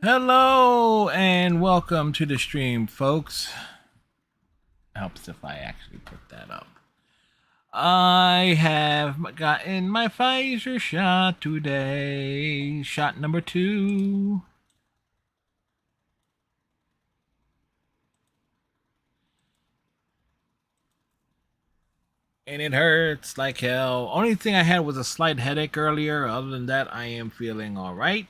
Hello and welcome to the stream, folks. Helps if I actually put that up. I have gotten my Pfizer shot today. Shot number 2. And it hurts like hell. Only thing I had was a slight headache earlier. Other than that, I am feeling alright.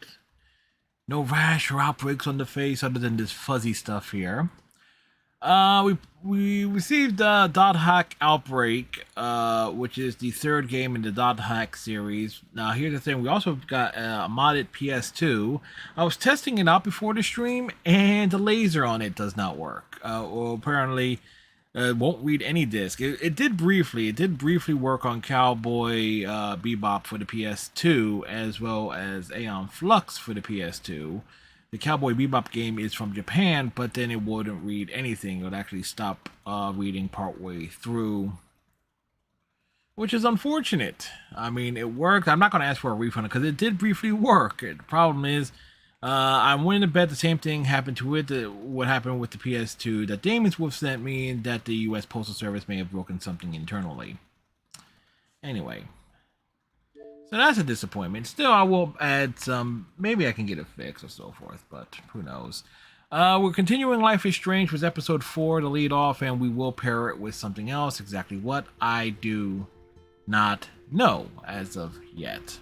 No rash or outbreaks on the face other than this fuzzy stuff here. We received Dot Hack Outbreak, which is the third game in the Dot Hack series. Now, here's the thing: we also got a modded PS2. I was testing it out before the stream, and the laser on it does not work. Well, apparently, it won't read any disc. It did briefly. It did briefly work on Cowboy Bebop for the PS2, as well as Aeon Flux for the PS2. The Cowboy Bebop game is from Japan, but then it wouldn't read anything. It would actually stop reading partway through, which is unfortunate. I mean, it worked. I'm not going to ask for a refund because it did briefly work. The problem is, I'm willing to bet the same thing happened to it. What happened with the PS2 that Damon's Wolf sent me, that the U.S. Postal Service may have broken something internally. Anyway. So that's a disappointment. Still, I will add some. Maybe I can get a fix or so forth, but who knows. We're continuing Life is Strange with episode 4 to lead off, and we will pair it with something else. Exactly what, I do not know as of yet.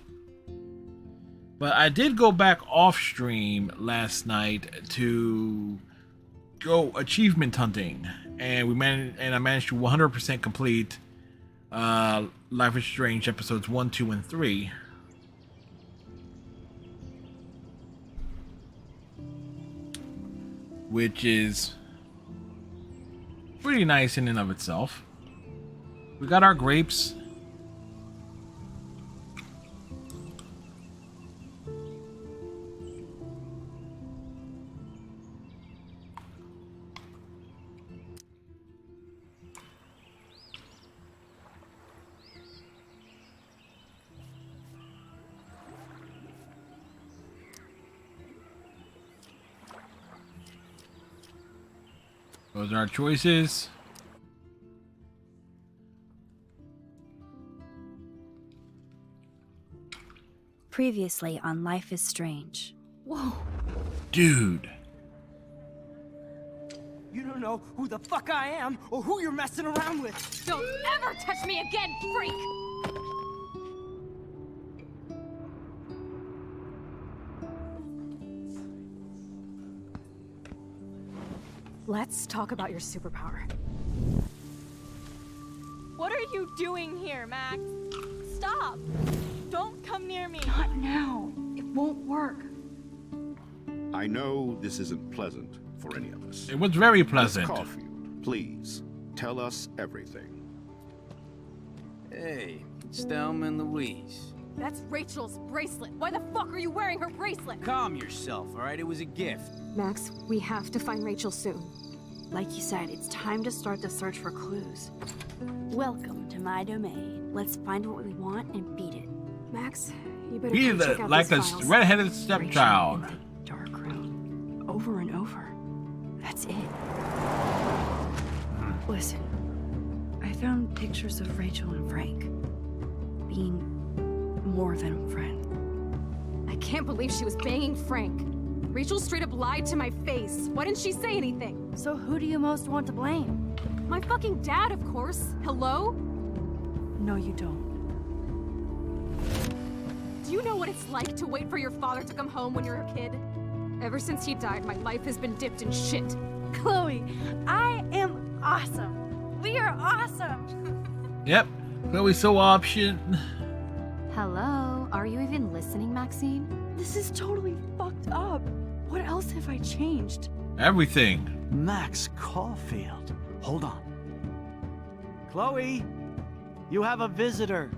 But I did go back off stream last night to go achievement hunting, and I managed to 100% complete Life is Strange episodes 1, 2, and 3. Which is pretty nice in and of itself. We got our grapes. Those are our choices. Previously on Life is Strange. Whoa. Dude. You don't know who the fuck I am or who you're messing around with. Don't ever touch me again, freak! Let's talk about your superpower. What are you doing here, Max? Stop! Don't come near me! Not now. It won't work. I know this isn't pleasant for any of us. It was very Miss pleasant. Caulfield, please, tell us everything. Hey, it's Thelma and Louise. That's Rachel's bracelet! Why the fuck are you wearing her bracelet? Calm yourself, all right? It was a gift. Max, we have to find Rachel soon. Like you said, it's time to start the search for clues. Welcome to my domain. Let's find what we want and beat it. Max, you better Be come check out like a these files. red-headed Rachel stepchild. in the dark room. Over and over. That's it. Listen, I found pictures of Rachel and Frank being more than a friend. I can't believe she was banging Frank. Rachel straight up lied to my face. Why didn't she say anything? So who do you most want to blame? My fucking dad, of course. Hello? No, you don't. Do you know what it's like to wait for your father to come home when you're a kid? Ever since he died, my life has been dipped in shit. Chloe, I am awesome. We are awesome. Yep. Chloe's so option. Hello? Are you even listening, Maxine? This is totally fucked up. What else have I changed? Everything. Max Caulfield. Hold on. Chloe, you have a visitor.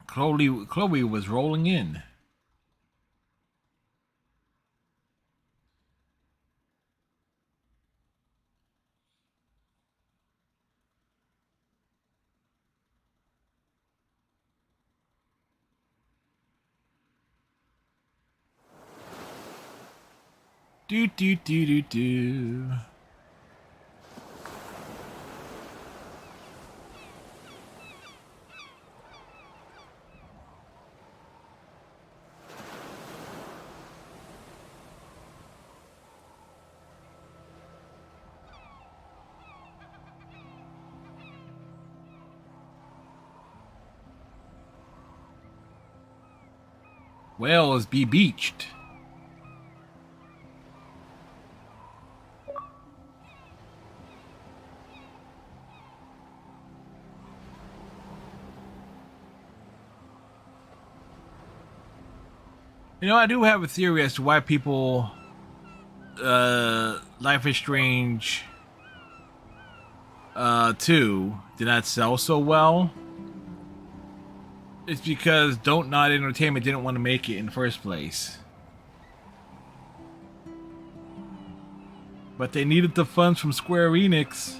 Chloe was rolling in. Do do do do do. Whales be beached. You know, I do have a theory as to why people Life is Strange 2 did not sell so well. It's because Don't Nod Entertainment didn't want to make it in the first place. But they needed the funds from Square Enix.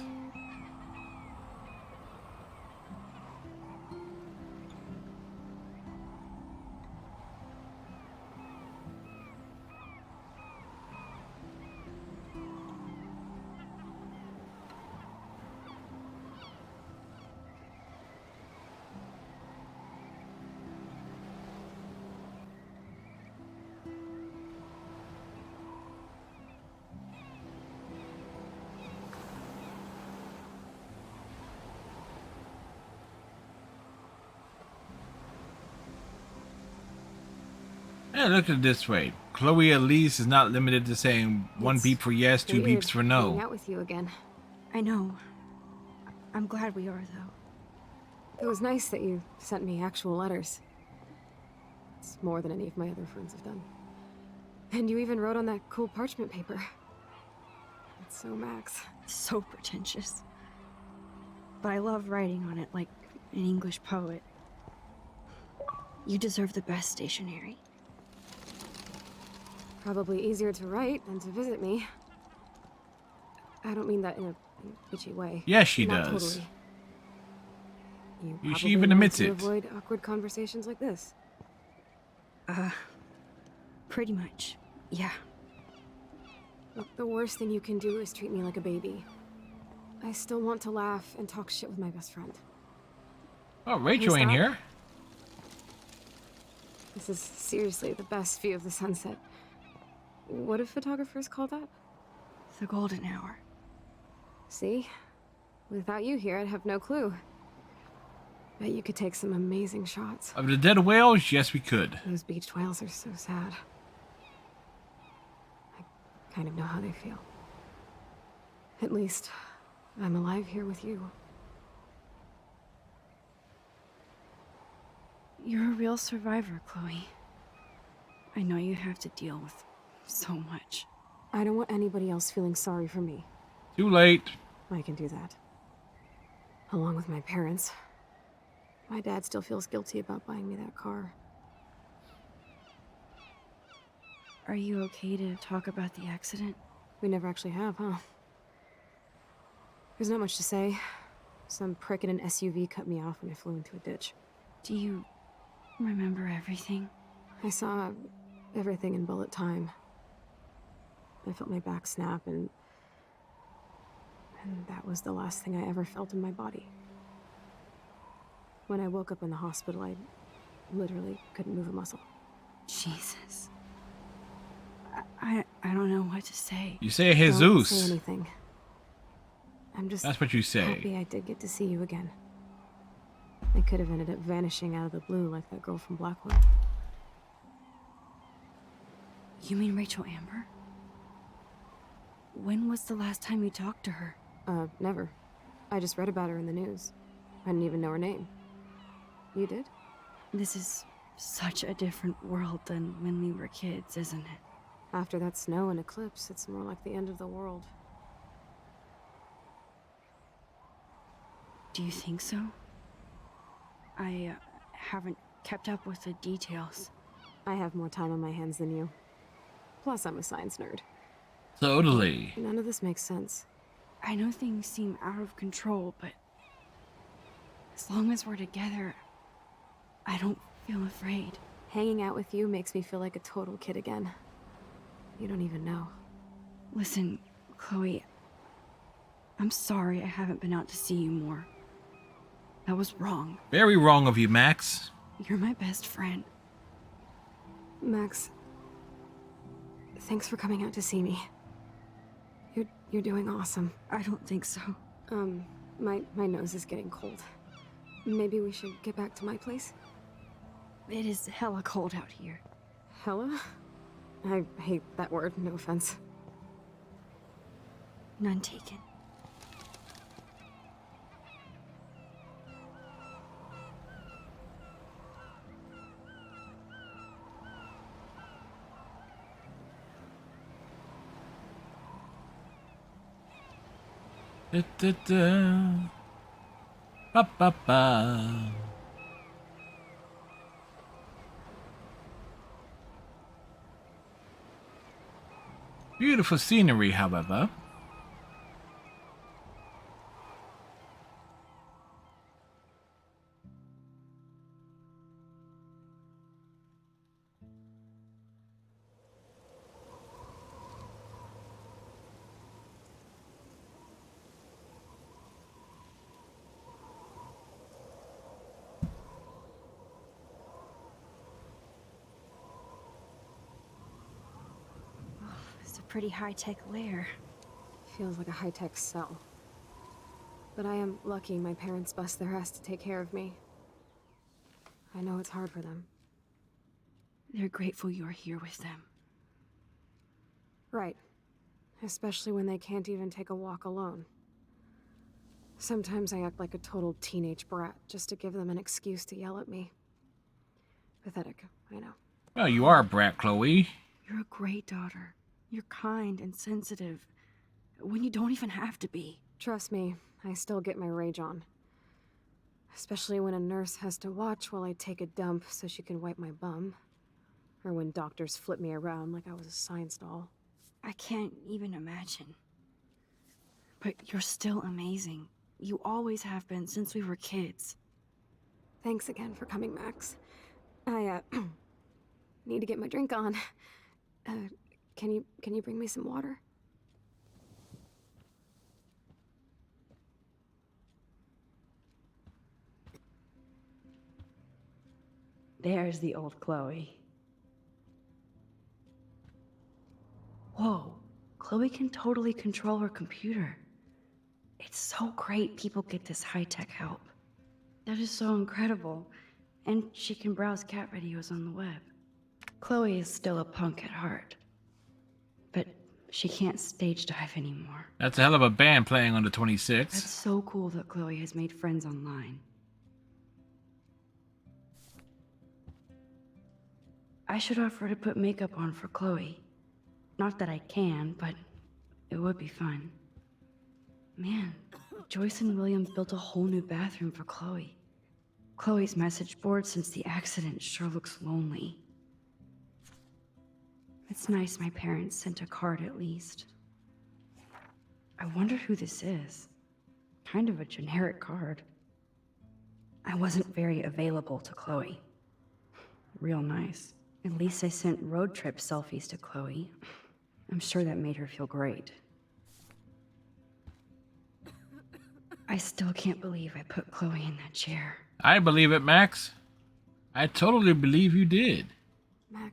Yeah, look at it this way. Chloe Elise is not limited to saying one beep for yes, two Weird beeps for hanging no. out with you again. I know. I'm glad we are, though. It was nice that you sent me actual letters. It's more than any of my other friends have done. And you even wrote on that cool parchment paper. It's so Max. So pretentious. But I love writing on it like an English poet. You deserve the best stationery. Probably easier to write than to visit me. I don't mean that in a bitchy way. Yes, she Not does. Totally. You She probably even want admits to it. Avoid awkward conversations like this. Pretty much. Yeah. Look, the worst thing you can do is treat me like a baby. I still want to laugh and talk shit with my best friend. Oh, Rachel ain't stop? here. This is seriously the best view of the sunset. What do photographers call that? The golden hour. See? Without you here, I'd have no clue. Bet you could take some amazing shots. Of the dead whales, yes, we could. Those beached whales are so sad. I kind of know how they feel. At least, I'm alive here with you. You're a real survivor, Chloe. I know you have to deal with so much. I don't want anybody else feeling sorry for me. Too late. I can do that. Along with my parents. My dad still feels guilty about buying me that car. Are you okay to talk about the accident? We never actually have, huh? There's not much to say. Some prick in an SUV cut me off when I flew into a ditch. Do you remember everything? I saw everything in bullet time. I felt my back snap, and that was the last thing I ever felt in my body. When I woke up in the hospital, I literally couldn't move a muscle. Jesus. I don't know what to say. You say Don't say Jesus. anything. I'm just That's what you say. happy I did get to see you again. I could have ended up vanishing out of the blue like that girl from Blackwood. You mean Rachel Amber? When was the last time you talked to her? Never. I just read about her in the news. I didn't even know her name. You did? This is such a different world than when we were kids, isn't it? After that snow and eclipse, it's more like the end of the world. Do you think so? I haven't kept up with the details. I have more time on my hands than you. Plus, I'm a science nerd. Totally. None of this makes sense. I know things seem out of control, but as long as we're together, I don't feel afraid. Hanging out with you makes me feel like a total kid again. You don't even know. Listen, Chloe, I'm sorry I haven't been out to see you more. That was wrong. Very wrong of you, Max. You're my best friend. Max, thanks for coming out to see me. You're doing awesome. I don't think so. My nose is getting cold. Maybe we should get back to my place? It is hella cold out here. Hella? I hate that word, no offense. None taken. Da, da, da. Ba, ba, ba. Beautiful scenery, however. It's a pretty high-tech lair. Feels like a high-tech cell. But I am lucky my parents bust their ass to take care of me. I know it's hard for them. They're grateful you're here with them. Right. Especially when they can't even take a walk alone. Sometimes I act like a total teenage brat just to give them an excuse to yell at me. Pathetic, I know. Well, you are a brat, Chloe. You're a great daughter. You're kind and sensitive. When you don't even have to be. Trust me, I still get my rage on. Especially when a nurse has to watch while I take a dump so she can wipe my bum. Or when doctors flip me around like I was a science doll. I can't even imagine. But you're still amazing. You always have been since we were kids. Thanks again for coming, Max. I, need to get my drink on. Can you bring me some water? There's the old Chloe. Whoa, Chloe can totally control her computer. It's so great people get this high-tech help. That is so incredible. And she can browse cat videos on the web. Chloe is still a punk at heart. But she can't stage dive anymore. That's a hell of a band playing on the 26th. That's so cool that Chloe has made friends online. I should offer to put makeup on for Chloe. Not that I can, but it would be fun. Man, Joyce and William built a whole new bathroom for Chloe. Chloe's message board since the accident sure looks lonely. It's nice my parents sent a card at least. I wonder who this is. Kind of a generic card. I wasn't very available to Chloe. Real nice. At least I sent road trip selfies to Chloe. I'm sure that made her feel great. I still can't believe I put Chloe in that chair. I believe it, Max. I totally believe you did. Max,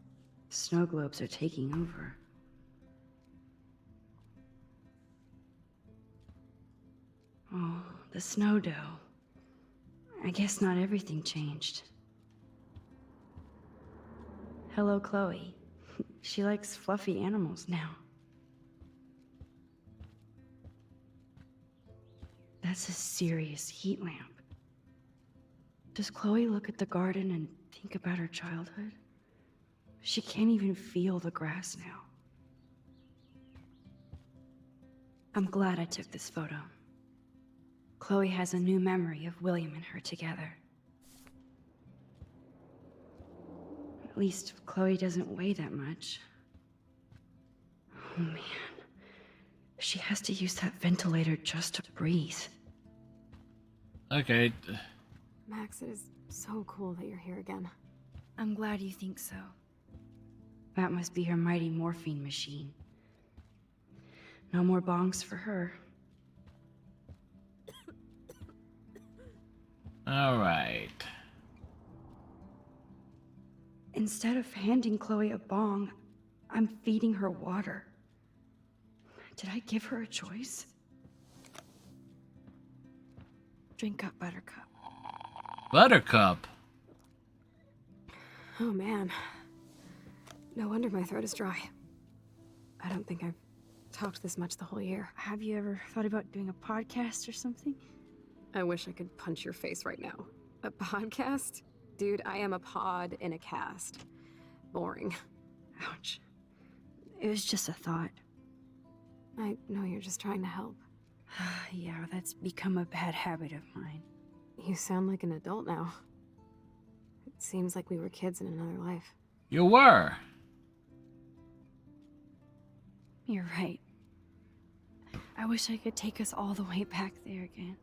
Snow globes are taking over. Oh, the snow dough. I guess not everything changed. Hello, Chloe. She likes fluffy animals now. That's a serious heat lamp. Does Chloe look at the garden and think about her childhood? She can't even feel the grass now. I'm glad I took this photo. Chloe has a new memory of William and her together. At least Chloe doesn't weigh that much. Oh man. She has to use that ventilator just to breathe. Okay. Max, it is so cool that you're here again. I'm glad you think so. That must be her mighty morphine machine. No more bongs for her. All right. Instead of handing Chloe a bong, I'm feeding her water. Did I give her a choice? Drink up, Buttercup. Buttercup. Oh man. No wonder my throat is dry. I don't think I've talked this much the whole year. Have you ever thought about doing a podcast or something? I wish I could punch your face right now. A podcast? Dude, I am a pod in a cast. Boring. Ouch. It was just a thought. I know you're just trying to help. Yeah, that's become a bad habit of mine. You sound like an adult now. It seems like we were kids in another life. You were. You're right. I wish I could take us all the way back there again.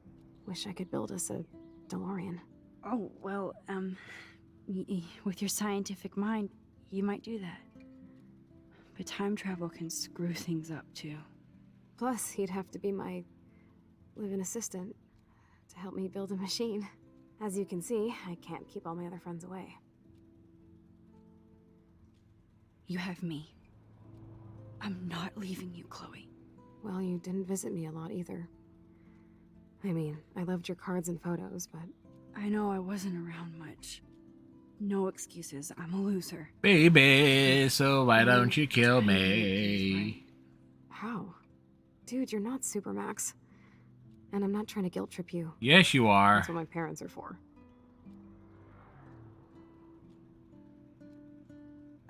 Wish I could build us a DeLorean. Oh, well, with your scientific mind, you might do that. But time travel can screw things up, too. Plus, he'd have to be my live-in assistant to help me build a machine. As you can see, I can't keep all my other friends away. You have me. I'm not leaving you, Chloe. Well, you didn't visit me a lot either. I mean, I loved your cards and photos, but... I know I wasn't around much. No excuses, I'm a loser. Baby, so why don't you kill me? How? Dude, you're not Supermax. And I'm not trying to guilt trip you. Yes, you are. That's what my parents are for.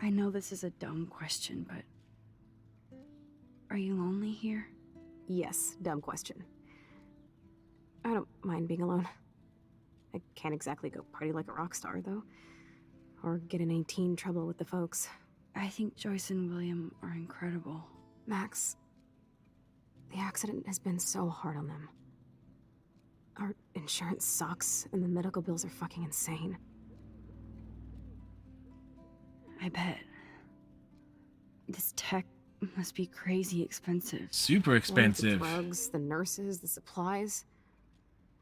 I know this is a dumb question, but... Are you lonely here? Yes, dumb question. I don't mind being alone. I can't exactly go party like a rock star, though. Or get in any teen trouble with the folks. I think Joyce and William are incredible. Max, the accident has been so hard on them. Our insurance sucks, and the medical bills are fucking insane. I bet. This tech must be crazy expensive. Super Like expensive. the drugs, the nurses, the supplies.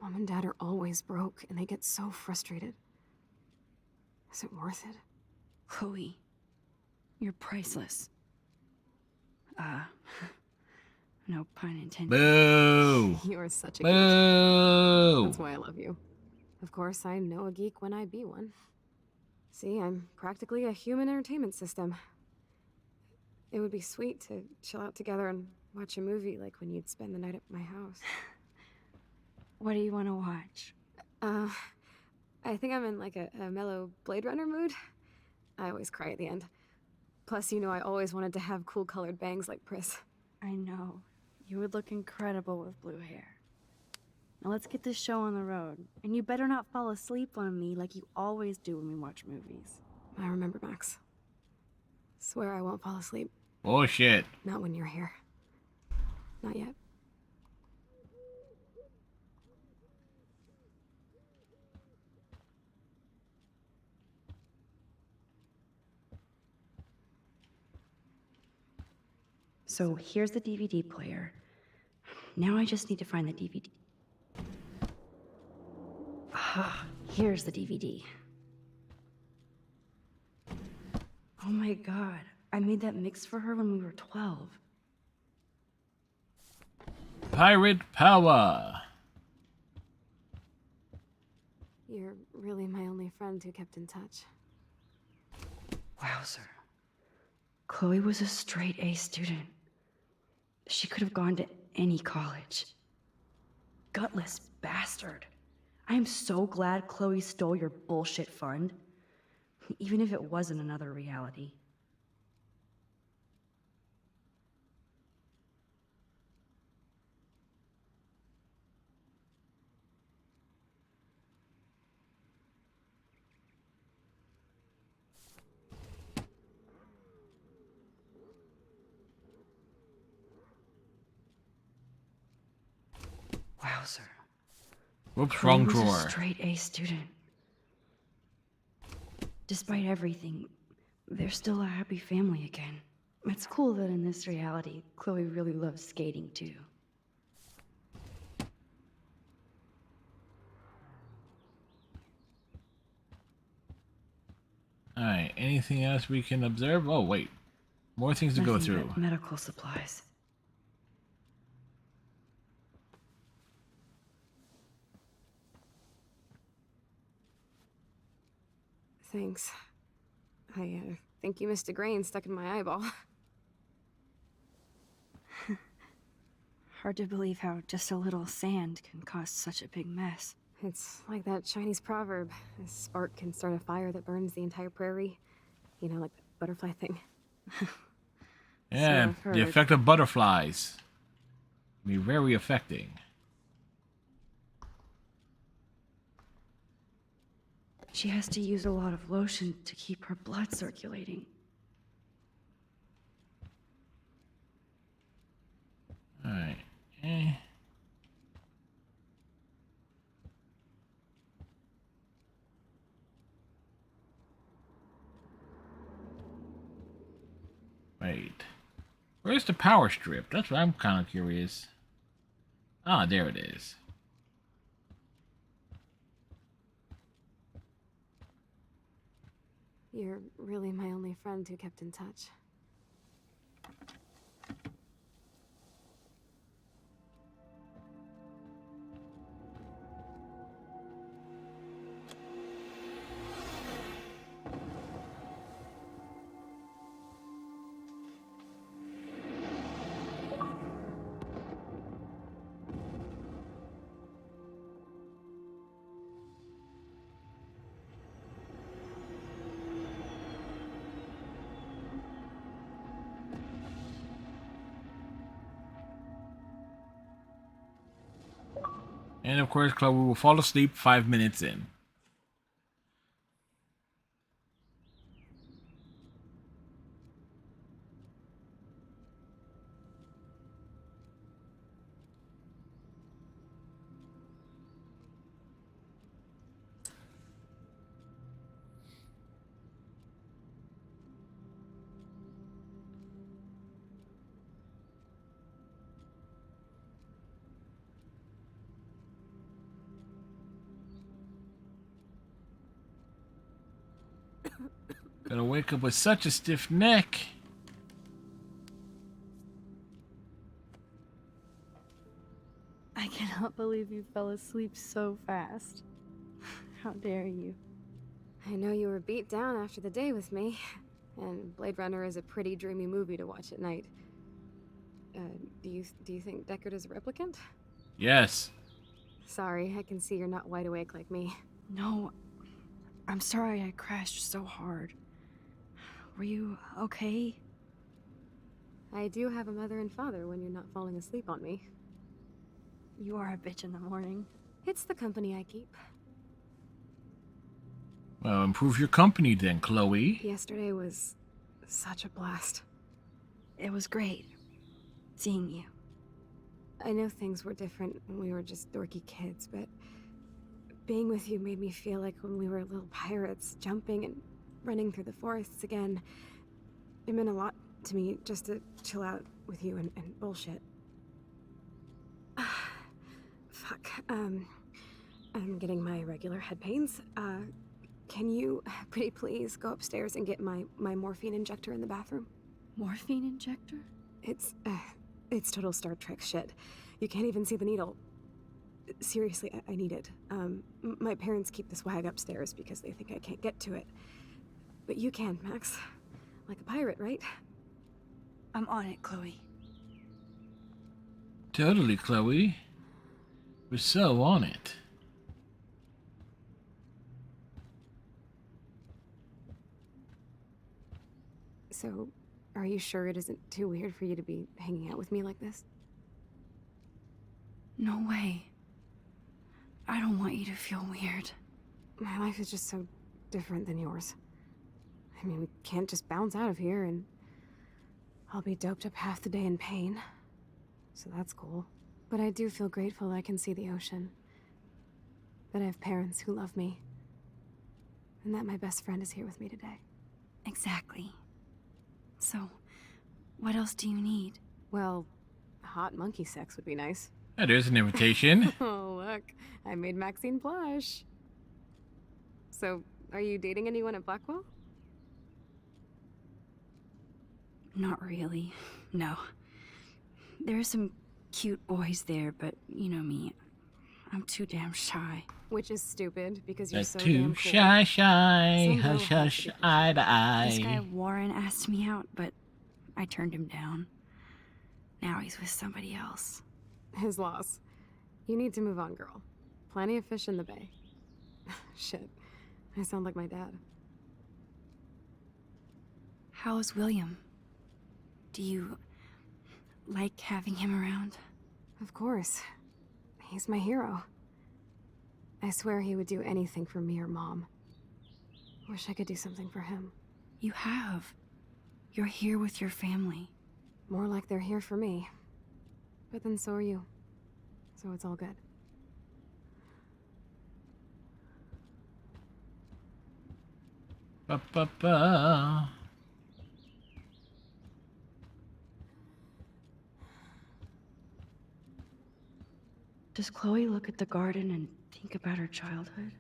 Mom and Dad are always broke, and they get so frustrated. Is it worth it? Chloe, you're priceless. No pun intended. Boo. You are such a geek. Boo. That's why I love you. Of course, I know a geek when I be one. See, I'm practically a human entertainment system. It would be sweet to chill out together and watch a movie like when you'd spend the night at my house. What do you want to watch? I think I'm in like a mellow Blade Runner mood. I always cry at the end. Plus, you know I always wanted to have cool colored bangs like Pris. I know. You would look incredible with blue hair. Now let's get this show on the road. And you better not fall asleep on me like you always do when we watch movies. I remember, Max. Swear I won't fall asleep. Oh shit. Not when you're here. Not yet. So here's the DVD player. Now I just need to find the DVD. Ah, here's the DVD. Oh my god, I made that mix for her when we were 12. Pirate power. You're really my only friend who kept in touch. Wowzer. Chloe was a straight A student. She could have gone to any college. Gutless bastard. I am so glad Chloe stole your bullshit fund. Even if it wasn't another reality. Wowzer. Whoops, Chloe wrong was drawer. a straight A student. Despite everything, they're still a happy family again. It's cool that in this reality, Chloe really loves skating too. Alright, anything else we can observe? Oh, wait. More things to go Nothing through. but medical supplies. Thanks. I think you missed a grain stuck in my eyeball. Hard to believe how just a little sand can cause such a big mess. It's like that Chinese proverb: a spark can start a fire that burns the entire prairie. You know, like the butterfly thing. Yeah, I've the heard. effect of butterflies. Be very affecting. She has to use a lot of lotion to keep her blood circulating. Alright. Wait. Where's the power strip? That's what I'm kind of curious. Ah, there it is. You're really my only friend who kept in touch. And of course, Chloe will fall asleep 5 minutes in. Gonna wake up with such a stiff neck. I cannot believe you fell asleep so fast. How dare you? I know you were beat down after the day with me, and Blade Runner is a pretty dreamy movie to watch at night. Do you think Deckard is a replicant? Yes. Sorry, I can see you're not wide awake like me. No, I'm sorry I crashed so hard. Were you okay? I do have a mother and father when you're not falling asleep on me. You are a bitch in the morning. It's the company I keep. Well, improve your company then, Chloe. Yesterday was such a blast. It was great seeing you. I know things were different when we were just dorky kids, but being with you made me feel like when we were little pirates, jumping and running through the forests again. It meant a lot to me just to chill out with you and bullshit. Fuck. I'm getting my regular head pains. Can you, pretty please, go upstairs and get my morphine injector in the bathroom? Morphine injector? It's total Star Trek shit. You can't even see the needle. Seriously, I need it. My parents keep the swag upstairs because they think I can't get to it. But you can, Max. Like a pirate, right? I'm on it, Chloe. Totally, Chloe. We're so on it. So, are you sure it isn't too weird for you to be hanging out with me like this? No way. I don't want you to feel weird. My life is just so different than yours. I mean, we can't just bounce out of here and I'll be doped up half the day in pain. So that's cool. But I do feel grateful I can see the ocean. That I have parents who love me. And that my best friend is here with me today. Exactly. So, What else do you need? Well, hot monkey sex would be nice. Yeah, there's an invitation. Oh, look. I made Maxine blush. So, are you dating anyone at Blackwell? Not really. No. There are some cute boys there, but you know me. I'm too damn shy. Which is stupid, because you're That's so too damn cool. shy, Some girl hush, has hush, to be eye to This guy eye. Warren asked me out, but I turned him down. Now he's with somebody else. His loss. You need to move on, girl. Plenty of fish in the bay. Shit. I sound like my dad. How is William? Do you like having him around? Of course. He's my hero. I swear he would do anything for me or Mom. Wish I could do something for him. You have. You're here with your family. More like they're here for me. But then so are you. So it's all good. Ba, ba, ba. Does Chloe look at the garden and think about her childhood?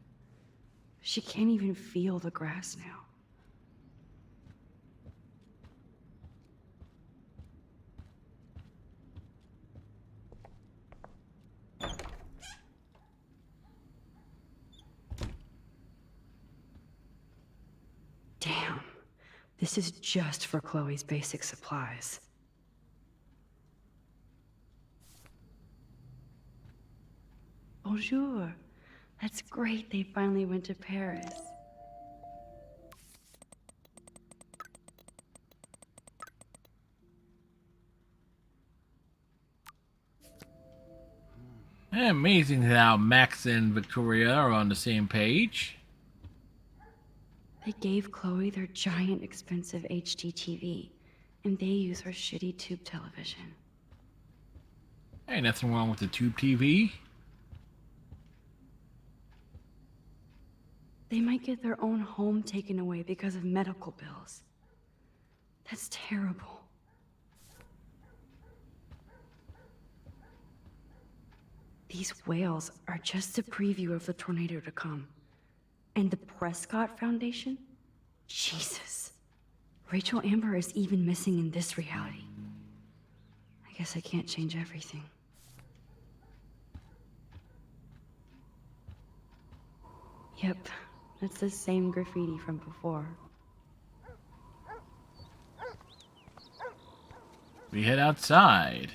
She can't even feel the grass now. Damn. This is just for Chloe's basic supplies. Bonjour. That's great they finally went to Paris. Amazing how Max and Victoria are on the same page. They gave Chloe their giant, expensive HD TV, and they use her shitty tube television. Ain't nothing wrong with the tube TV. They might get their own home taken away because of medical bills. That's terrible. These whales are just a preview of the tornado to come. And the Prescott Foundation? Jesus. Rachel Amber is even missing in this reality. I guess I can't change everything. Yep, that's the same graffiti from before. We head outside.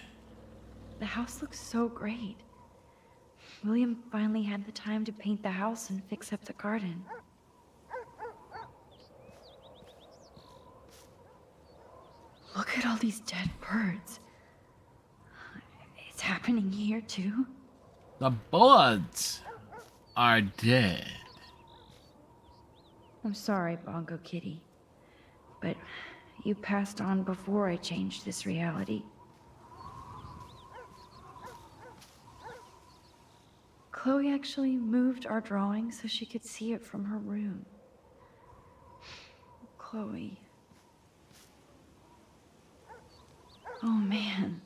The house looks so great. William finally had the time to paint the house and fix up the garden. Look at all these dead birds. It's happening here too. The bullets are dead. I'm sorry, Bongo Kitty, but you passed on before I changed this reality. Chloe actually moved our drawing so she could see it from her room. Chloe. Oh man,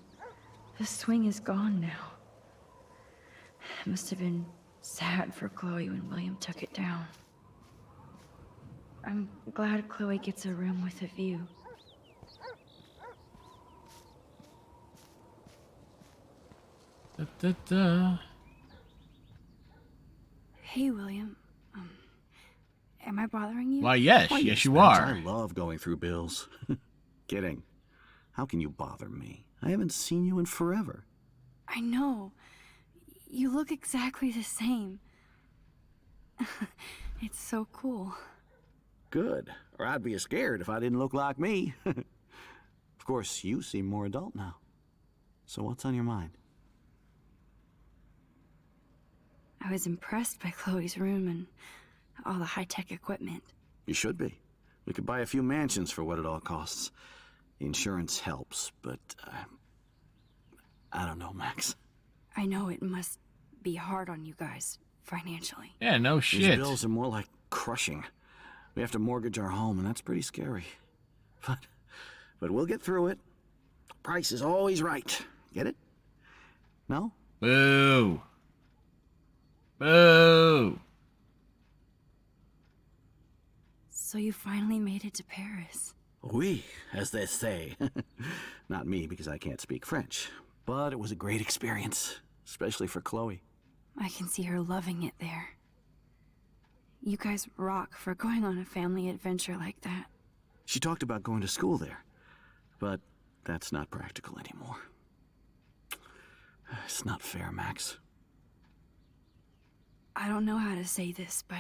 the swing is gone now. It must have been sad for Chloe when William took it down. I'm glad Chloe gets a room with a view. Da, da, da. Hey, William. Am I bothering you? Why, yes, Why, yes, you Spence, are. I love going through bills. Kidding. How can you bother me? I haven't seen you in forever. I know. You look exactly the same. It's so cool. Good. Or I'd be scared if I didn't look like me. Of course, you seem more adult now. So what's on your mind? I was impressed by Chloe's room and all the high-tech equipment. You should be. We could buy a few mansions for what it all costs. Insurance helps, but I don't know, Max. I know it must be hard on you guys financially. Yeah, no These shit. bills are more like crushing. We have to mortgage our home, and that's pretty scary. But we'll get through it. Price is always right. Get it? No? Boo. Boo. So you finally made it to Paris. Oui, as they say. Not me, because I can't speak French. But it was a great experience, especially for Chloe. I can see her loving it there. You guys rock for going on a family adventure like that. She talked about going to school there, but that's not practical anymore. It's not fair, Max. I don't know how to say this, but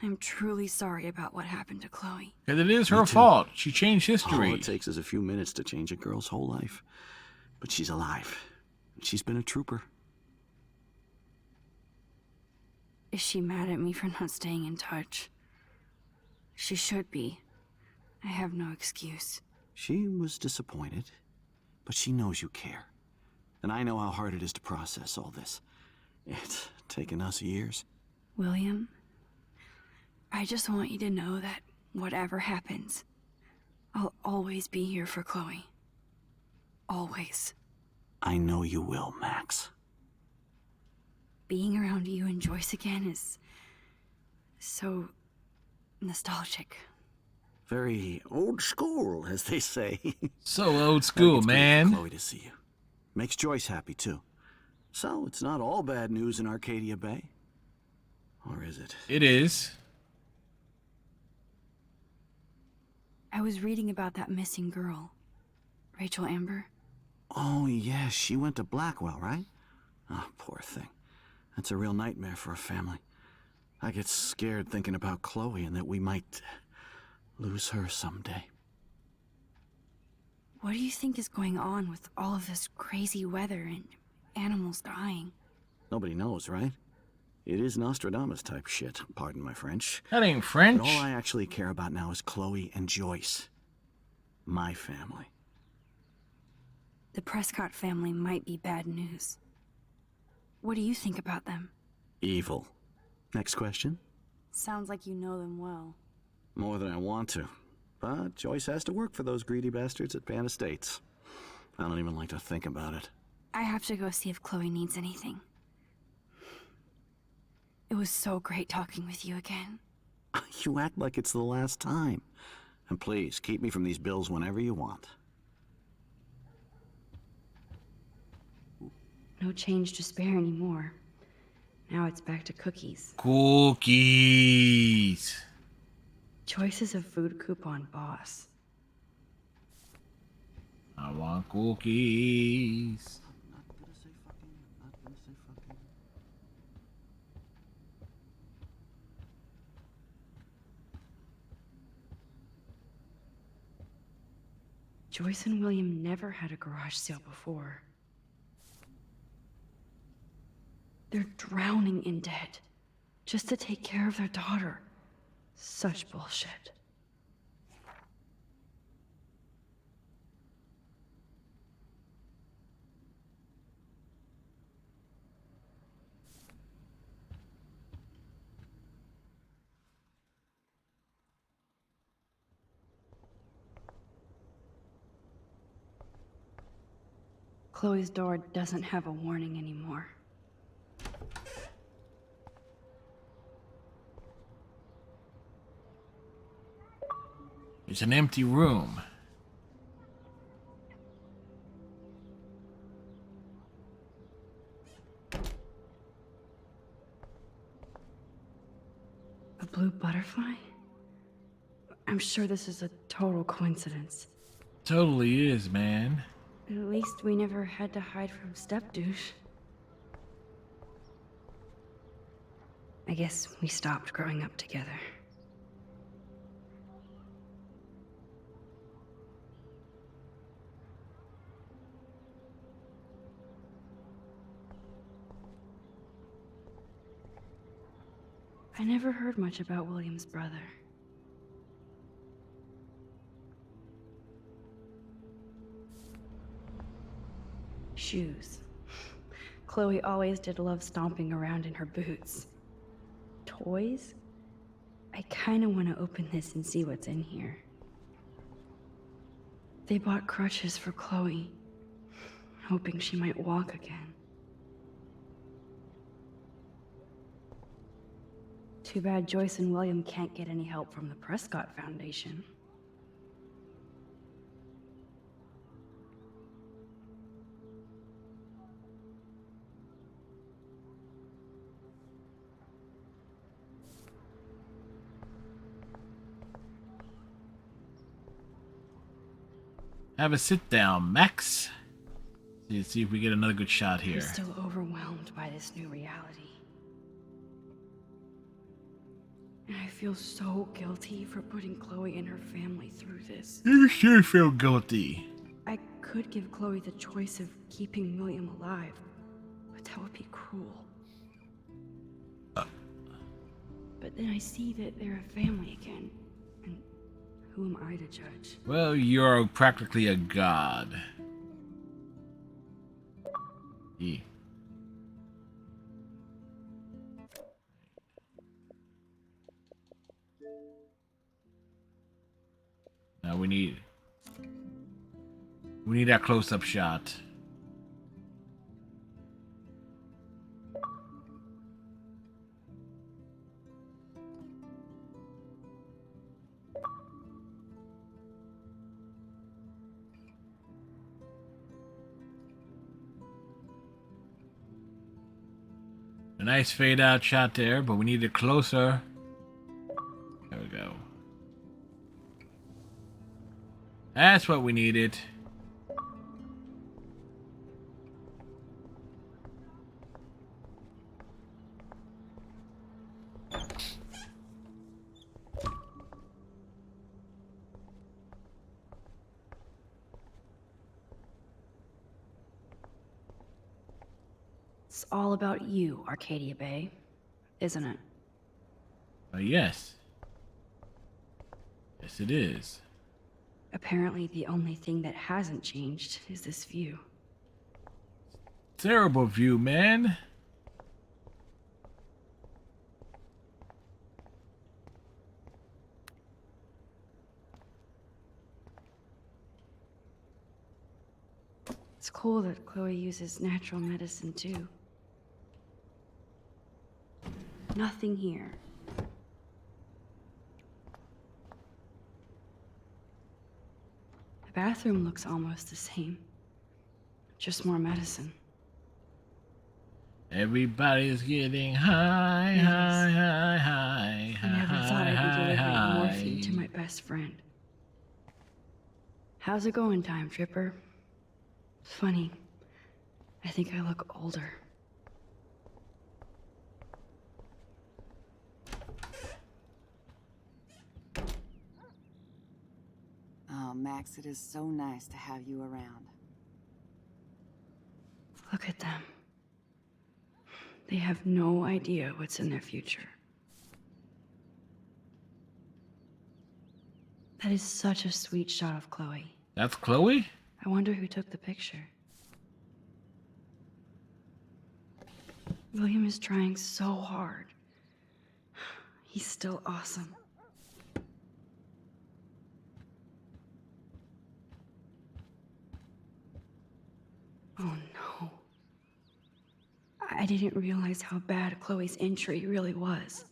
I'm truly sorry about what happened to Chloe. And it is Me her too. fault. She changed All history. it takes is a few minutes to change a girl's whole life. But she's alive. She's been a trooper. Is she mad at me for not staying in touch? She should be. I have no excuse. She was disappointed, but she knows you care. And I know how hard it is to process all this. It's taken us years. William, I just want you to know that whatever happens, I'll always be here for Chloe. Always. I know you will, Max. Being around you and Joyce again is so nostalgic. Very old school, as they say. So old I think school, it's great for man. Chloe to see you. Makes Joyce happy, too. So, it's not all bad news in Arcadia Bay. Or is it? It is. I was reading about that missing girl, Rachel Amber. Oh, yeah, she went to Blackwell, right? Oh, poor thing. That's a real nightmare for a family. I get scared thinking about Chloe and that we might lose her someday. What do you think is going on with all of this crazy weather and animals dying? Nobody knows, right? It is Nostradamus type shit, pardon my French. That ain't But French. all I actually care about now is Chloe and Joyce. My family. The Prescott family might be bad news. What do you think about them? Evil. Next question? Sounds like you know them well. More than I want to. But Joyce has to work for those greedy bastards at Pan Estates. I don't even like to think about it. I have to go see if Chloe needs anything. It was so great talking with you again. You act like it's the last time. And please, keep me from these bills whenever you want. No change to spare anymore. Now it's back to cookies. Cookies. Choice is a food coupon boss. I want cookies. Joyce and William never had a garage sale before. They're drowning in debt just to take care of their daughter. Such bullshit. Chloe's door doesn't have a warning anymore. It's an empty room. A blue butterfly? I'm sure this is a total coincidence. Totally is, man. At least we never had to hide from Stepdouche. I guess we stopped growing up together. I never heard much about William's brother. Shoes. Chloe always did love stomping around in her boots. Toys? I kinda wanna open this and see what's in here. They bought crutches for Chloe, hoping she might walk again. Too bad Joyce and William can't get any help from the Prescott Foundation. Have a sit down, Max. See if we get another good shot here. I'm still overwhelmed by this new reality. And I feel so guilty for putting Chloe and her family through this. You sure feel guilty. I could give Chloe the choice of keeping William alive, but that would be cruel. But then I see that they're a family again, and who am I to judge? Well, you're practically a god. Yeah. Now we need that close-up shot. A nice fade out shot there, but we need it closer. There we go. That's what we needed. It's all about you, Arcadia Bay, isn't it? Yes. Yes, it is. Apparently, the only thing that hasn't changed is this view. Terrible view, man. It's cool that Chloe uses natural medicine too. Nothing here. The bathroom looks almost the same. Just more medicine. Everybody's getting high, Yes. high, high, high, I never thought I'd be high, delivering high. morphine to my best friend. How's it going, Time Tripper? It's funny. I think I look older. Oh, Max, it is so nice to have you around. Look at them. They have no idea what's in their future. That is such a sweet shot of Chloe. That's Chloe? I wonder who took the picture. William is trying so hard. He's still awesome. Oh no. I didn't realize how bad Chloe's injury really was.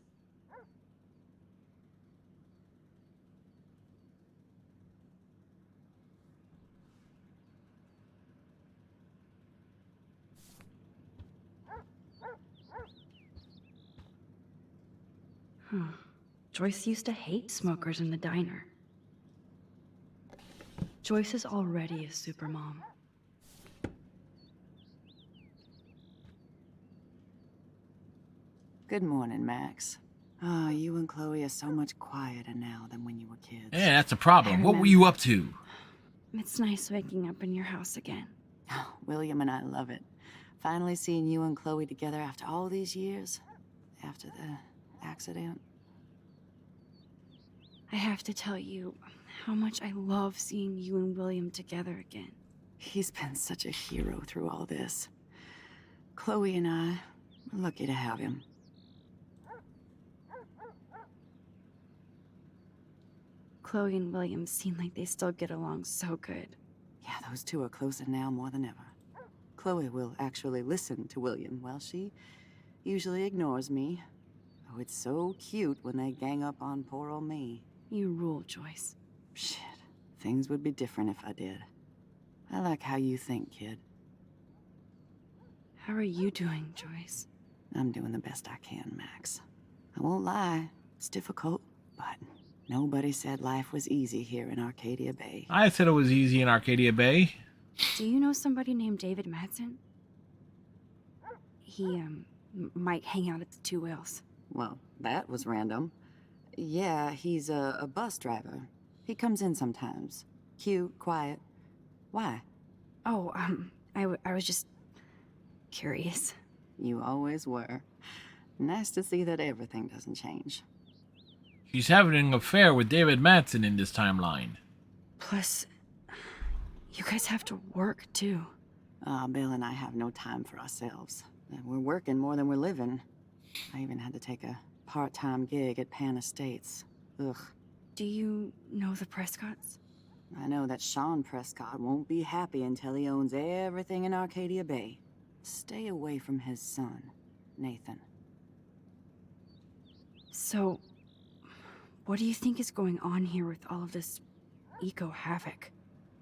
Huh. Joyce used to hate smokers in the diner. Joyce is already a supermom. Good morning, Max. Oh, you and Chloe are so much quieter now than when you were kids. Yeah, that's a problem. I What were remember. you up to? It's nice waking up in your house again. Oh, William and I love it. Finally seeing you and Chloe together after all these years. After the accident. I have to tell you how much I love seeing you and William together again. He's been such a hero through all this. Chloe and I, we're lucky to have him. Chloe and William seem like they still get along so good. Yeah, those two are closer now more than ever. Chloe will actually listen to William, while she usually ignores me. Oh, it's so cute when they gang up on poor old me. You rule, Joyce. Shit, things would be different if I did. I like how you think, kid. How are you doing, Joyce? I'm doing the best I can, Max. I won't lie, it's difficult, but nobody said life was easy here in Arcadia Bay. I said it was easy in Arcadia Bay. Do you know somebody named David Madsen? He, might hang out at the Two Whales. Well, that was random. Yeah, he's a bus driver. He comes in sometimes. Cute, quiet. Why? Oh, I was just curious. You always were. Nice to see that everything doesn't change. She's having an affair with David Madsen in this timeline. Plus, you guys have to work, too. Bill and I have no time for ourselves. We're working more than we're living. I even had to take a part-time gig at Pan Estates. Ugh. Do you know the Prescotts? I know that Sean Prescott won't be happy until he owns everything in Arcadia Bay. Stay away from his son, Nathan. So, what do you think is going on here with all of this eco-havoc?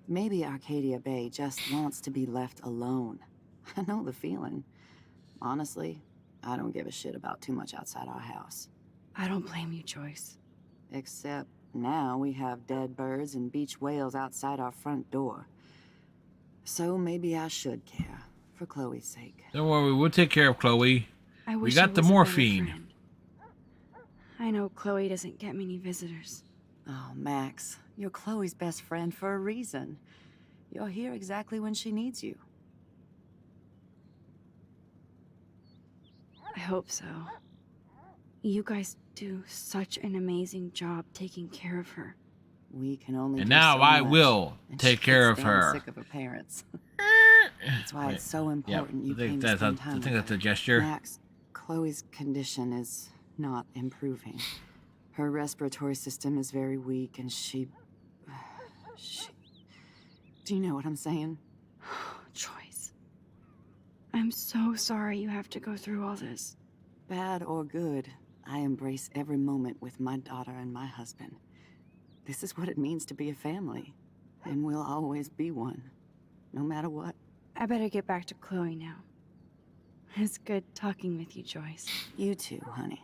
Maybe Arcadia Bay just wants to be left alone. I know the feeling. Honestly, I don't give a shit about too much outside our house. I don't blame you, Joyce. Except now we have dead birds and beach whales outside our front door. So maybe I should care, for Chloe's sake. Don't worry, we'll take care of Chloe. I We wish got I the was a better morphine. friend. I know Chloe doesn't get many visitors. Oh, Max, you're Chloe's best friend for a reason. You're here exactly when she needs you. I hope so. You guys do such an amazing job taking care of her. We can only And do now so I much, will and take she care gets of damn her. Sick of her parents. That's why it's so Yep, important you I think came to that's spend a, time I with think that's a her. gesture. Max, Chloe's condition is not improving. Her respiratory system is very weak, and she... Do you know what I'm saying? Joyce. I'm so sorry you have to go through all this. Bad or good, I embrace every moment with my daughter and my husband. This is what it means to be a family, and we'll always be one, no matter what. I better get back to Chloe now. It's good talking with you, Joyce. You too, honey.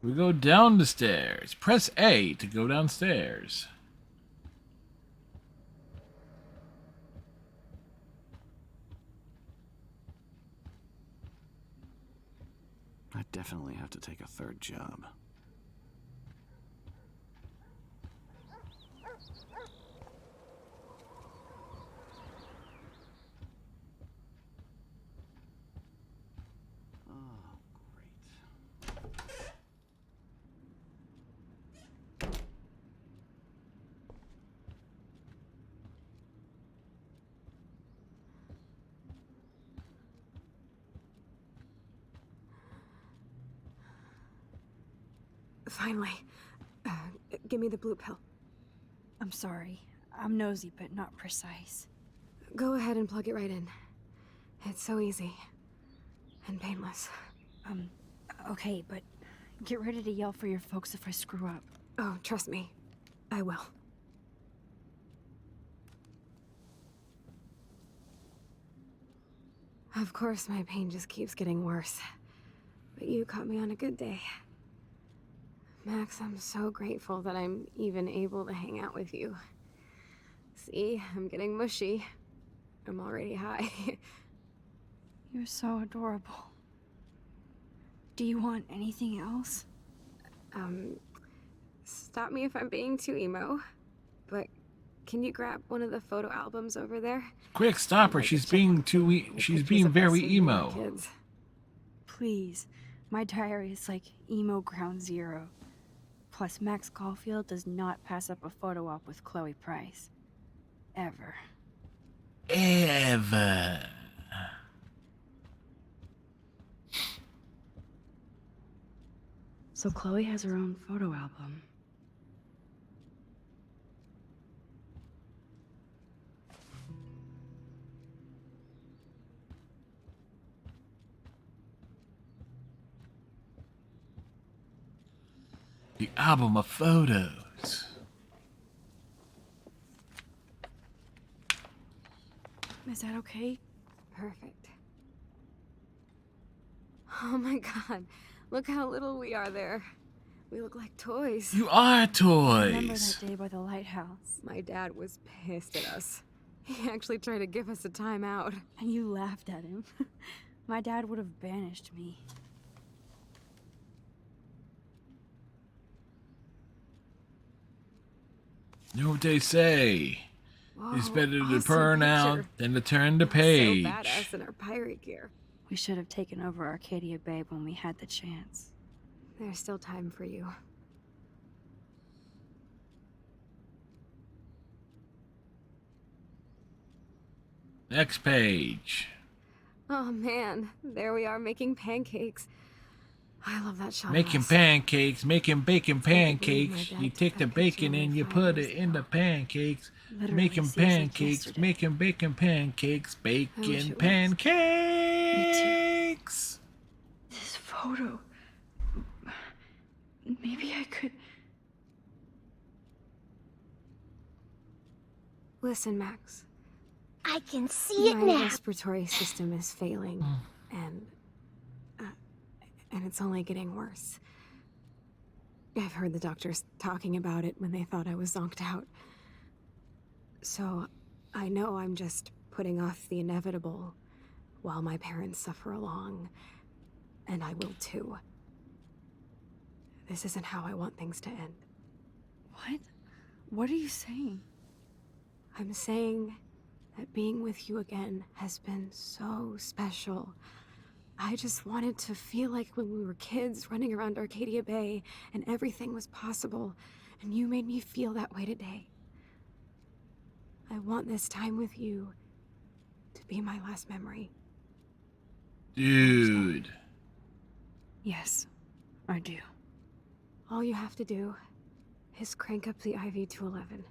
We go down the stairs. Press A to go downstairs. I definitely have to take a third job. Oh, great. Finally. Give me the blue pill. I'm sorry. I'm nosy, but not precise. Go ahead and plug it right in. It's so easy. And painless. Okay, but get ready to yell for your folks if I screw up. Oh, trust me. I will. Of course, my pain just keeps getting worse. But you caught me on a good day. Max, I'm so grateful that I'm even able to hang out with you. See, I'm getting mushy. I'm already high. You're so adorable. Do you want anything else? Stop me if I'm being too emo, but can you grab one of the photo albums over there? Quick, stop her. She's being too. She's being very emo. Kids. Please. My diary is like emo ground zero. Plus, Max Caulfield does not pass up a photo op with Chloe Price. Ever. Ever. So Chloe has her own photo album. The album of photos. Is that okay? Perfect. Oh my god, look how little we are there. We look like toys. You are Remember toys. that day by the lighthouse? My dad was pissed at us. He actually tried to give us a timeout. And you laughed at him. My dad would have banished me. You know what they say? It's Whoa, better to awesome burn out picture. than to turn the So page. badass in our pirate gear. We should have taken over Arcadia Bay when we had the chance. There's still time for you. Next page. Oh man, there we are making pancakes. I love that shot. of Making us. pancakes, making bacon Can't believe my pancakes. dad You took take the that picture bacon and only you 5 put years it in the ago. pancakes. Literally Making seems like pancakes, yesterday. making bacon pancakes, wish it bacon was. pancakes. This photo. Maybe I could. Listen, Max. I can see it My now. respiratory system is failing, and it's only getting worse. I've heard the doctors talking about it when they thought I was zonked out. So, I know I'm just putting off the inevitable while my parents suffer along, and I will too. This isn't how I want things to end. What? What are you saying? I'm saying that being with you again has been so special. I just wanted to feel like when we were kids running around Arcadia Bay and everything was possible, and you made me feel that way today. I want this time with you to be my last memory. Dude. Yes, I do. All you have to do is crank up the IV to 11.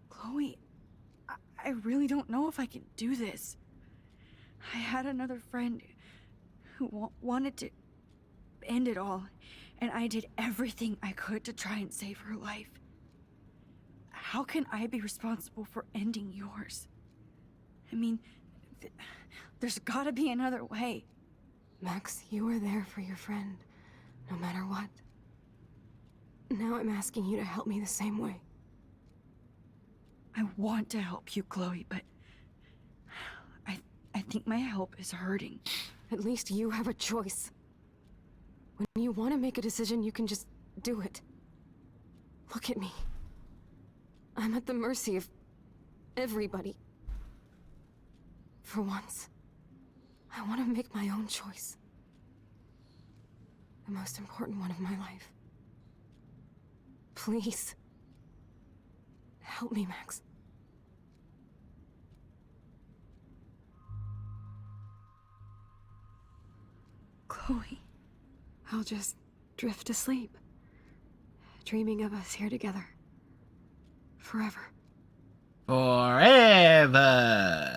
Chloe, I really don't know if I can do this. I had another friend who wanted to end it all, and I did everything I could to try and save her life. How can I be responsible for ending yours? I mean, there's gotta be another way. Max, you were there for your friend, no matter what. Now I'm asking you to help me the same way. I want to help you, Chloe, but I think my help is hurting. At least you have a choice. When you want to make a decision, you can just do it. Look at me. I'm at the mercy of everybody. For once, I want to make my own choice. The most important one of my life. Please. Help me, Max. Chloe. I'll just drift asleep, dreaming of us here together. Forever. Forever.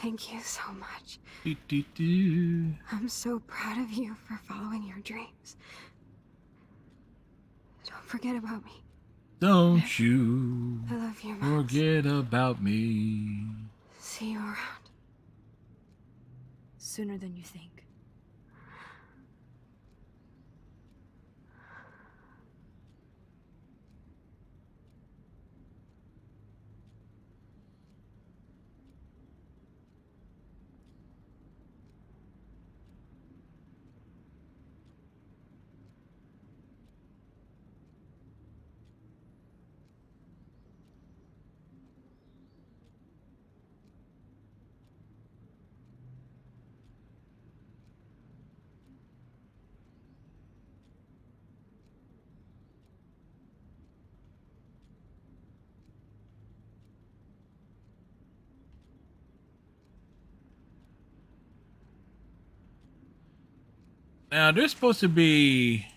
Thank you so much. Do, do, do. I'm so proud of you for following your dreams. Don't forget about me. Don't you I love you, Max. forget about me. See you around. Sooner than you think. Now, there's supposed to be...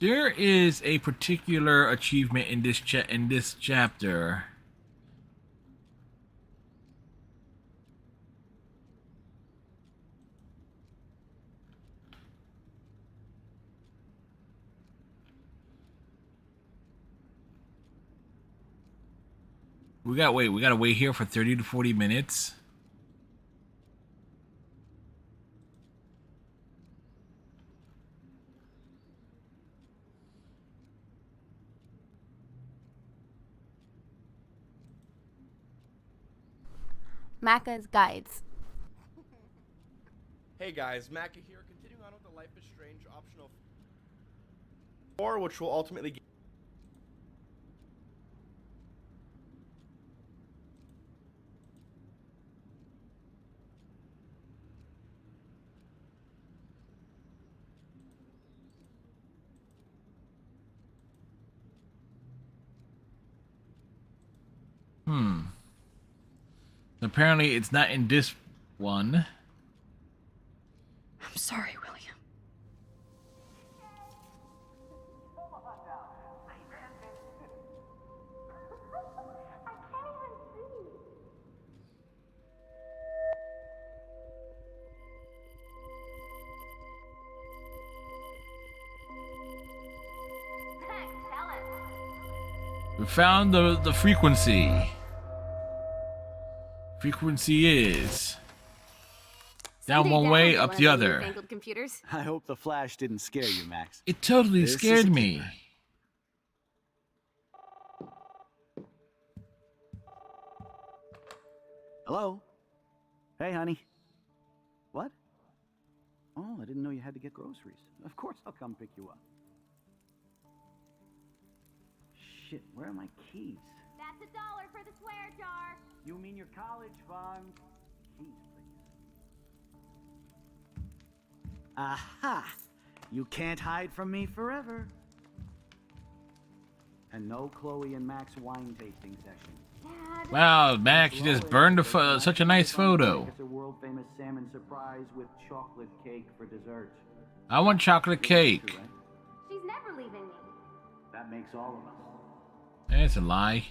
There is a particular achievement in this chapter. We gotta wait here for 30 to 40 minutes. Macca's Guides. Hey guys, Macca here, continuing on with the Life is Strange optional 4, which will ultimately get Apparently, it's not in this one. I'm sorry, William. We found the frequency. Frequency is down one way, up the other. Computers. I hope the flash didn't scare you, Max. It totally This is scared a me. Hello? Hey, honey. What? Oh, I didn't know you had to get groceries. Of course I'll come pick you up. Shit, where are my keys? That's $1 for the swear jar. You mean your college fund? Keys, please. Aha! You can't hide from me forever. And no Chloe and Max wine tasting session. Dad. Wow, Max, you just burned such a nice photo. It's a world-famous salmon surprise with chocolate cake for dessert. I want chocolate cake. She's never leaving me. That makes all of us. That's a lie.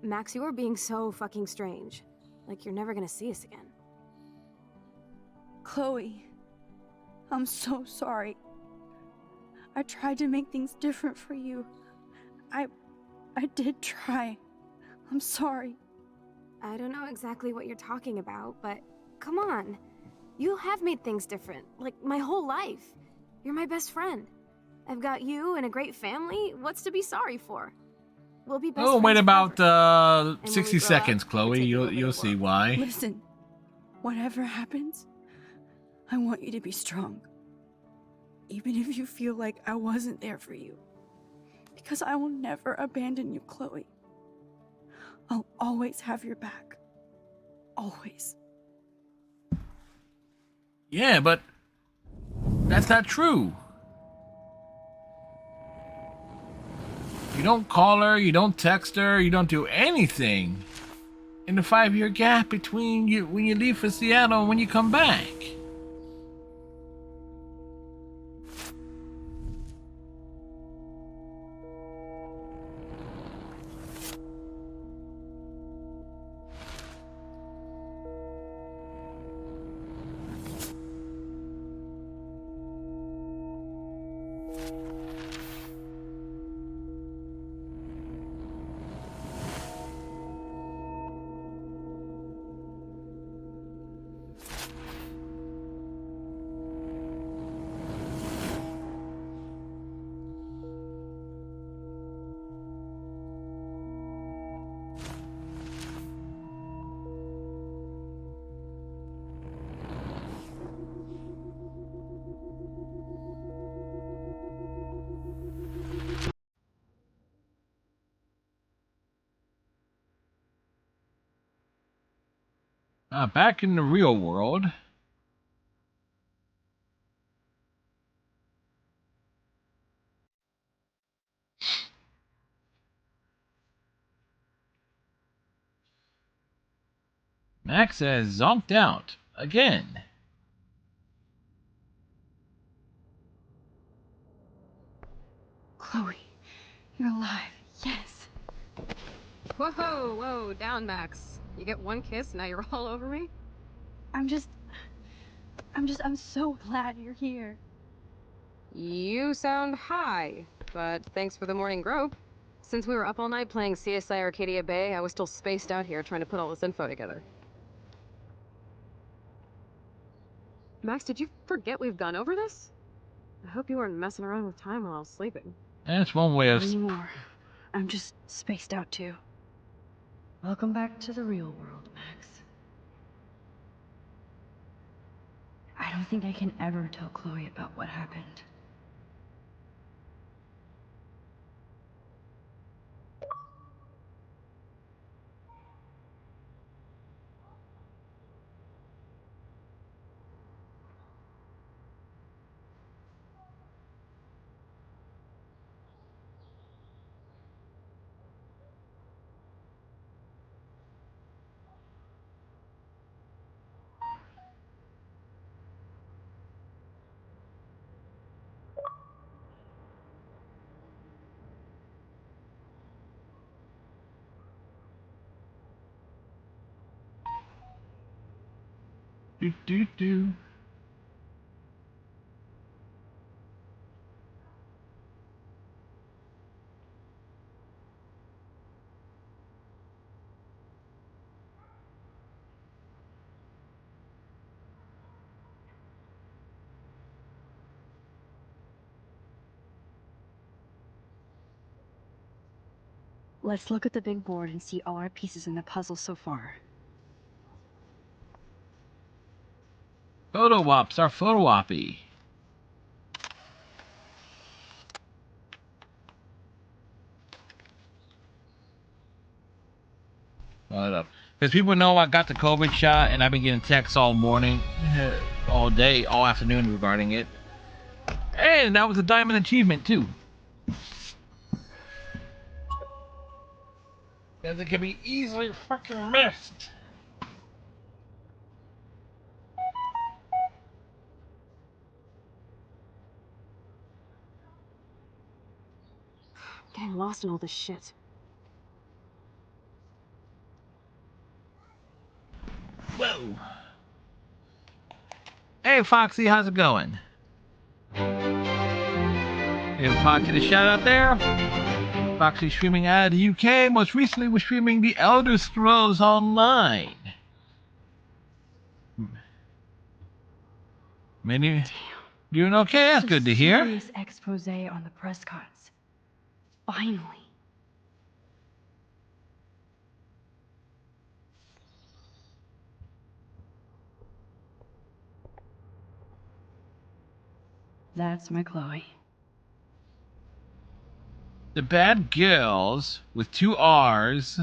Max, you are being so fucking strange. Like you're never gonna see us again. Chloe, I'm so sorry. I tried to make things different for you. I did try. I'm sorry. I don't know exactly what you're talking about, but come on. You have made things different, like my whole life. You're my best friend. I've got you and a great family. What's to be sorry for? We'll be best Oh, wait friends about forever. And when 60 we grow seconds, up, we'll Chloe. take it over You'll the see world. why. Listen, whatever happens, I want you to be strong. Even if you feel like I wasn't there for you. Because I will never abandon you, Chloe. I'll always have your back. Always. Yeah, but that's not true. You don't call her, you don't text her, you don't do anything in the 5-year gap between you when you leave for Seattle and when you come back. Back in the real world. Max has zonked out again. Chloe, you're alive. Yes. Whoa, whoa, down, Max. You get one kiss, now you're all over me? I'm so glad you're here. You sound high, but thanks for the morning grope. Since we were up all night playing CSI Arcadia Bay, I was still spaced out here trying to put all this info together. Max, did you forget we've gone over this? I hope you weren't messing around with time while I was sleeping. That's one way of. Not anymore. I'm just spaced out too. Welcome back to the real world, Max. I don't think I can ever tell Chloe about what happened. Do. Let's look at the big board and see all our pieces in the puzzle so far. Photo ops are photo oppy. Because people know I got the COVID shot and I've been getting texts all morning, all day, all afternoon regarding it. And that was a diamond achievement too. Because it can be easily fucking missed. Getting lost in all this shit. Whoa. Hey Foxy, how's it going? Give Foxy the shout out there. Foxy streaming out of the UK. Most recently was streaming The Elder Scrolls Online. Many doing okay, that's good to hear. Serious expose on the Prescotts. Finally. That's my Chloe. The Bad Girls with 2 R's.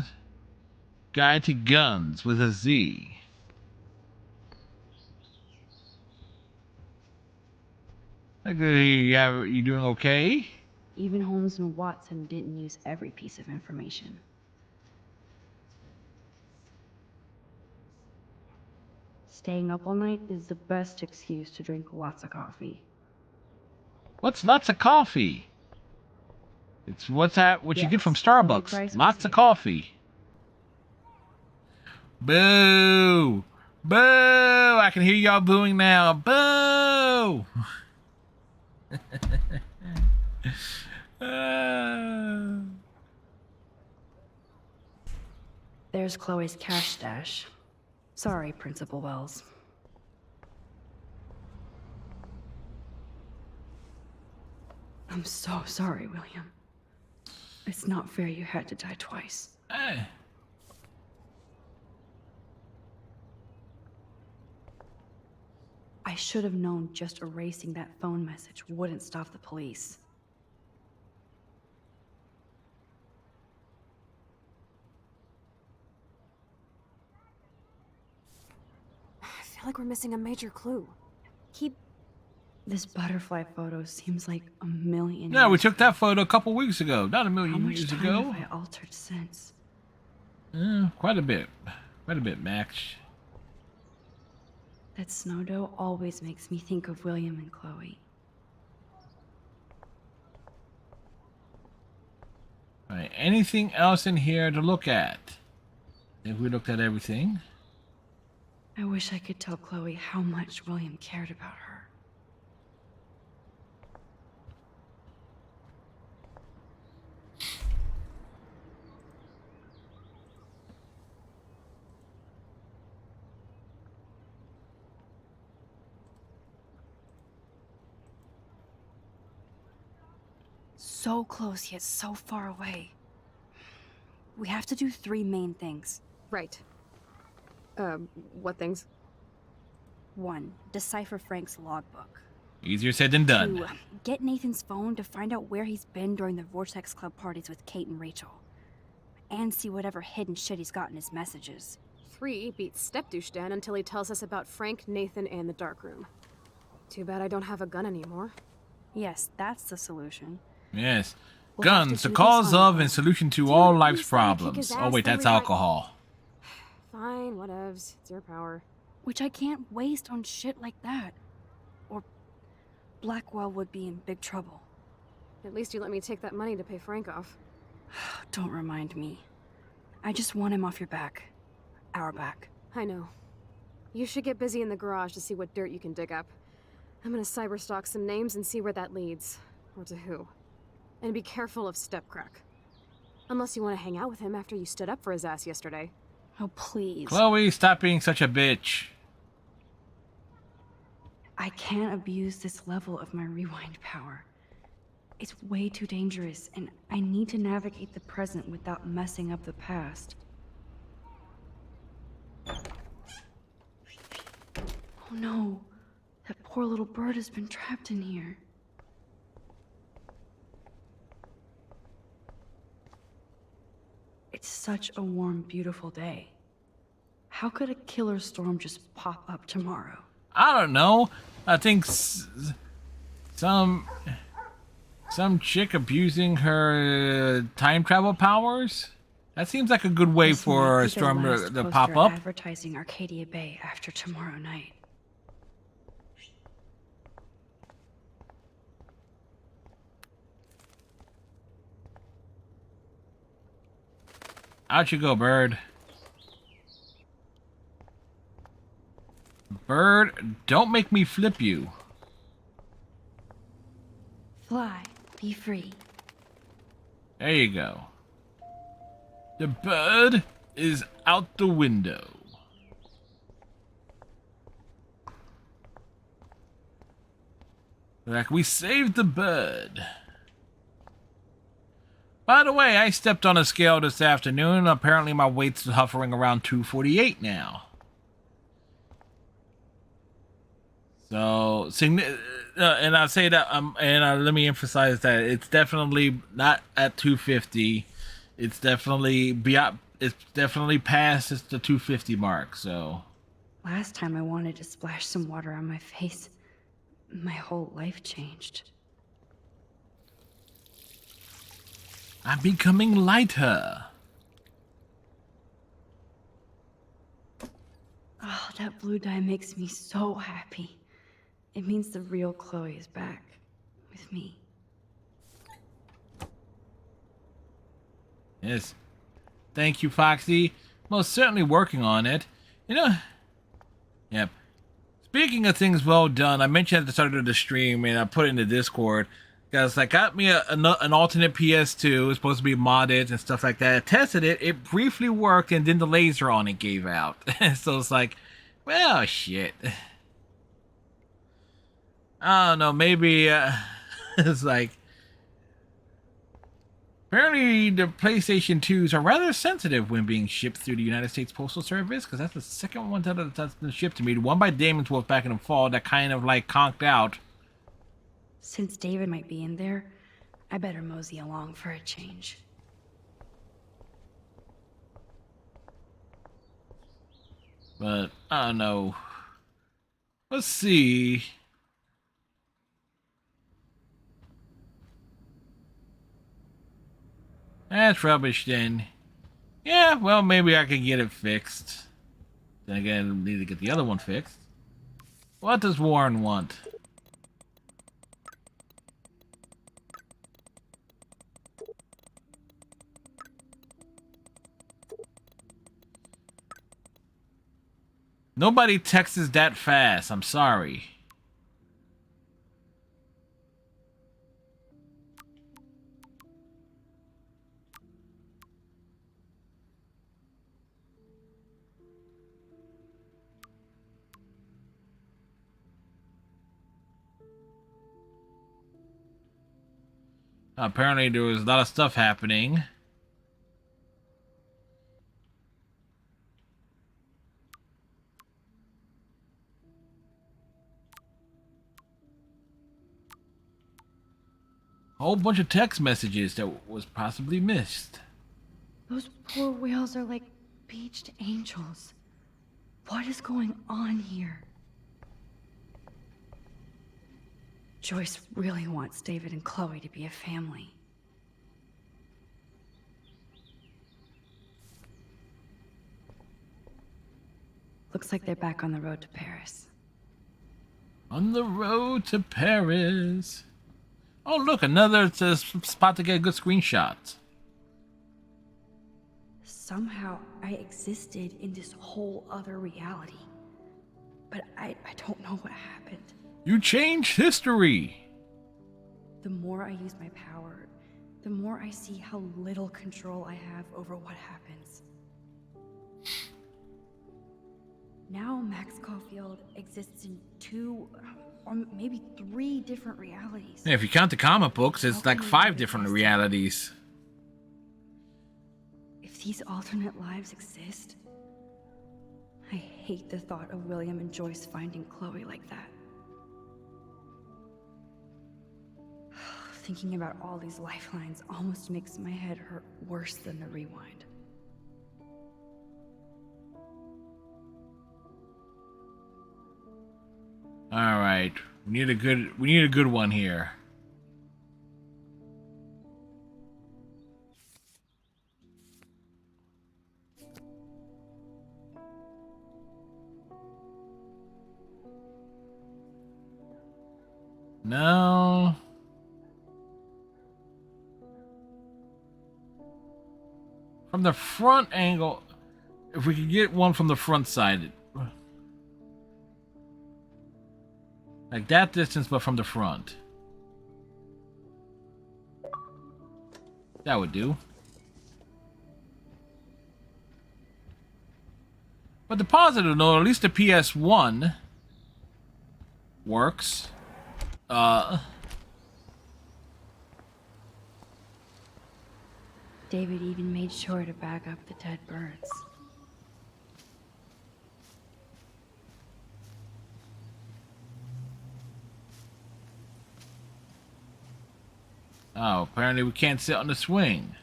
Guide to Guns with a Z. You doing okay? Even Holmes and Watson didn't use every piece of information. Staying up all night is the best excuse to drink lots of coffee. What's lots of coffee? It's what you get from Yes, Chloe Starbucks. Price Lots was of here. coffee. Boo! Boo! I can hear y'all booing now. Boo! There's Chloe's cash stash. Sorry, Principal Wells. I'm so sorry, William. It's not fair you had to die twice. I should have known just erasing that phone message wouldn't stop the police. feel like we're missing a major clue. This butterfly photo seems like a million Yeah, we years took that photo a couple weeks ago. Not a How million much years time ago. have I altered since? Quite a bit. Quite a bit, Max. That snow doe always makes me think of William and Chloe. Alright, anything else in here to look at? I think we looked at everything. I wish I could tell Chloe how much William cared about her. So close yet so far away. We have to do 3 main things. Right. What things? 1. Decipher Frank's logbook. Easier said than done. 2. Get Nathan's phone to find out where he's been during the Vortex Club parties with Kate and Rachel. And see whatever hidden shit he's got in his messages. 3. Beat Step-douche Dan until he tells us about Frank, Nathan, and the dark room. Too bad I don't have a gun anymore. Yes, that's the solution. Yes. We'll have to Guns, the do this cause on our of own. and solution to Dude, all you life's said I'd kick problems. his Oh ass, wait, then that's we got- alcohol. Fine, whatevs. It's your power. Which I can't waste on shit like that. Or Blackwell would be in big trouble. At least you let me take that money to pay Frank off. Don't remind me. I just want him off your back. Our back. I know. You should get busy in the garage to see what dirt you can dig up. I'm gonna cyberstalk some names and see where that leads. Or to who. And be careful of Stepcrack. Unless you want to hang out with him after you stood up for his ass yesterday. Oh, please. Chloe, stop being such a bitch. I can't abuse this level of my rewind power. It's way too dangerous, and I need to navigate the present without messing up the past. Oh no, that poor little bird has been trapped in here. It's such a warm, beautiful day. How could a killer storm just pop up tomorrow? I don't know. I think some chick abusing her time travel powers. That seems like a good way This for might a be the storm last to poster pop up. advertising Arcadia Bay after tomorrow night. Out you go, bird. Bird, don't make me flip you. Fly, be free. There you go. The bird is out the window. Like, we saved the bird. By the way, I stepped on a scale this afternoon. Apparently my weight's hovering around 248 now. So, and I say that, let me emphasize that it's definitely not at 250. It's definitely beyond. It's definitely past the 250 mark. So, Last time I wanted to splash some water on my face, my whole life changed. I'm becoming lighter. Oh, that blue dye makes me so happy. It means the real Chloe is back with me. Yes. Thank you, Foxy. Most certainly working on it. You know. Yep. Speaking of things well done, I mentioned at the start of the stream, and I put it in the Discord. Guys, I got me an alternate PS2. It's supposed to be modded and stuff like that. I tested it. It briefly worked, and then the laser on it gave out. So it's like, well, shit. I don't know. Maybe it's like. Apparently, the PlayStation 2s are rather sensitive when being shipped through the United States Postal Service, because that's the second one that's been shipped to me. The one by Damon's Wolf back in the fall that kind of like conked out. Since David might be in there, I better mosey along for a change. But, I don't know. Let's see. That's rubbish then. Yeah, well, maybe I can get it fixed. Then again, I need to get the other one fixed. What does Warren want? Nobody texts that fast. I'm sorry. Apparently there was a lot of stuff happening. A whole bunch of text messages that was possibly missed. Those poor whales are like beached angels. What is going on here? Joyce really wants David and Chloe to be a family. Looks like they're back on the road to Paris. On the road to Paris. Oh, look, another spot to get a good screenshot. Somehow I existed in this whole other reality. But I don't know what happened. You changed history. The more I use my power, the more I see how little control I have over what happens. Now Max Caulfield exists in 2 or maybe 3 different realities. Yeah, if you count the comic books, it's like 5 different realities. If these alternate lives exist, I hate the thought of William and Joyce finding Chloe like that. Thinking about all these lifelines almost makes my head hurt worse than the rewind. All right, we need a good one here. No. From the front angle, if we could get one from the front side. Like that distance, but from the front. That would do. But the positive note, at least the PS1 works. David even made sure to bag up the dead birds. Oh, apparently we can't sit on the swing.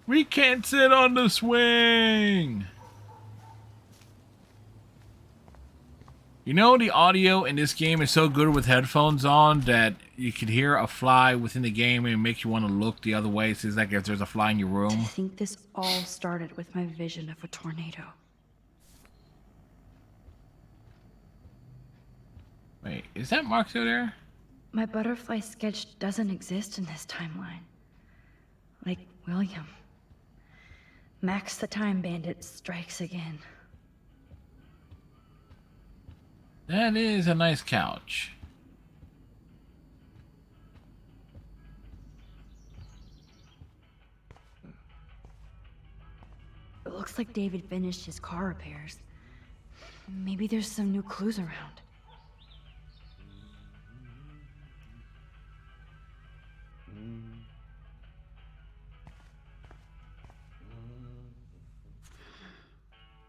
We can't sit on the swing! You know, the audio in this game is so good with headphones on that you could hear a fly within the game and it makes you want to look the other way. So it's like if there's a fly in your room. I think this all started with my vision of a tornado. Wait, is that Mark still there? My butterfly sketch doesn't exist in this timeline. Like William. Max the Time Bandit strikes again. That is a nice couch. It looks like David finished his car repairs. Maybe there's some new clues around.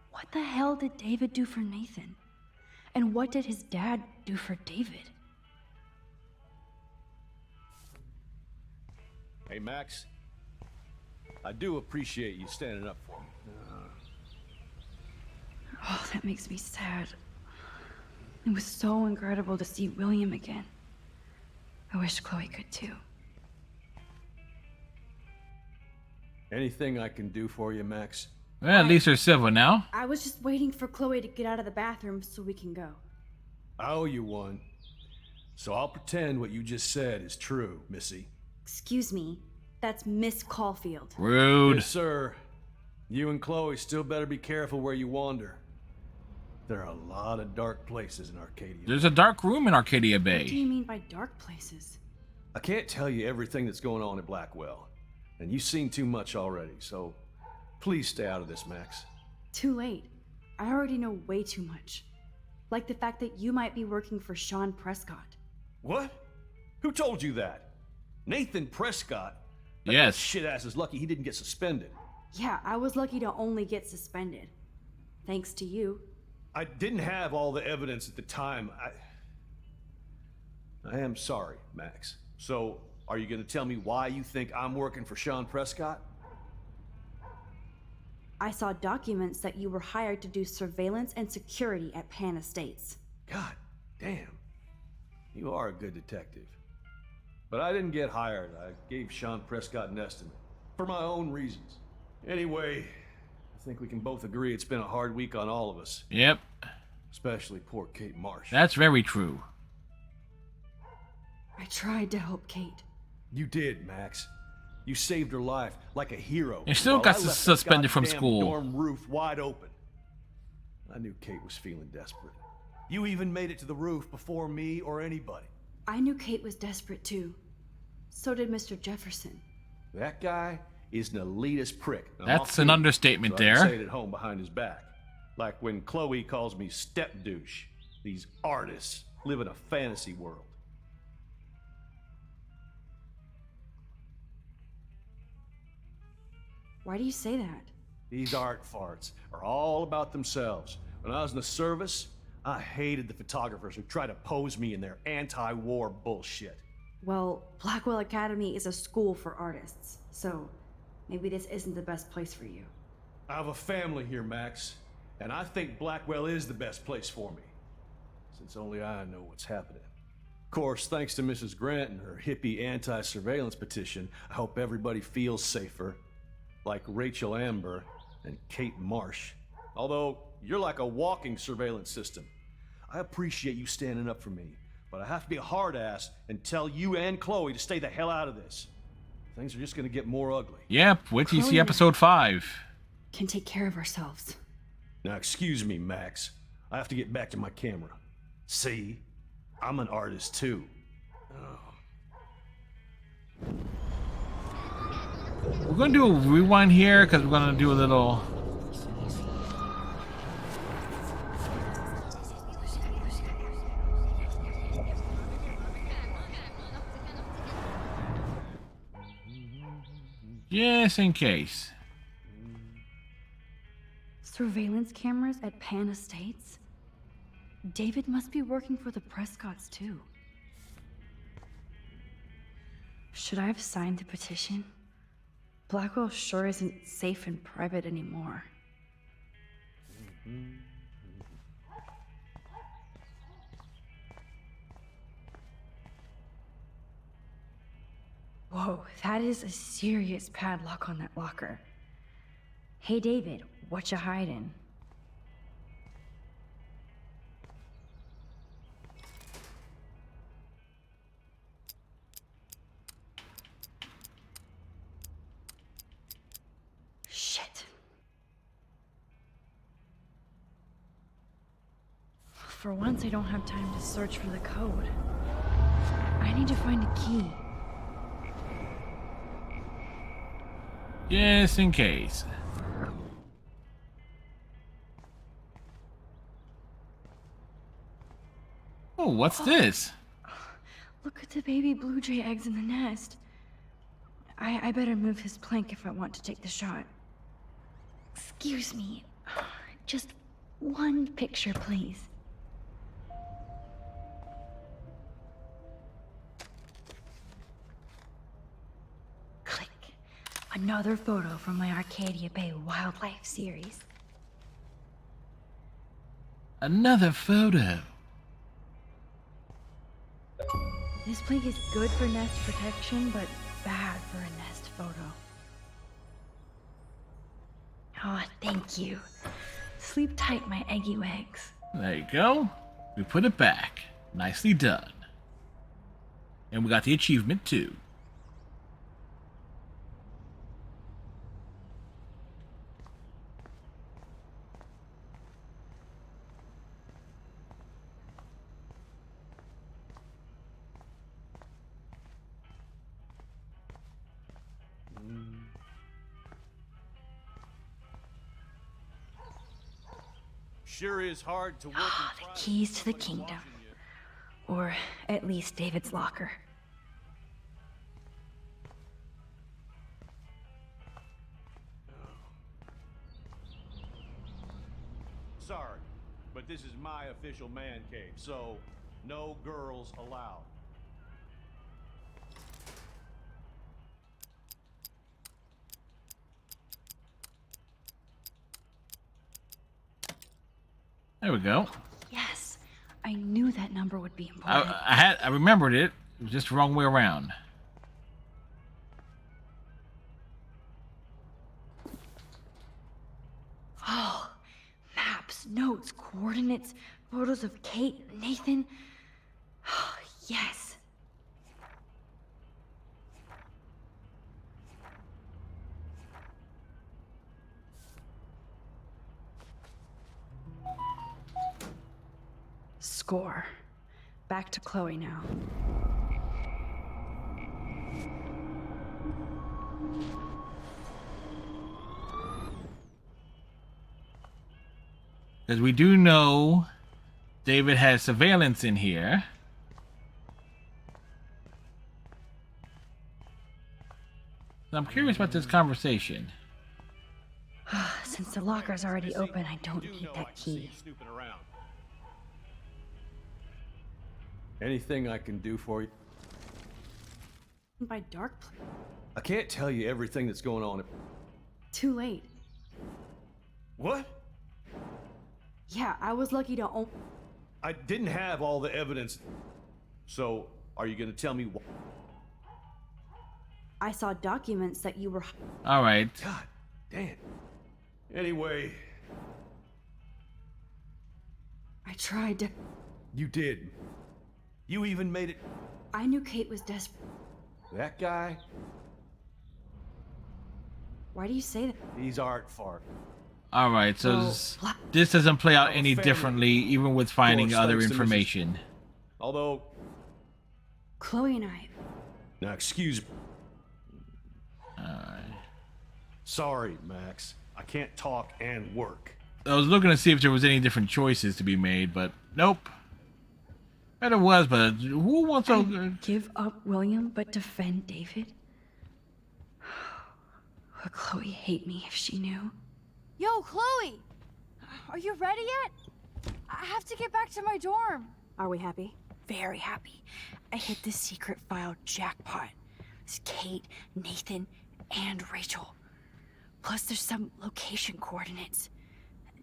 What the hell did David do for Nathan? And what did his dad do for David? Hey, Max. I do appreciate you standing up for me. Oh, that makes me sad. It was so incredible to see William again. I wish Chloe could too. Anything I can do for you, Max? Well, at least they're civil now. I was just waiting for Chloe to get out of the bathroom so we can go. I owe you one. So I'll pretend what you just said is true, Missy. Excuse me, that's Miss Caulfield. Rude. Yes, sir. You and Chloe still better be careful where you wander. There are a lot of dark places in Arcadia. There's a dark room in Arcadia What do you Bay. mean by dark places? I can't tell you everything that's going on at Blackwell, and you've seen too much already, so please stay out of this, Max. Too late. I already know way too much. Like the fact that you might be working for Sean Prescott. What? Who told you that? Nathan Prescott? Yes. Shit ass is lucky he didn't get suspended. Yeah, I was lucky to only get suspended. Thanks to you. I didn't have all the evidence at the time. I am sorry, Max. So, are you going to tell me why you think I'm working for Sean Prescott? I saw documents that you were hired to do surveillance and security at Pan Estates. God damn. You are a good detective. But I didn't get hired. I gave Sean Prescott an estimate. For my own reasons. Anyway, I think we can both agree it's been a hard week on all of us. Yep. Especially poor Kate Marsh. That's very true. I tried to help Kate. You did, Max. You saved her life like a hero. You still while got I left that suspended from goddamn school. Dorm roof wide open. I knew Kate was feeling desperate. You even made it to the roof before me or anybody. I knew Kate was desperate too. So did Mr. Jefferson. That guy is an elitist prick. Now, That's I'll an see, understatement so I can there. say it at home behind his back. Like when Chloe calls me step douche. These artists live in a fantasy world. Why do you say that? These art farts are all about themselves. When I was in the service, I hated the photographers who try to pose me in their anti-war bullshit. Well, Blackwell Academy is a school for artists, so maybe this isn't the best place for you. I have a family here, Max, and I think Blackwell is the best place for me, since only I know what's happening. Of course, thanks to Mrs. Grant and her hippie anti-surveillance petition, I hope everybody feels safer, like Rachel Amber and Kate Marsh. Although, you're like a walking surveillance system. I appreciate you standing up for me, but I have to be a hard ass and tell you and Chloe to stay the hell out of this. Things are just gonna get more ugly. Yep, wait till you see Chloe- episode 5. Can take care of ourselves. Now, excuse me, Max. I have to get back to my camera. See? I'm an artist, too. We're going to do a rewind here because we're going to do a little... Just in case. Surveillance cameras at Pan Estates? David must be working for the Prescotts too. Should I have signed the petition? Blackwell sure isn't safe and private anymore. Whoa, that is a serious padlock on that locker. Hey David, what you hiding? Shit. For once, I don't have time to search for the code. I need to find a key. Just in case. Oh, what's this? Look at the baby blue jay eggs in the nest. I better move his plank if I want to take the shot. Excuse me. Just one picture, please. Click. Another photo from my Arcadia Bay Wildlife series. Another photo. This plank is good for nest protection, but bad for a nest photo. Oh, thank you. Sleep tight, my eggy legs. There you go. We put it back. Nicely done. And we got the achievement too. Sure is hard to work. The keys to the kingdom. Or at least David's locker. Sorry, but this is my official man cave, so no girls allowed. There we go. Yes, I knew that number would be important. I remembered it. It was just the wrong way around. Oh, maps, notes, coordinates, photos of Kate, Nathan. Oh, yes. Score. Back to Chloe now. Because we do know David has surveillance in here. I'm curious about this conversation. Since the locker's already open, I don't need that key. Snooping around. Anything I can do for you? By dark. I can't tell you everything that's going on. Too late. What? Yeah, I was lucky to own. I didn't have all the evidence. So, are you gonna tell me what? I saw documents that you were. All right. God damn. Anyway. I tried to. You did. You even made it. I knew Kate was desperate. That guy? Why do you say that? He's art fart. All right, so this doesn't play out any differently, even with finding other information. Although, Chloe and I. now excuse me. Sorry, Max. I can't talk and work. I was looking to see if there was any different choices to be made, but nope. Bet it was, but who wants to give up William but defend David? Would Chloe hate me if she knew? Yo, Chloe! Are you ready yet? I have to get back to my dorm. Are we happy? Very happy. I hit the secret file jackpot. It's Kate, Nathan, and Rachel. Plus there's some location coordinates.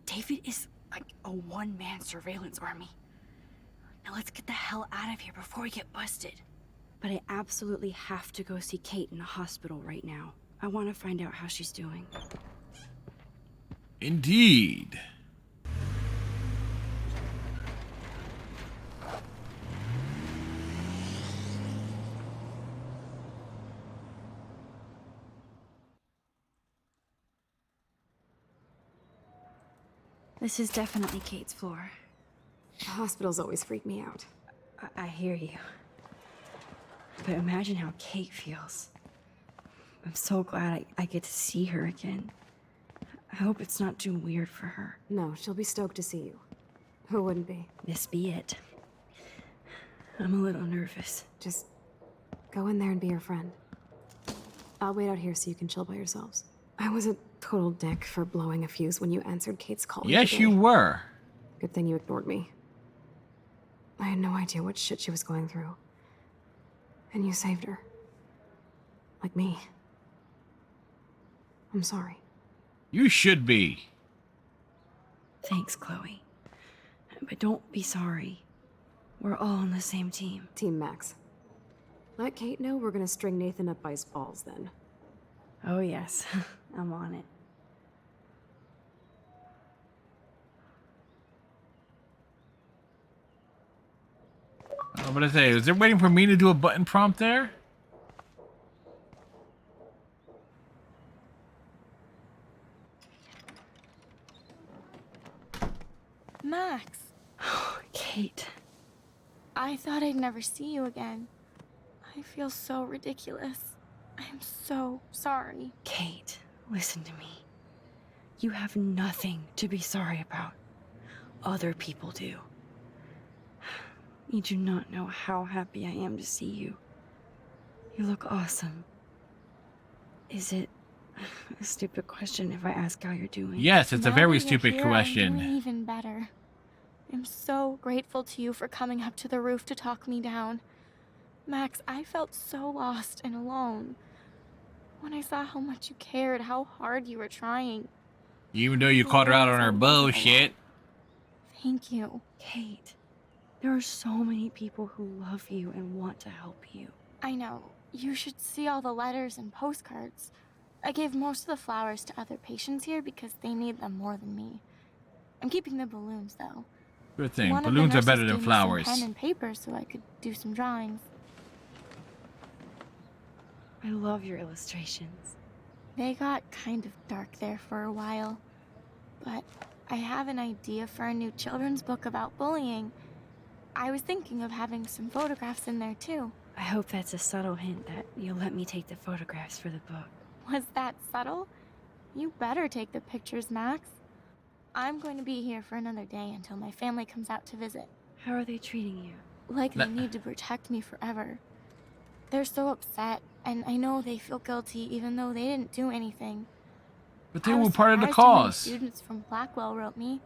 David is like a one-man surveillance army. Now let's get the hell out of here before we get busted. But I absolutely have to go see Kate in the hospital right now. I want to find out how she's doing. Indeed. This is definitely Kate's floor. Hospitals always freak me out. I hear you. But imagine how Kate feels. I'm so glad I get to see her again. I hope it's not too weird for her. No, she'll be stoked to see you. Who wouldn't be? This be it. I'm a little nervous. Just go in there and be your friend. I'll wait out here so you can chill by yourselves. I was a total dick for blowing a fuse when you answered Kate's call. Yes, today. you were. Good thing you ignored me. I had no idea what shit she was going through. And you saved her. Like me. I'm sorry. You should be. Thanks, Chloe. But don't be sorry. We're all on the same team. Team Max. Let Kate know we're gonna string Nathan up by his balls then. Oh, yes. I'm on it. What did I say? Is there waiting for me to do a button prompt there? Max, Kate. I thought I'd never see you again. I feel so ridiculous. I'm so sorry. Kate, listen to me. You have nothing to be sorry about. Other people do. You do not know how happy I am to see you. You look awesome. Is it a stupid question if I ask how you're doing? Yes, it's a Now very that you're stupid here, question. I'm doing even better. I'm so grateful to you for coming up to the roof to talk me down. Max, I felt so lost and alone. When I saw how much you cared, how hard you were trying. Even though you called her out on her bullshit. Thank you. Kate, there are so many people who love you and want to help you. I know. You should see all the letters and postcards. I gave most of the flowers to other patients here because they need them more than me. I'm keeping the balloons, though. Good thing. One of the Balloons are nurses better than gave me some flowers. pen and paper so I could do some drawings. I love your illustrations. They got kind of dark there for a while. But I have an idea for a new children's book about bullying. I was thinking of having some photographs in there, too. I hope that's a subtle hint that you'll let me take the photographs for the book. Was that subtle? You better take the pictures, Max. I'm going to be here for another day until my family comes out to visit. How are they treating you? Like they need to protect me forever. They're so upset, and I know they feel guilty even though they didn't do anything. But they I were was part of the surprised how many cause. Students from Blackwell wrote me.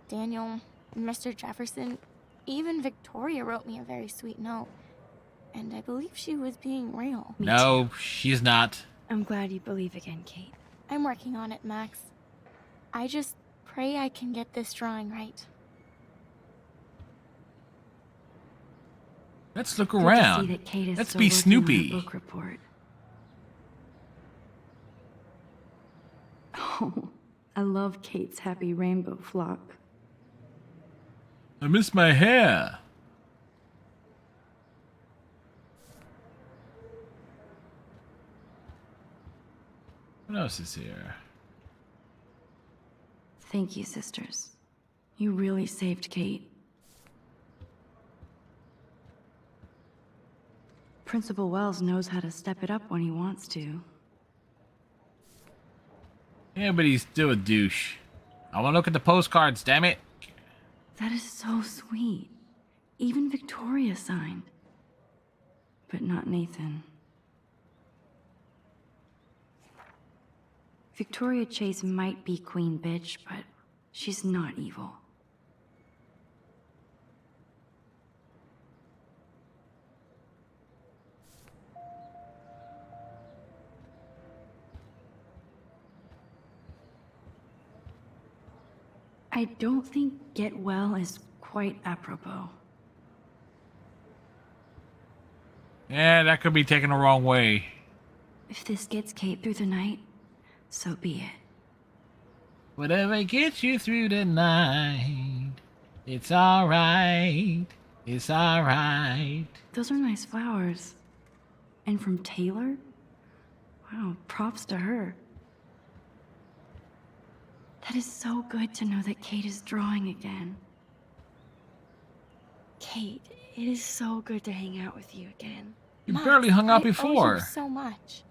Daniel, Mr. Jefferson, even Victoria wrote me a very sweet note. And I believe she was being real. No, she's not. I'm glad you believe again, Kate. I'm working on it, Max. I just pray I can get this drawing right. Let's look Good to around. see that Kate is Let's still be working on her Snoopy. book report. Oh, I love Kate's happy rainbow flock. I miss my hair. What else is here? Thank you, sisters. You really saved Kate. Principal Wells knows how to step it up when he wants to. Yeah, but he's still a douche. I want to look at the postcards, damn it. That is so sweet. Even Victoria signed. But not Nathan. Victoria Chase might be Queen Bitch, but she's not evil. I don't think get well is quite apropos. Yeah, that could be taken the wrong way. If this gets Kate through the night, so be it. Whatever gets you through the night, it's alright. It's alright. Those are nice flowers. And from Taylor? Wow, props to her. That is so good to know that Kate is drawing again. Kate, it is so good to hang out with you again. You Max, barely hung out I owe before. you so much.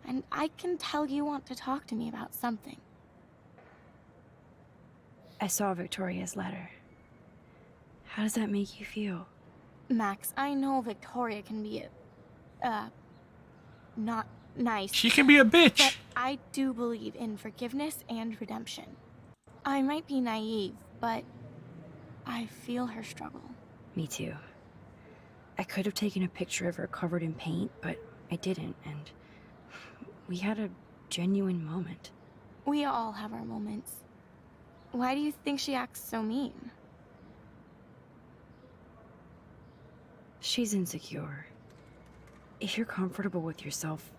And I can tell you want to talk to me about something. I saw Victoria's letter. How does that make you feel? Max, I know Victoria can be not nice. She can be a bitch. But I do believe in forgiveness and redemption. I might be naive, but I feel her struggle. Me too. I could have taken a picture of her covered in paint, but I didn't, and we had a genuine moment. We all have our moments. Why do you think she acts so mean? She's insecure. If you're comfortable with yourself,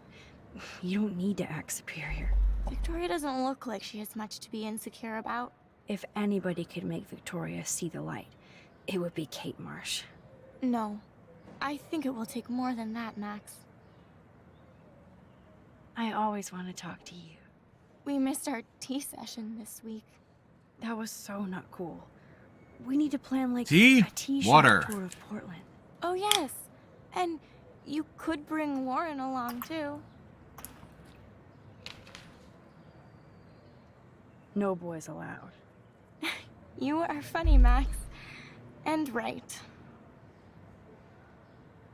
you don't need to act superior. Victoria doesn't look like she has much to be insecure about. If anybody could make Victoria see the light, it would be Kate Marsh. No. I think it will take more than that, Max. I always want to talk to you. We missed our tea session this week. That was so not cool. We need to plan like Tea? a tea shop Water. tour of Portland. Oh, yes. And you could bring Warren along, too. No boys allowed. You are funny, Max. And right.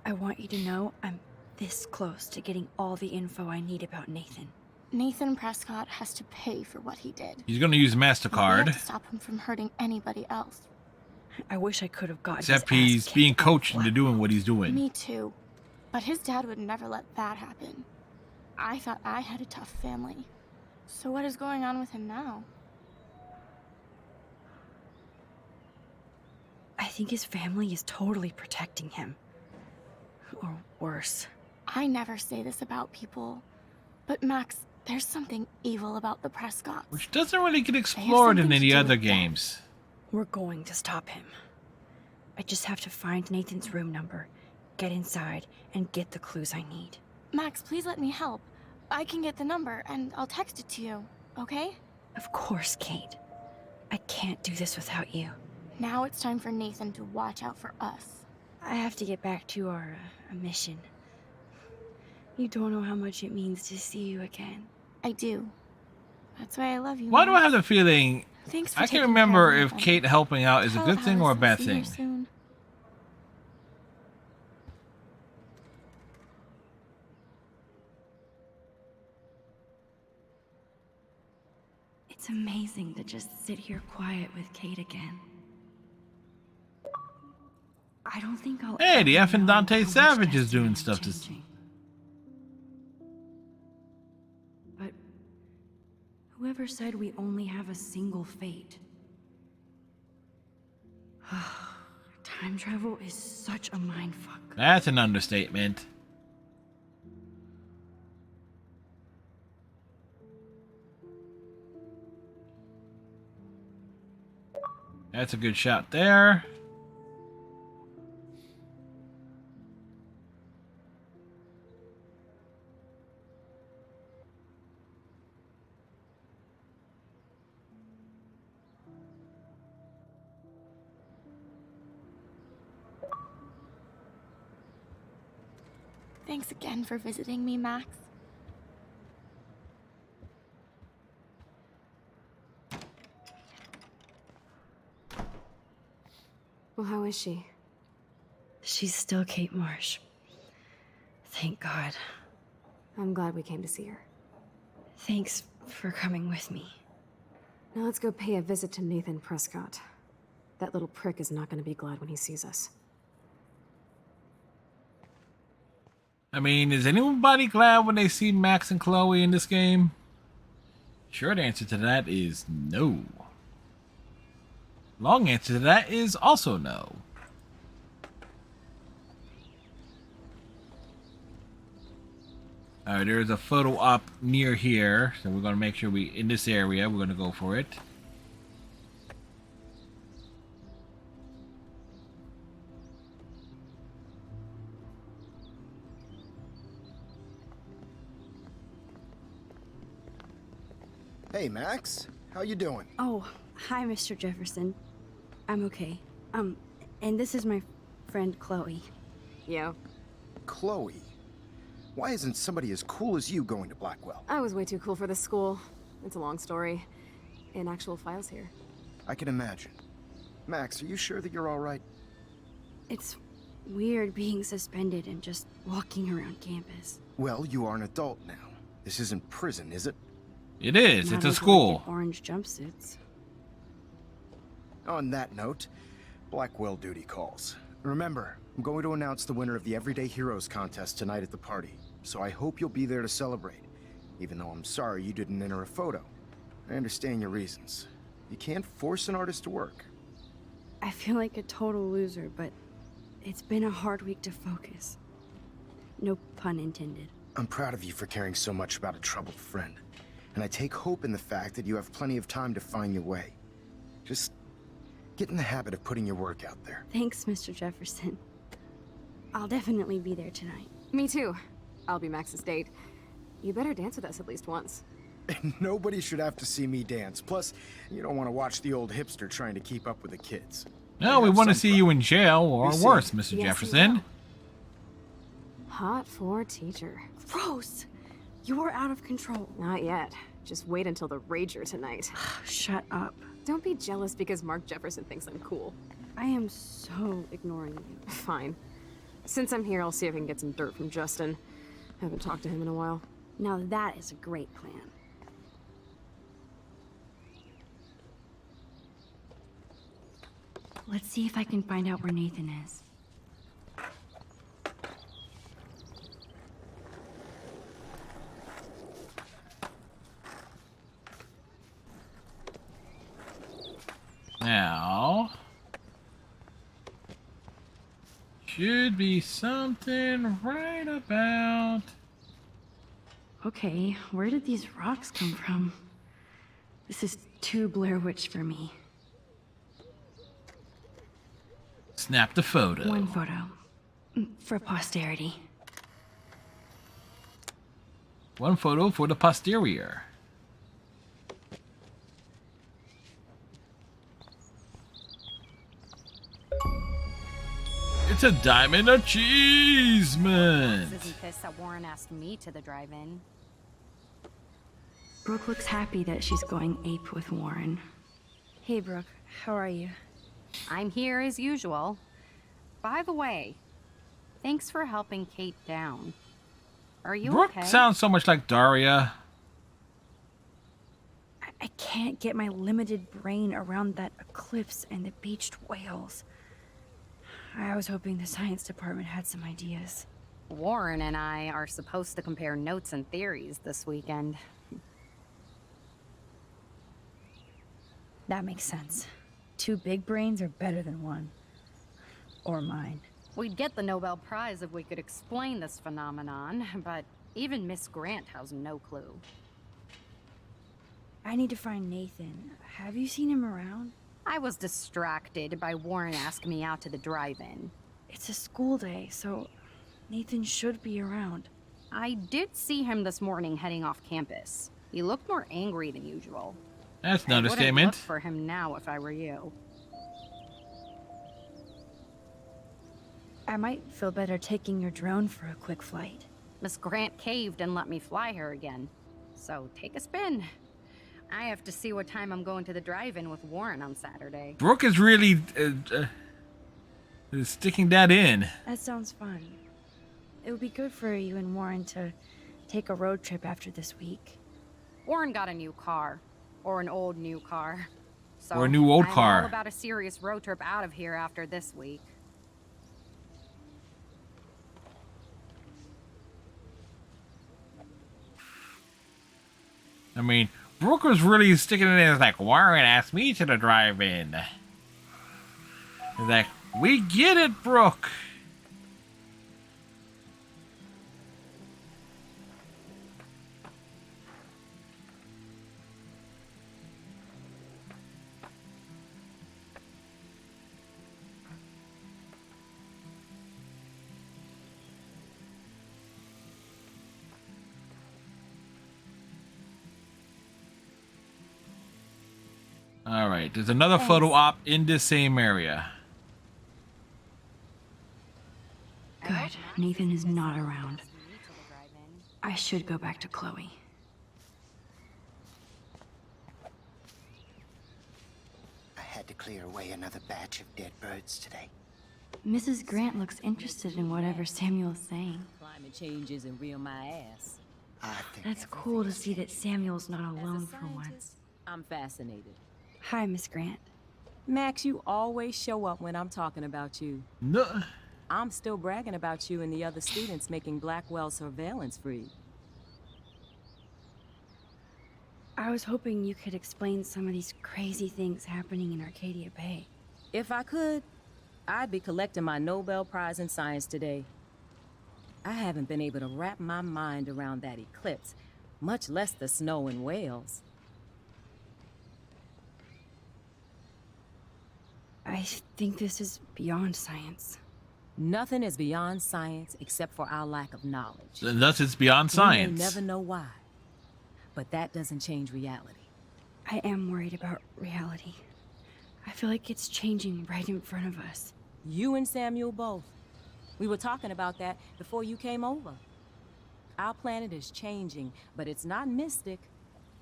I want you to know I'm this close to getting all the info I need about Nathan. Nathan Prescott has to pay for what he did. He's gonna use We have MasterCard. to stop him from hurting anybody else. I wish I could have gotten Except his ass he's kicked being by coached into Black. doing what he's doing. Me too. But his dad would never let that happen. I thought I had a tough family. So what is going on with him now? I think his family is totally protecting him. Or worse. I never say this about people. But Max, there's something evil about the Prescotts. Which doesn't really get explored in something to any do other with that. games. We're going to stop him. I just have to find Nathan's room number, get inside, and get the clues I need. Max, please let me help. I can get the number and I'll text it to you, okay? Of course, Kate. I can't do this without you. Now it's time for Nathan to watch out for us. I have to get back to our mission. You don't know how much it means to see you again. I do. That's why I love you. Why do I Max. have the feeling Thanks for I can't taking remember care of if me. Kate helping out is a Tell good thing or a Alice bad I'll see her thing? soon. It's amazing to just sit here quiet with Kate again. I don't think I'll Hey, the ever effing know Dante how much Savage is Destiny doing is stuff to changing. But whoever said we only have a single fate? Time travel is such a mindfuck. That's an understatement. That's a good shot there. Thanks again for visiting me, Max. Well, how is she? She's still Kate Marsh. Thank God. I'm glad we came to see her. Thanks for coming with me. Now let's go pay a visit to Nathan Prescott. That little prick is not going to be glad when he sees us. I mean, is anybody glad when they see Max and Chloe in this game? Short answer to that is no. Long answer to that is also no. Alright, there's a photo op near here, so we're going to make sure we, in this area, we're going to go for it. Hey, Max. How you doing? Oh, hi, Mr. Jefferson. I'm okay. And this is my friend Chloe. Yeah. Chloe. Why isn't somebody as cool as you going to Blackwell? I was way too cool for this school. It's a long story. In actual files here. I can imagine. Max, are you sure that you're all right? It's weird being suspended and just walking around campus. Well, you are an adult now. This isn't prison, is it? It is. Not It's a until I school. get orange jumpsuits. On that note, Blackwell duty calls. Remember, I'm going to announce the winner of the Everyday Heroes contest tonight at the party, so I hope you'll be there to celebrate, even though I'm sorry you didn't enter a photo. I understand your reasons. You can't force an artist to work. I feel like a total loser, but it's been a hard week to focus. No pun intended. I'm proud of you for caring so much about a troubled friend. And I take hope in the fact that you have plenty of time to find your way. Just get in the habit of putting your work out there. Thanks, Mr. Jefferson. I'll definitely be there tonight. Me too. I'll be Max's date. You better dance with us at least once. Nobody should have to see me dance. Plus, you don't want to watch the old hipster trying to keep up with the kids. No, we want to see you in jail or Be worse, safe. Mr. Yes, Jefferson. Hot for teacher. Gross! You're out of control. Not yet. Just wait until the Rager tonight. Shut up. Don't be jealous because Mark Jefferson thinks I'm cool. I am so ignoring you. Fine. Since I'm here, I'll see if I can get some dirt from Justin. Haven't talked to him in a while. Now that is a great plan. Let's see if I can find out where Nathan is. Now, should be something right about. Okay, where did these rocks come from? This is too Blair Witch for me. Snap the photo. One photo. For posterity. One photo for the posterior. It's a diamond achievement. Isn't pissed that Warren asked me to the drive-in. Brooke looks happy that she's going ape with Warren. Hey, Brooke. How are you? I'm here as usual. By the way, thanks for helping Kate down. Are you Brooke okay? sounds so much like Daria. I can't get my limited brain around that eclipse and the beached whales. I was hoping the science department had some ideas. Warren and I are supposed to compare notes and theories this weekend. That makes sense. Two big brains are better than one. Or mine. We'd get the Nobel Prize if we could explain this phenomenon, but even Miss Grant has no clue. I need to find Nathan. Have you seen him around? I was distracted by Warren asking me out to the drive-in. It's a school day, so Nathan should be around. I did see him this morning heading off campus. He looked more angry than usual. That's no I wouldn't understatement. look for him now if I were you. I might feel better taking your drone for a quick flight. Miss Grant caved and let me fly her again. So take a spin. I have to see what time I'm going to the drive-in with Warren on Saturday. Brooke is really sticking that in. That sounds fun. It would be good for you and Warren to take a road trip after this week. Warren got a new car. Or an old new car. So Or a new old I'm car. all about a serious road trip out of here after this week. I mean, Brooke was really sticking it in. It's like, Warren asked me to the drive-in. It's like, we get it, Brooke. All right, there's another photo op in this same area. Good. Nathan is not around. I should go back to Chloe. I had to clear away another batch of dead birds today. Mrs. Grant looks interested in whatever Samuel's saying. Climate change isn't real my ass. That's cool to see that Samuel's not alone for once. I'm fascinated. Hi, Miss Grant. Max, you always show up when I'm talking about you. No. I'm still bragging about you and the other students making Blackwell surveillance free. I was hoping you could explain some of these crazy things happening in Arcadia Bay. If I could, I'd be collecting my Nobel Prize in Science today. I haven't been able to wrap my mind around that eclipse, much less the snow in Wales. I think this is beyond science. Nothing is beyond science except for our lack of knowledge. And thus it's beyond We science. may never know why, but that doesn't change reality. I am worried about reality. I feel like it's changing right in front of us. You and Samuel both. We were talking about that before you came over. Our planet is changing, but it's not mystic.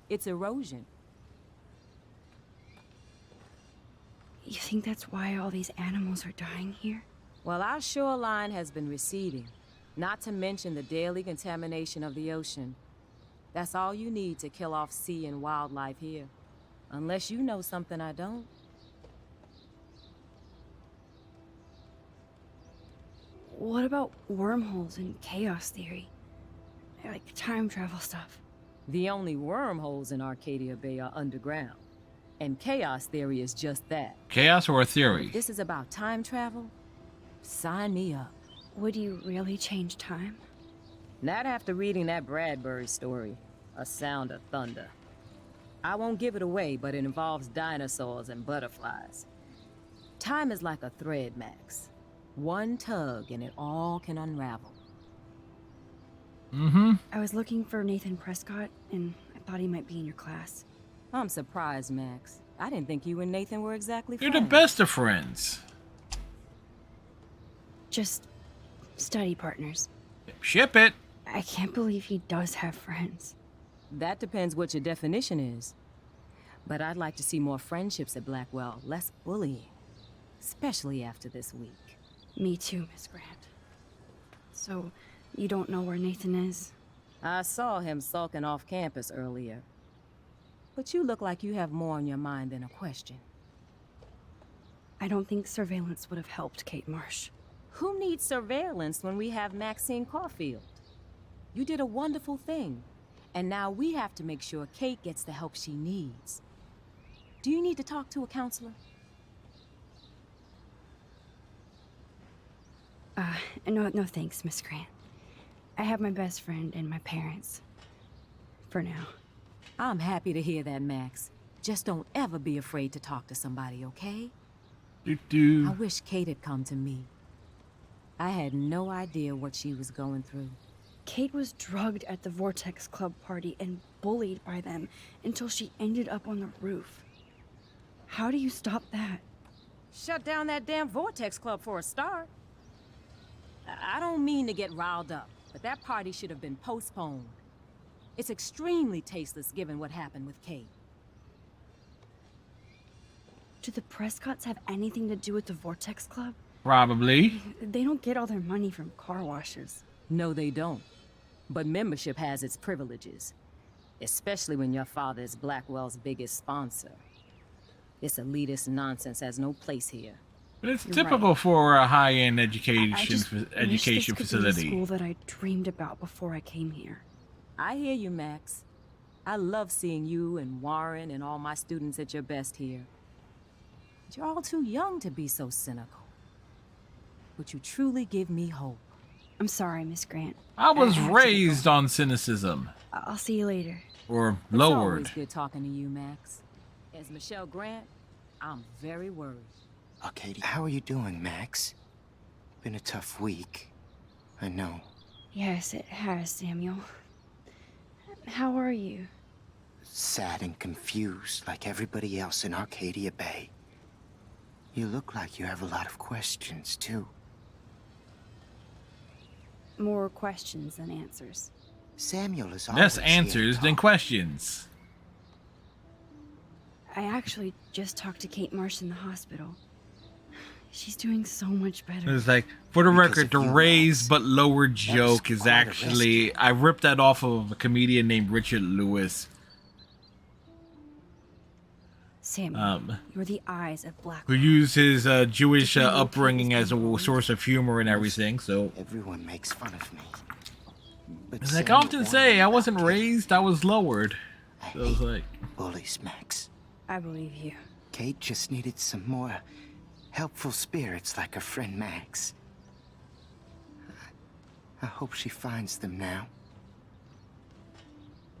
It's erosion. You think that's why all these animals are dying here? Well, our shoreline has been receding, not to mention the daily contamination of the ocean. That's all you need to kill off sea and wildlife here. Unless you know something I don't. What about wormholes and chaos theory? Like time travel stuff. The only wormholes in Arcadia Bay are underground. And chaos theory is just that. Chaos or a theory? If this is about time travel, sign me up. Would you really change time? Not after reading that Bradbury story, A Sound of Thunder. I won't give it away, but it involves dinosaurs and butterflies. Time is like a thread, Max. One tug and it all can unravel. Mm-hmm. I was looking for Nathan Prescott, and I thought he might be in your class. I'm surprised, Max. I didn't think you and Nathan were exactly You're friends. the best of friends. Just study partners. Ship it. I can't believe he does have friends. That depends what your definition is. But I'd like to see more friendships at Blackwell, less bullying. Especially after this week. Me too, Miss Grant. So, you don't know where Nathan is? I saw him sulking off campus earlier. But you look like you have more on your mind than a question. I don't think surveillance would have helped Kate Marsh. Who needs surveillance when we have Maxine Caulfield? You did a wonderful thing. And now we have to make sure Kate gets the help she needs. Do you need to talk to a counselor? No thanks, Miss Grant. I have my best friend and my parents. For now. I'm happy to hear that, Max. Just don't ever be afraid to talk to somebody, okay? I wish Kate had come to me. I had no idea what she was going through. Kate was drugged at the Vortex Club party and bullied by them until she ended up on the roof. How do you stop that? Shut down that damn Vortex Club for a start. I don't mean to get riled up, but that party should have been postponed. It's extremely tasteless given what happened with Kate. Do the Prescotts have anything to do with the Vortex Club? Probably. They don't get all their money from car washes. No, they don't. But membership has its privileges. Especially when your father is Blackwell's biggest sponsor. This elitist nonsense has no place here. But it's You're typical right. for a high-end education I just wish education this could be the facility. school that I dreamed about before I came here. I hear you, Max. I love seeing you and Warren and all my students at your best here. But you're all too young to be so cynical. But you truly give me hope. I'm sorry, Miss Grant. I was have to raised on cynicism. I'll see you later. Or It's lowered. always good talking to you, Max. As Michelle Grant, I'm very worried. Katie, how are you doing, Max? Been a tough week. I know. Yes, it has, Samuel. How are you? Sad and confused like everybody else in Arcadia Bay. You look like you have a lot of questions, too. More questions than answers. Samuel is always Less here answers to than talk. questions. I actually just talked to Kate Marsh in the hospital. She's doing so much better. It's like, for the Because record, of the you, raised Max. but lowered That was joke is quite a actually... I ripped that off of a comedian named Richard Lewis. Samuel, you're the eyes of Black. Who used his Jewish Did you know upbringing Kate as was a being source of humor and everything, so... Everyone makes fun of me. But As I Samuel often warned say, me I about wasn't Kate. raised, I was lowered. I So it was hate like... bullies, Max. I believe you. Kate just needed some more helpful spirits like her friend Max. I hope she finds them now.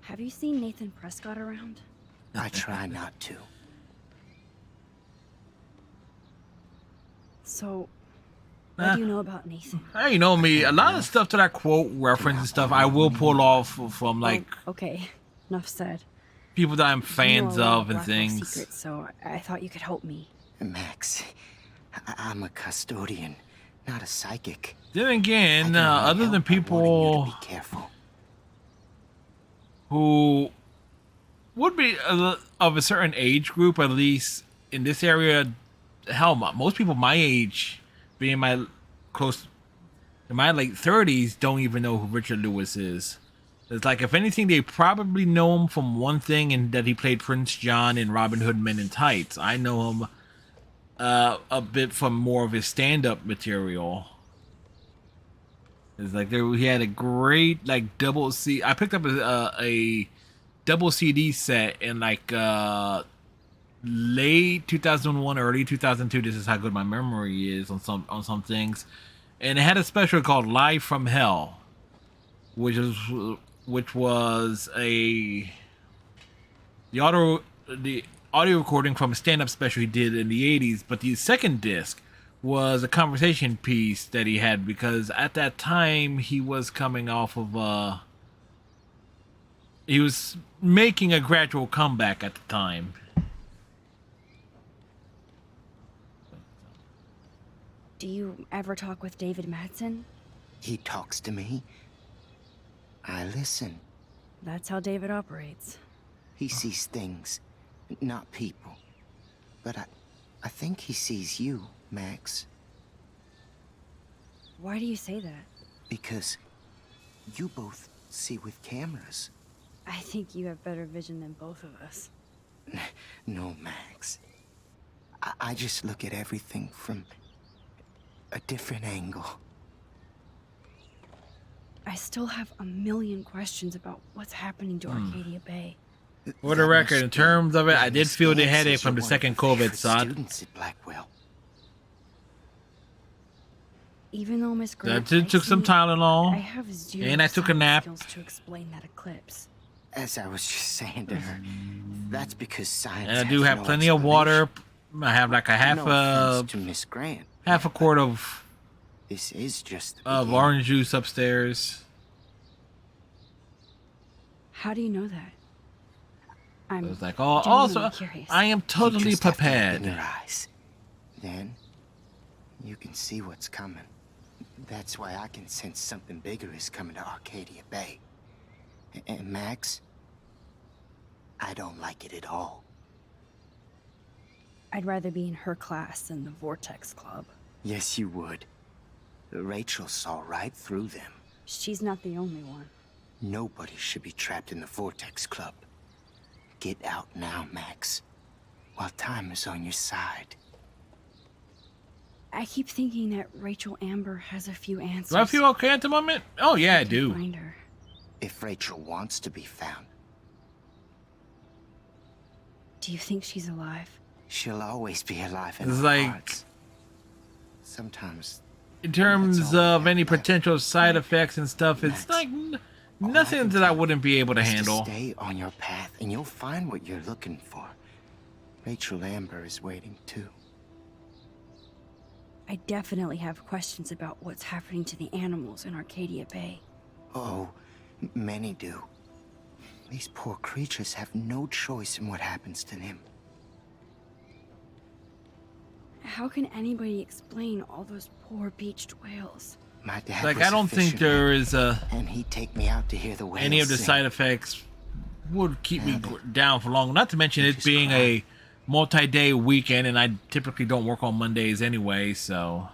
Have you seen Nathan Prescott around? I try not to. So, what do you know about Nathan? Hey, you know me, a lot of stuff that I quote, reference and stuff, I will pull off from like Okay, enough said. people that I'm You know fans a lot of and Blackwell things. secrets, so I thought you could help me. Max, I'm a custodian, not a psychic. Then again, I can only other than help by warning you people to be careful. who would be of a certain age group, at least in this area, hell, most people my age, being my close in my late 30s, don't even know who Richard Lewis is. It's like, if anything, they probably know him from one thing, and that he played Prince John in Robin Hood Men in Tights. I know him a bit from more of his stand-up material. It's like he had a great like double C. I picked up a double CD set in like late 2001, early 2002. This is how good my memory is on some things, and it had a special called "Live from Hell," which was the audio recording from a stand-up special he did in the 80s. But the second disc was a conversation piece that he had, because at that time he was coming off of he was making a gradual comeback at the time. Do you ever talk with David Madsen? He talks to me. I listen. That's how David operates. He sees things, not people. But I think he sees you, Max. Why do you say that? Because you both see with cameras. I think you have better vision than both of us. No, Max. I just look at everything from a different angle. I still have a million questions about what's happening to Arcadia Bay. For the record, in terms of it, I did feel the headache from the second COVID shot. Students at Blackwell. Even though Miss Grant Took some Tylenol, I have zero and I took a nap. skills to explain that eclipse. As I was just saying to her, that's because science. And I do has have no plenty of water. I have like a half No offense to Miss Grant. half a quart of This is just orange juice upstairs. How do you know that? I'm It was like, genuinely also, curious. I am totally You just have to prepared. open your eyes. Then you can see what's coming. That's why I can sense something bigger is coming to Arcadia Bay. And Max, I don't like it at all. I'd rather be in her class than the Vortex Club. Yes, you would. Rachel saw right through them. She's not the only one. Nobody should be trapped in the Vortex Club. Get out now, Max, while time is on your side. I keep thinking that Rachel Amber has a few answers. Do I feel okay at the moment? Oh yeah, I do. Find her. If Rachel wants to be found, Do you think she's alive? she'll always be alive in It's our like, hearts. Sometimes in terms of any potential side effects and stuff, it's like nothing that I wouldn't be able to just handle. stay on your path and you'll find what you're looking for. Rachel Amber is waiting too. I definitely have questions about what's happening to the animals in Arcadia Bay. Oh, many do. These poor creatures have no choice in what happens to them. How can anybody explain all those poor beached whales? My dad Like, was I a don't think fisherman, there is and he'd take me out to hear the whales any of the sing. side effects would keep me down for long. Not to mention it being a multi-day weekend, and I typically don't work on Mondays anyway, so.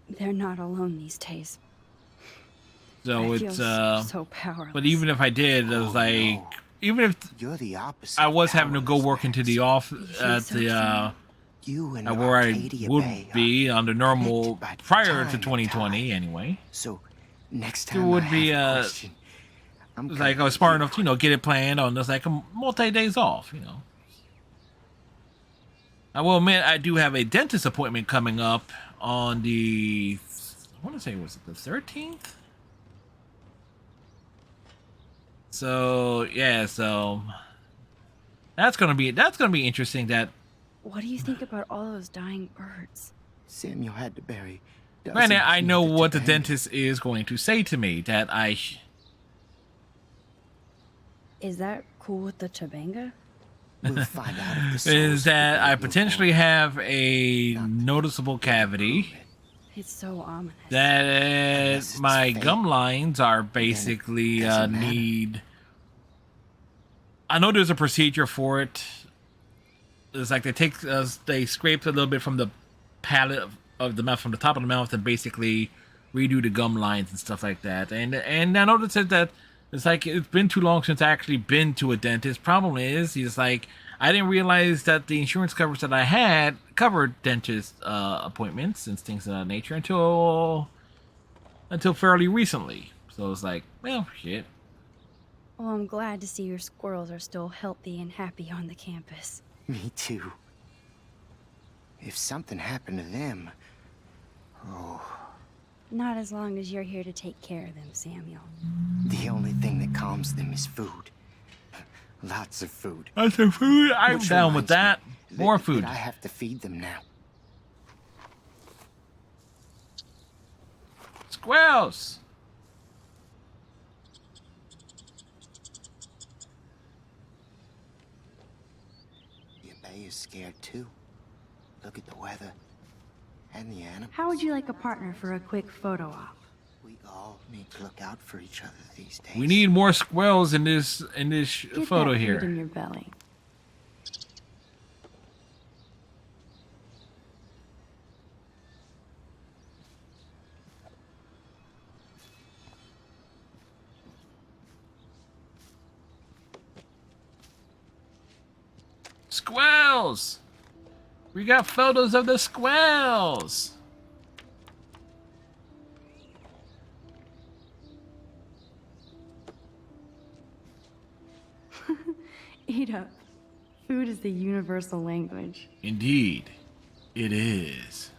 They're not alone these days. So I it's feel so powerless. but even if I did, it was like, even if You're the opposite. I was having to go work into the office at the You and where I Arcadia would Bay are be under normal connected by prior time to and 2020 anyway. So next It time would I be have a question, I'm it's like I was smart enough to, get it planned on just like a multi-days off, I will admit I do have a dentist appointment coming up on the I want to say, was it the 13th? So yeah, so that's gonna be interesting. That What do you think about all those dying birds? Samuel had to bury. granted, I know dozens what the of dentist is going to say to me. That Is that cool with the Chabanga? We'll find out if the is souls that I will potentially have a noticeable cavity. It's so ominous. That my gum lines are basically need. I know there's a procedure for it. It's like they scrape a little bit from the palate of the mouth, from the top of the mouth, and basically redo the gum lines and stuff like that. And I know that said that it's like it's been too long since I actually been to a dentist. Problem is, he's like, I didn't realize that the insurance coverage that I had covered dentist appointments and things of that nature until fairly recently. So it's like, well, shit. Well, I'm glad to see your squirrels are still healthy and happy on the campus. Me too. If something happened to them, oh, Not as long as you're here to take care of them, Samuel. the only thing that calms them is food. Lots of food. Lots of food? I'm Which down with reminds that. me More that food. I have to feed them now. Squirrels! The bay is scared too. Look at the weather. And the animals. How would you like a partner for a quick photo op? We all need to look out for each other these days. We need more squirrels in this Get photo that here. food in your belly. Squirrels! We got photos of the squirrels! Eat up. Food is the universal language. Indeed, it is.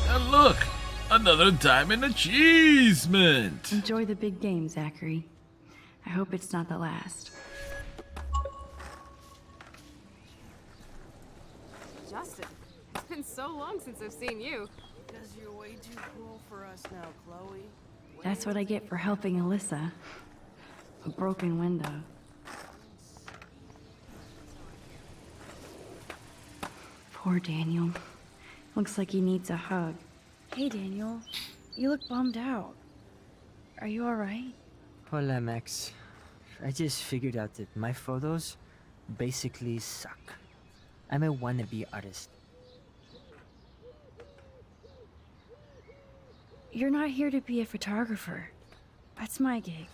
And look! Another diamond achievement! Enjoy the big game, Zachary. I hope it's not the last. Justin, it's been so long since I've seen you. Because you're way too cool for us now, Chloe. That's what I get for helping Alyssa. A broken window. Poor Daniel. Looks like he needs a hug. Hey, Daniel. You look bummed out. Are you alright? Hola, Max. I just figured out that my photos basically suck. I'm a wannabe artist. You're not here to be a photographer. That's my gig.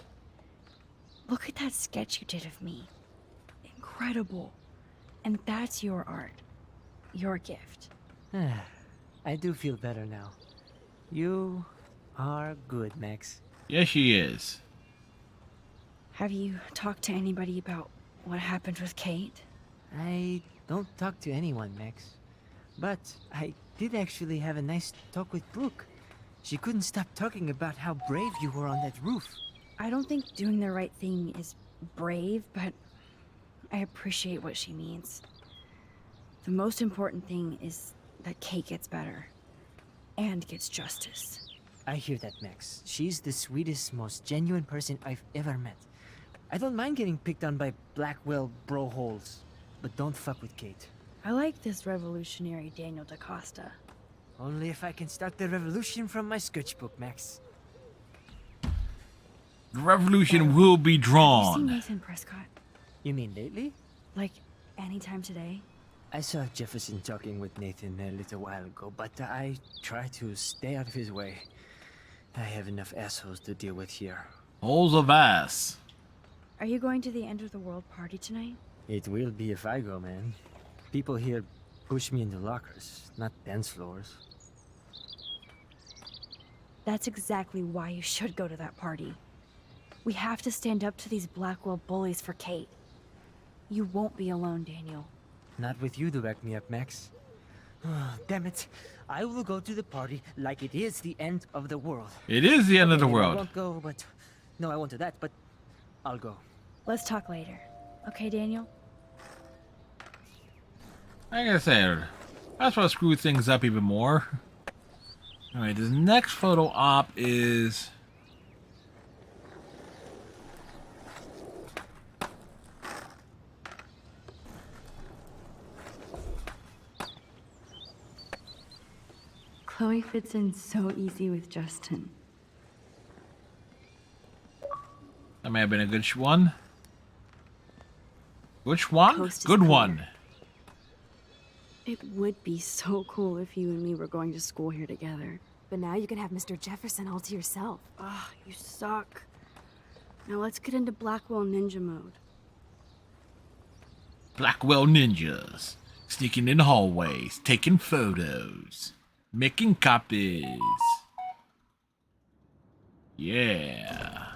Look at that sketch you did of me. Incredible. And that's your art. Your gift. I do feel better now. You are good, Max. Yes, she is. Have you talked to anybody about what happened with Kate? I don't talk to anyone, Max. But I did actually have a nice talk with Brooke. She couldn't stop talking about how brave you were on that roof. I don't think doing the right thing is brave, but I appreciate what she means. The most important thing is that Kate gets better and gets justice. I hear that, Max. She's the sweetest, most genuine person I've ever met. I don't mind getting picked on by Blackwell bro-holes, but don't fuck with Kate. I like this revolutionary Daniel DaCosta. Only if I can start the revolution from my sketchbook, Max. The revolution will be Have you seen drawn. Nathan Prescott? You mean lately? Like, anytime today? I saw Jefferson talking with Nathan a little while ago, but I try to stay out of his way. I have enough assholes to deal with here. Holes of ass. Are you going to the End of the World party tonight? It will be if I go, man. People here push me into lockers, not dance floors. That's exactly why you should go to that party. We have to stand up to these Blackwell bullies for Kate. You won't be alone, Daniel. Not with you to back me up, Max. Damn it. I will go to the party like it is the end of the world. It is the end of the maybe I world. won't go, but... No, I won't do that, but I'll go. Let's talk later. Okay, Daniel? Like I said, that's what screw things up even more. Alright, this next photo op is... Chloe fits in so easy with Justin. That may have been a good one. Which one? Coast is Good clear. one. It would be so cool if you and me were going to school here together. But now you can have Mr. Jefferson all to yourself. Ah, you suck. Now let's get into Blackwell Ninja mode. Blackwell ninjas. Sneaking in hallways, taking photos, making copies. Yeah.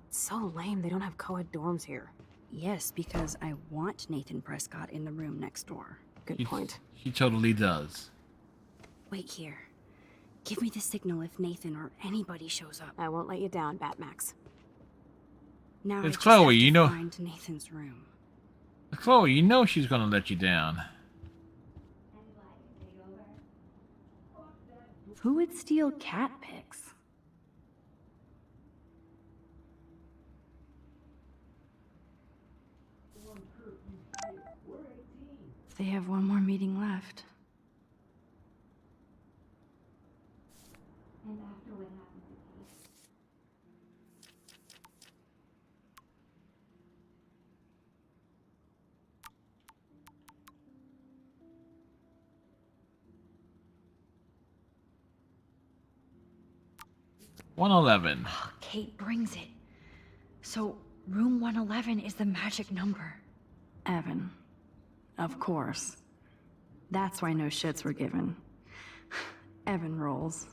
It's so lame they don't have co-ed dorms here. Yes, because I want Nathan Prescott in the room next door. Good point. He totally does. Wait here. Give me the signal if Nathan or anybody shows up. I won't let you down, Batmax. Now It's I just Chloe, have to you know. find Nathan's room. Chloe, you know she's gonna let you down. Who would steal cat pics? They have one more meeting left. And after what happened to Kate, $111. Kate brings it. So, room 111 is the magic number. Evan. Of course. That's why no shits were given. Evan rolls.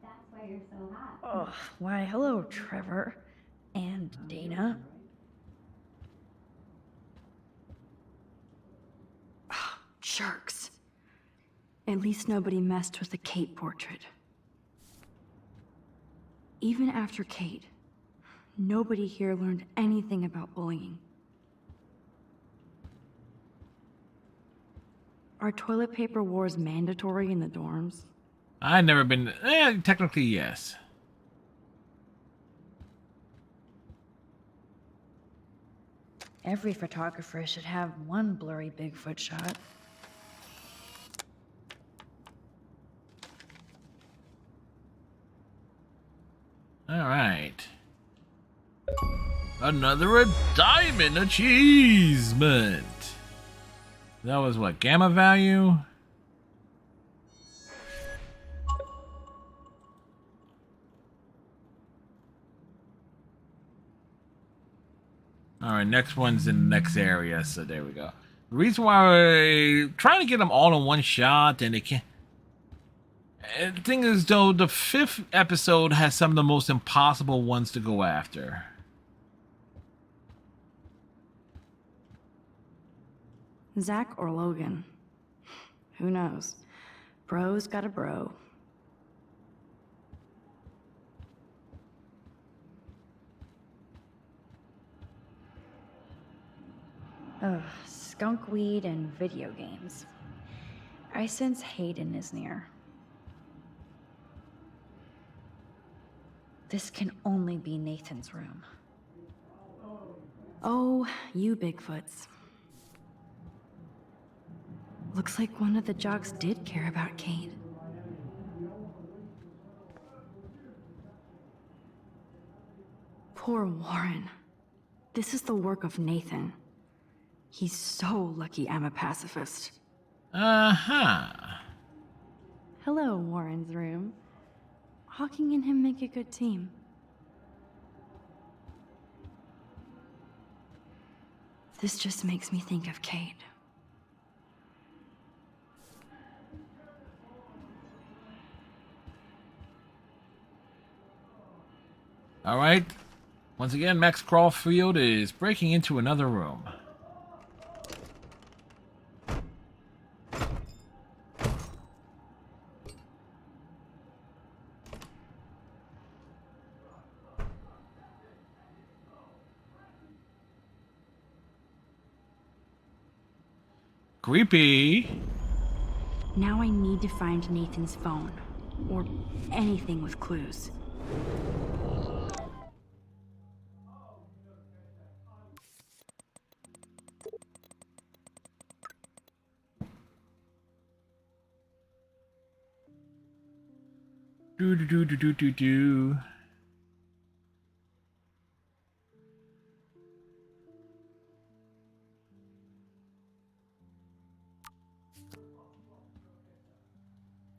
that's why you're so hot. Oh, why, hello, Trevor. And Dana. Jerks. At least nobody messed with the Kate portrait. Even after Kate, nobody here learned anything about bullying. Are toilet paper wars mandatory in the dorms? I've never been. Technically, yes. Every photographer should have one blurry Bigfoot shot. All right. Another diamond achievement. That was what, gamma value? All right, next one's in the next area, so there we go. The reason why we're trying to get them all in one shot, and they can't. And the thing is, though, the 5th episode has some of the most impossible ones to go after. Zach or Logan? Who knows? Bro's got a bro. Ugh, skunk weed and video games. I sense Hayden is near. This can only be Nathan's room. Oh, you Bigfoots. Looks like one of the jocks did care about Kate. Poor Warren. This is the work of Nathan. He's so lucky I'm a pacifist. Uh-huh. Hello, Warren's room. Hawking and him make a good team. This just makes me think of Kate. All right. Once again, Max Caulfield is breaking into another room. Creepy. Now I need to find Nathan's phone, or anything with clues. Do do do do do do do.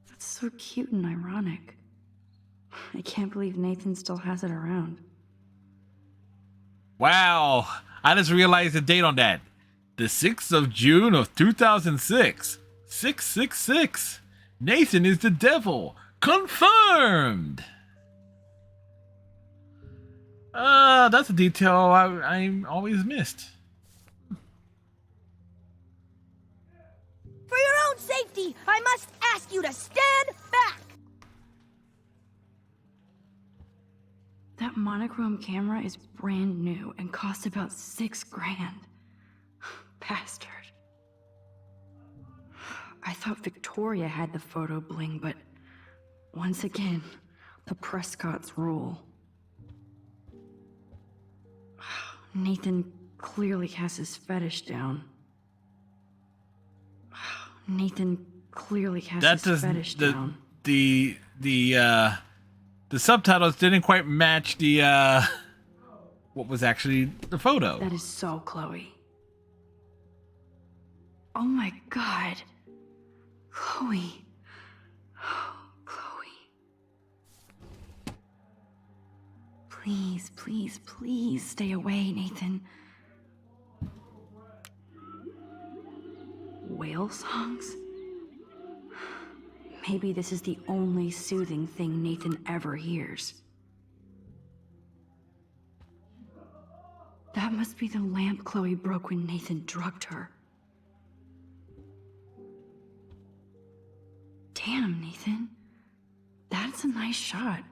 That's so cute and ironic. I can't believe Nathan still has it around. Wow, I just realized the date on that. The 6th of June of 2006. 666. Nathan is the devil. Confirmed! That's a detail I always missed. For your own safety, I must ask you to stand back! That monochrome camera is brand new and cost about $6 grand. Bastard. I thought Victoria had the photo bling, but once again, the Prescotts rule. Nathan clearly has his fetish down. Nathan clearly has his fetish down. The subtitles didn't quite match the what was actually the photo. That is so Chloe. Oh my god. Chloe. Please, please, please stay away, Nathan. Whale songs? Maybe this is the only soothing thing Nathan ever hears. That must be the lamp Chloe broke when Nathan drugged her. Damn, Nathan. That's a nice shot.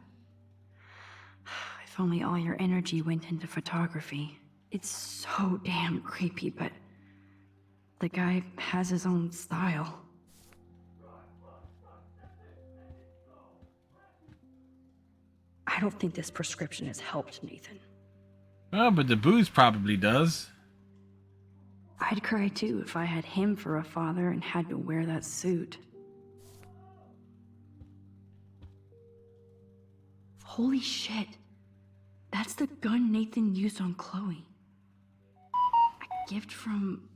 If only all your energy went into photography. It's so damn creepy, but the guy has his own style. I don't think this prescription has helped, Nathan. Oh, but the booze probably does. I'd cry too if I had him for a father and had to wear that suit. Holy shit. That's the gun Nathan used on Chloe. A gift from...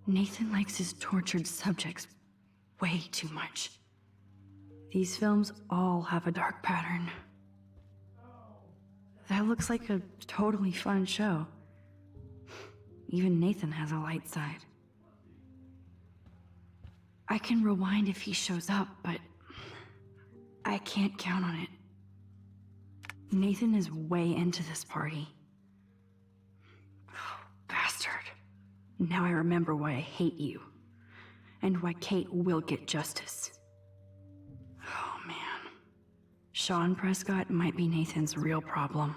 Nathan likes his tortured subjects way too much. These films all have a dark pattern. That looks like a totally fun show. Even Nathan has a light side. I can rewind if he shows up, but I can't count on it. Nathan is way into this party. Oh, bastard. Now I remember why I hate you. And why Kate will get justice. Oh, man. Sean Prescott might be Nathan's real problem.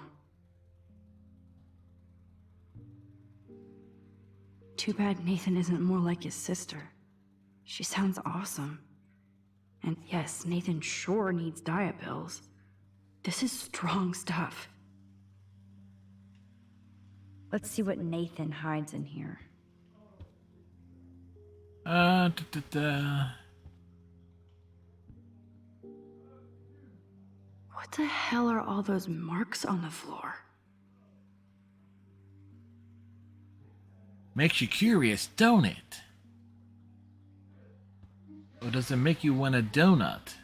Too bad Nathan isn't more like his sister. She sounds awesome. And yes, Nathan sure needs diet pills. This is strong stuff. Let's see what Nathan hides in here. What the hell are all those marks on the floor? Makes you curious, don't it? Or does it make you want a donut?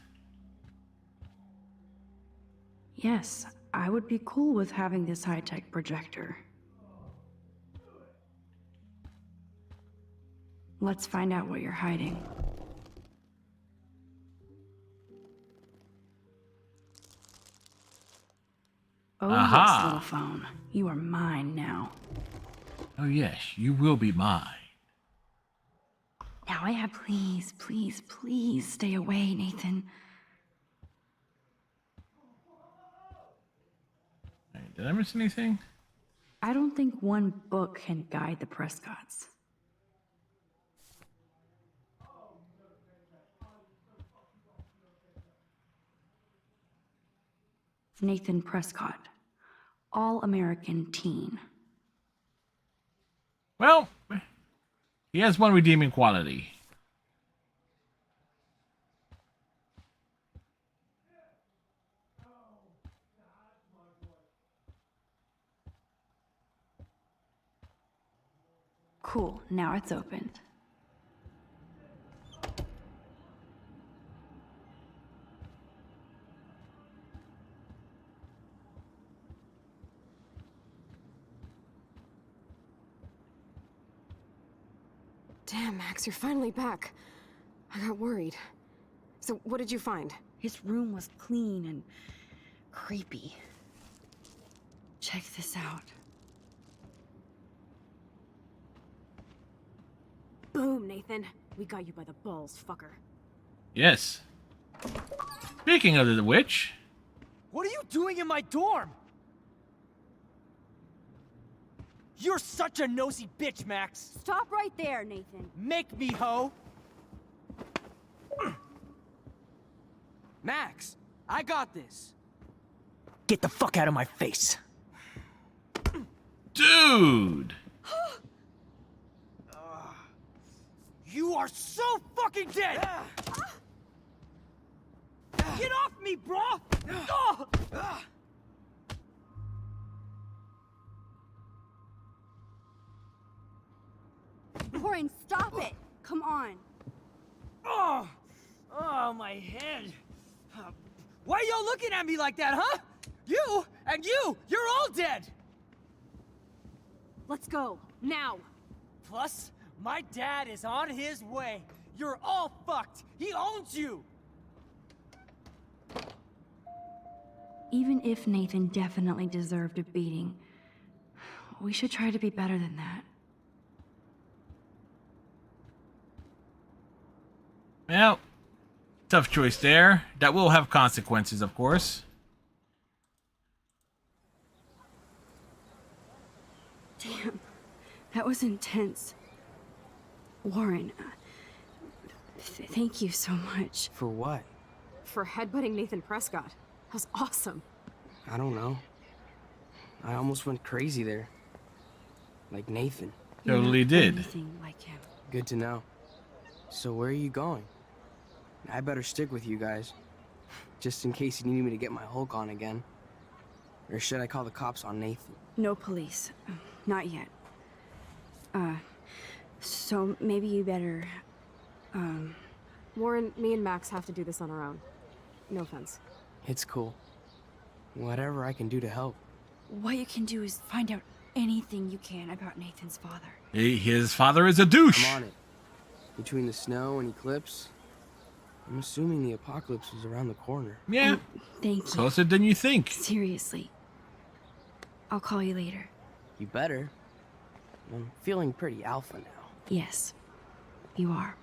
Yes, I would be cool with having this high-tech projector. Let's find out what you're hiding. Oh, Aha. yes, little phone. You are mine now. Oh yes, you will be mine. Now I have. Please, please, please stay away, Nathan. Alright, did I miss anything? I don't think one book can guide the Prescotts. Nathan Prescott, all-American teen. Well, he has one redeeming quality. Cool, now it's opened. Damn, Max, you're finally back. I got worried. So, what did you find? His room was clean and creepy. Check this out. Boom, Nathan. We got you by the balls, fucker. Yes. Speaking of the witch. What are you doing in my dorm? You're such a nosy bitch, Max. Stop right there, Nathan. Make me, ho. Max, I got this. Get the fuck out of my face. Dude! You are so fucking dead! Get off me, bro! Warren, stop it! Come on. Oh, my head. Why are y'all looking at me like that, huh? You and you're all dead! Let's go, now! Plus, my dad is on his way. You're all fucked. He owns you. Even if Nathan definitely deserved a beating, we should try to be better than that. Well, tough choice there. That will have consequences, of course. Damn, that was intense. Warren, thank you so much. For what? For headbutting Nathan Prescott. That was awesome. I don't know. I almost went crazy there. Like Nathan. Totally did. Anything like him. Good to know. So where are you going? I better stick with you guys. Just in case you need me to get my Hulk on again. Or should I call the cops on Nathan? No police. Not yet. So maybe you better, Warren, me and Max have to do this on our own. No offense. It's cool. Whatever I can do to help. What you can do is find out anything you can about Nathan's father. His father is a douche. I'm on it. Between the snow and eclipse, I'm assuming the apocalypse is around the corner. Yeah. Thank you. Closer than you think. Seriously. I'll call you later. You better. I'm feeling pretty alpha now. Yes, you are.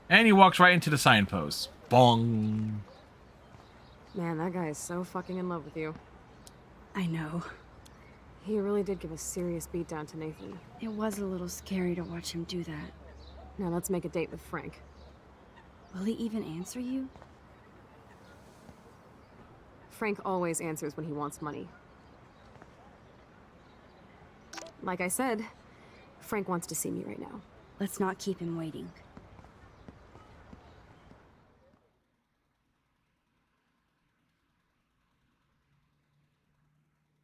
And he walks right into the signpost. Bong. Man, that guy is so fucking in love with you. I know. He really did give a serious beatdown to Nathan. It was a little scary to watch him do that. Now let's make a date with Frank. Will he even answer you? Frank always answers when he wants money. Like I said, Frank wants to see me right now. Let's not keep him waiting.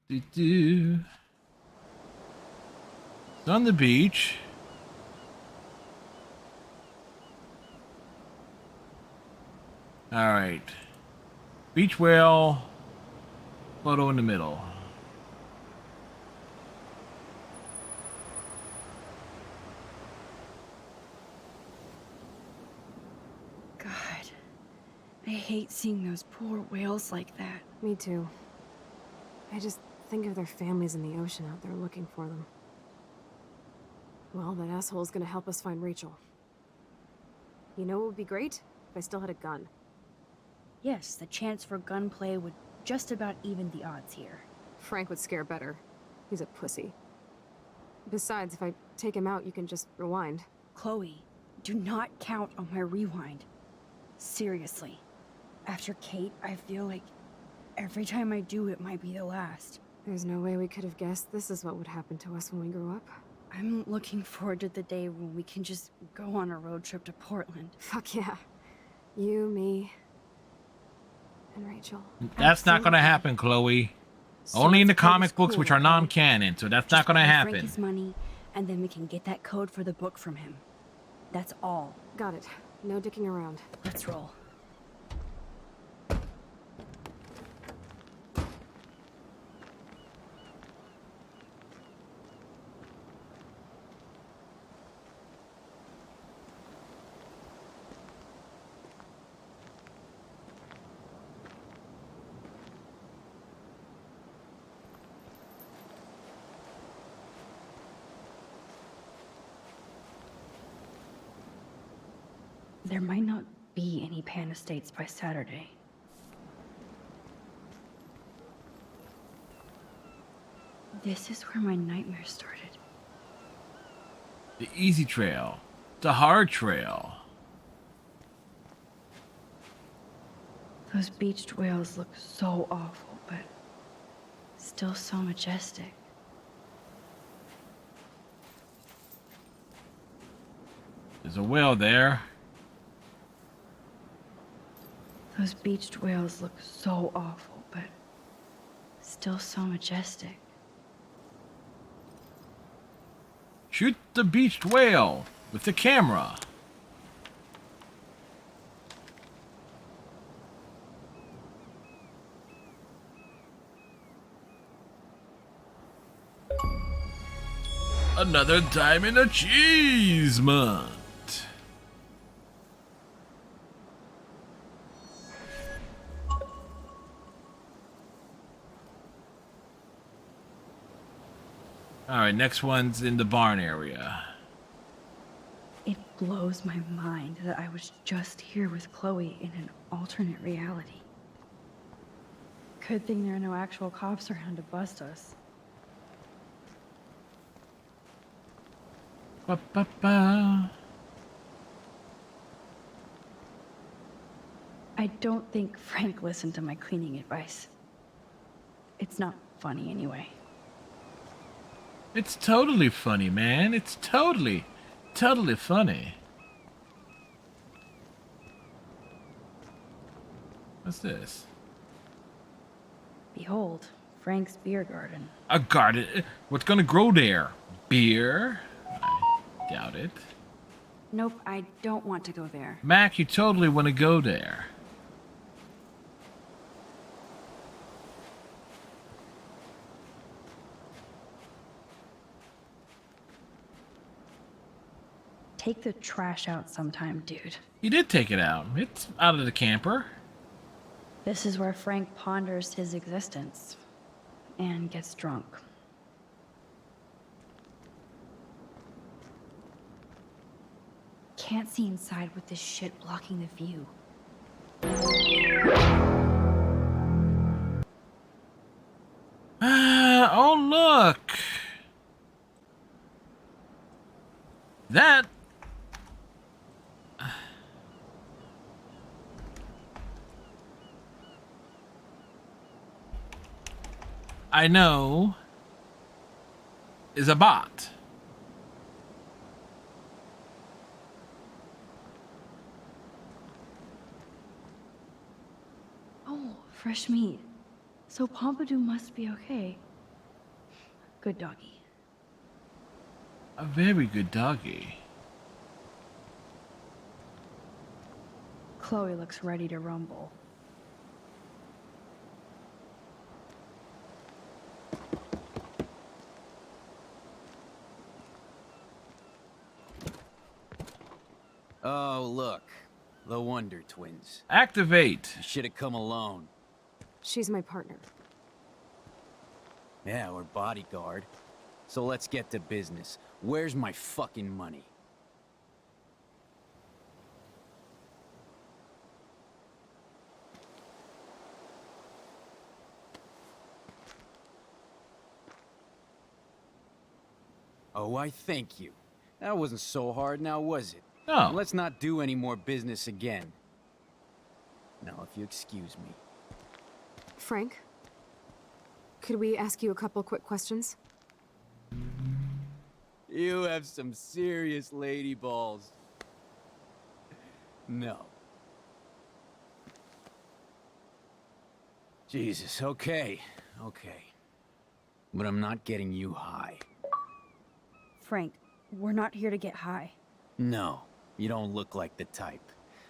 It's on the beach. All right. Beach whale. Photo in the middle. God, I hate seeing those poor whales like that. Me too. I just think of their families in the ocean out there looking for them. Well, that asshole's gonna help us find Rachel. You know what would be great? If I still had a gun. Yes, the chance for gunplay would just about even the odds here. Frank would scare better. He's a pussy. Besides, if I take him out, you can just rewind. Chloe, do not count on my rewind. Seriously. After Kate, I feel like every time I do, it might be the last. There's no way we could have guessed this is what would happen to us when we grew up. I'm looking forward to the day when we can just go on a road trip to Portland. Fuck yeah. You, me, and Rachel. That's not gonna happen, Chloe. So Only in the let's play comic this books, cool, which are okay? non-canon, so that's not gonna Pay happen. Frank his money, and then we can get that code for the book from him. That's all. Got it. No dicking around. Let's roll. There might not be any Pan Estates by Saturday. This is where my nightmare started. The easy trail. The hard trail. Those beached whales look so awful, but still so majestic. There's a whale there. Those beached whales look so awful, but still so majestic. Shoot the beached whale with the camera. Another Diamond Achievement. Alright, next one's in the barn area. It blows my mind that I was just here with Chloe in an alternate reality. Good thing there are no actual cops around to bust us. Ba-ba-ba. I don't think Frank listened to my cleaning advice. It's not funny anyway. It's totally funny, man. It's totally funny. What's this? Behold, Frank's beer garden. A garden? What's gonna grow there? Beer? I doubt it. Nope, I don't want to go there. Mac, you totally want to go there. Take the trash out sometime, dude. You did take it out. It's out of the camper. This is where Frank ponders his existence and gets drunk. Can't see inside with this shit blocking the view. Oh, look. That. I know is a bot. Oh, fresh meat. So Pompidou must be okay. Good doggy. A very good doggy. Chloe looks ready to rumble. Oh, look. The Wonder Twins. Activate. You should have come alone. She's my partner. Yeah, or bodyguard. So let's get to business. Where's my fucking money? Oh, I thank you. That wasn't so hard now, was it? No. Let's not do any more business again. Now, if you excuse me. Frank? Could we ask you a couple quick questions? You have some serious lady balls. No. Jesus, okay. But I'm not getting you high. Frank, we're not here to get high. No, you don't look like the type.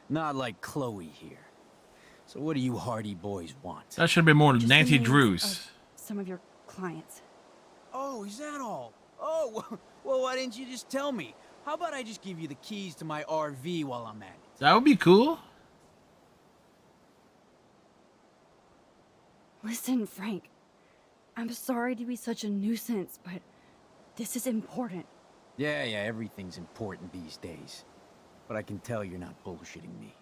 Not like Chloe here. So what do you hardy boys want? That should have been more Just the Nancy names Drews. of some of your clients. Oh, is that all? Oh, well, why didn't you just tell me? How about I just give you the keys to my RV while I'm at it? That would be cool. Listen, Frank. I'm sorry to be such a nuisance, but this is important. Yeah, everything's important these days. But I can tell you're not bullshitting me.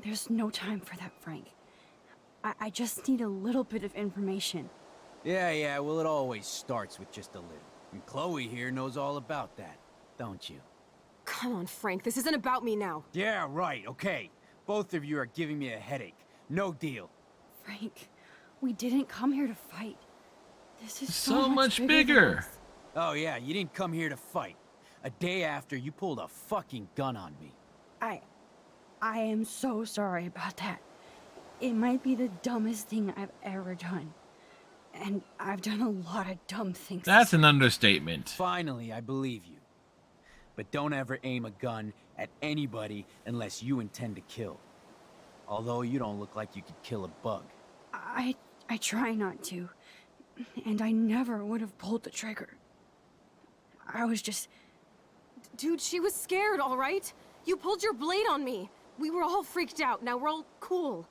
There's no time for that, Frank. I just need a little bit of information. Yeah, well, it always starts with just a little. And Chloe here knows all about that, don't you? Come on, Frank. This isn't about me now. Yeah, right, okay. Both of you are giving me a headache. No deal. Frank, we didn't come here to fight. This is So much than bigger. us. Oh yeah, you didn't come here to fight. A day after, you pulled a fucking gun on me. I am so sorry about that. It might be the dumbest thing I've ever done. And I've done a lot of dumb things. That's an understatement. Finally, I believe you. But don't ever aim a gun at anybody unless you intend to kill. Although you don't look like you could kill a bug. I try not to. And I never would have pulled the trigger. I was just... Dude, she was scared, all right? You pulled your blade on me. We were all freaked out. Now we're all cool.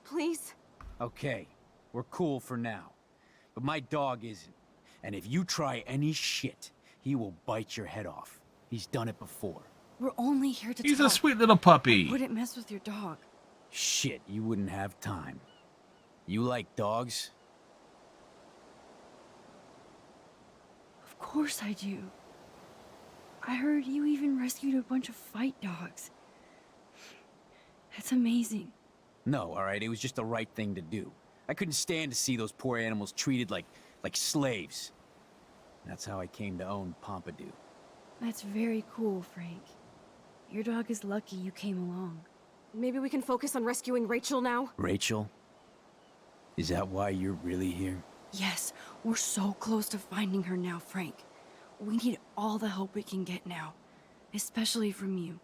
Please? Okay, we're cool for now. But my dog isn't. And if you try any shit, he will bite your head off. He's done it before. We're only here to He's talk. a sweet little puppy. Wouldn't mess with your dog. Shit, you wouldn't have time. You like dogs? Of course I do. I heard you even rescued a bunch of fight dogs. That's amazing. No, alright, it was just the right thing to do. I couldn't stand to see those poor animals treated like slaves. That's how I came to own Pompidou. That's very cool, Frank. Your dog is lucky you came along. Maybe we can focus on rescuing Rachel now? Rachel? Is that why you're really here? Yes, we're so close to finding her now, Frank. We need all the help we can get now. Especially from you.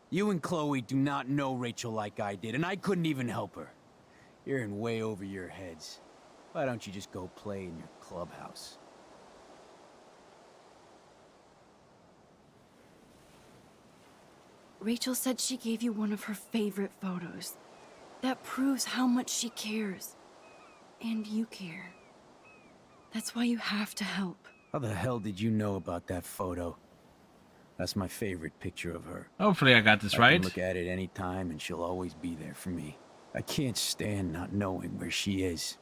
You and Chloe do not know Rachel like I did, and I couldn't even help her. You're in way over your heads. Why don't you just go play in your clubhouse? Rachel said she gave you one of her favorite photos. That proves how much she cares. And you care. That's why you have to help. How the hell did you know about that photo? That's my favorite picture of her. Hopefully I got this I right. can look at it any time and she'll always be there for me. I can't stand not knowing where she is.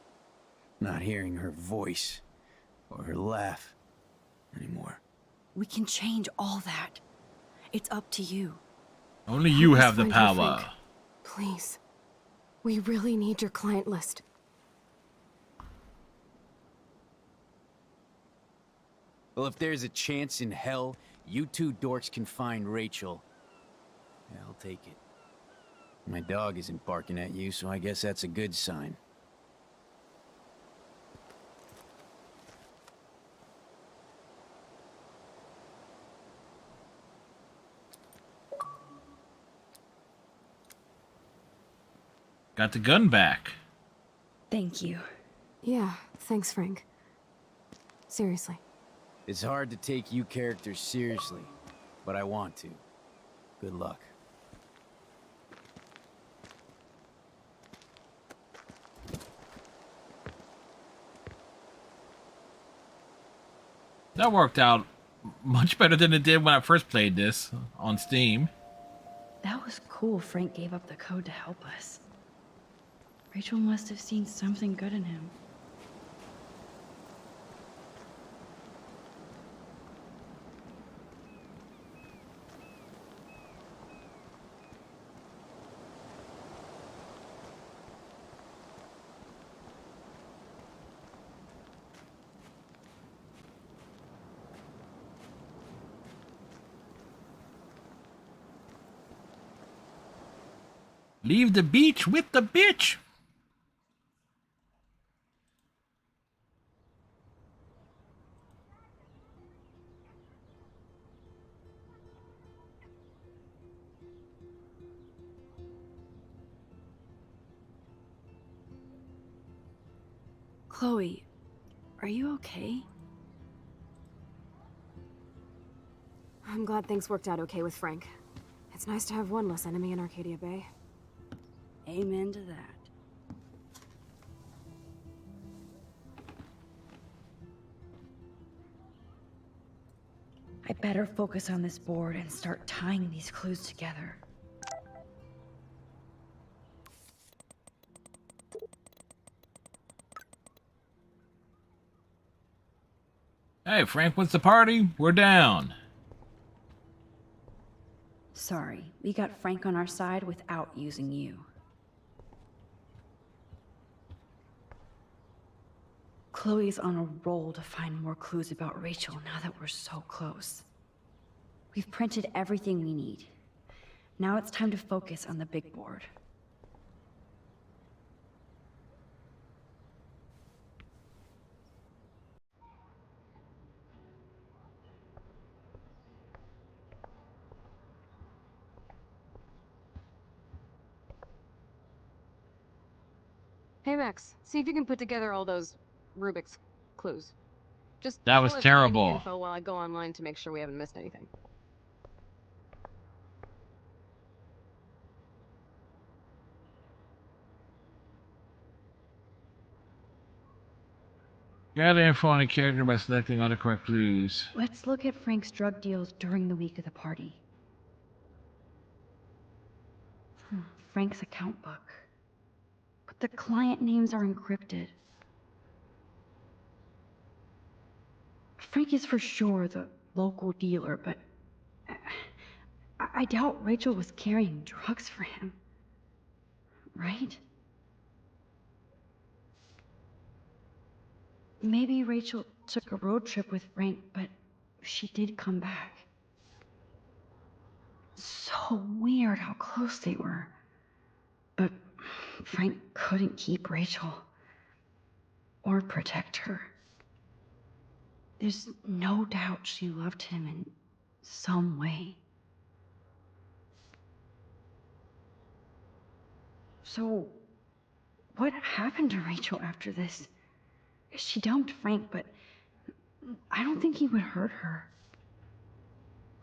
Not hearing her voice or her laugh anymore. We can change all that. It's up to you. Only you Help us have the find her, power. Frank. Please. We really need your client list. Well, if there's a chance in hell, you two dorks can find Rachel. Yeah, I'll take it. My dog isn't barking at you, so I guess that's a good sign. Got the gun back. Thank you. Yeah, thanks, Frank. Seriously. It's hard to take you characters seriously, but I want to. Good luck. That worked out much better than it did when I first played this on Steam. That was cool Frank gave up the code to help us. Rachel must have seen something good in him. Leave the beach with the bitch. Chloe, are you okay? I'm glad things worked out okay with Frank. It's nice to have one less enemy in Arcadia Bay. Amen to that. I better focus on this board and start tying these clues together. Hey, Frank wants the party. We're down. Sorry, we got Frank on our side without using you. Chloe's on a roll to find more clues about Rachel now that we're so close. We've printed everything we need. Now it's time to focus on the big board. Hey Max, see if you can put together all those Rubik's clues. Just That was pull up terrible. any info while I go online to make sure we haven't missed anything. Gather info on a character by selecting all the correct clues. Let's look at Frank's drug deals during the week of the party. Frank's account book. But the client names are encrypted. Frank is for sure the local dealer, but I doubt Rachel was carrying drugs for him. Right? Maybe Rachel took a road trip with Frank, but she did come back. So weird how close they were. But Frank couldn't keep Rachel. Or protect her. There's no doubt she loved him in some way. So, what happened to Rachel after this? She dumped Frank, but I don't think he would hurt her.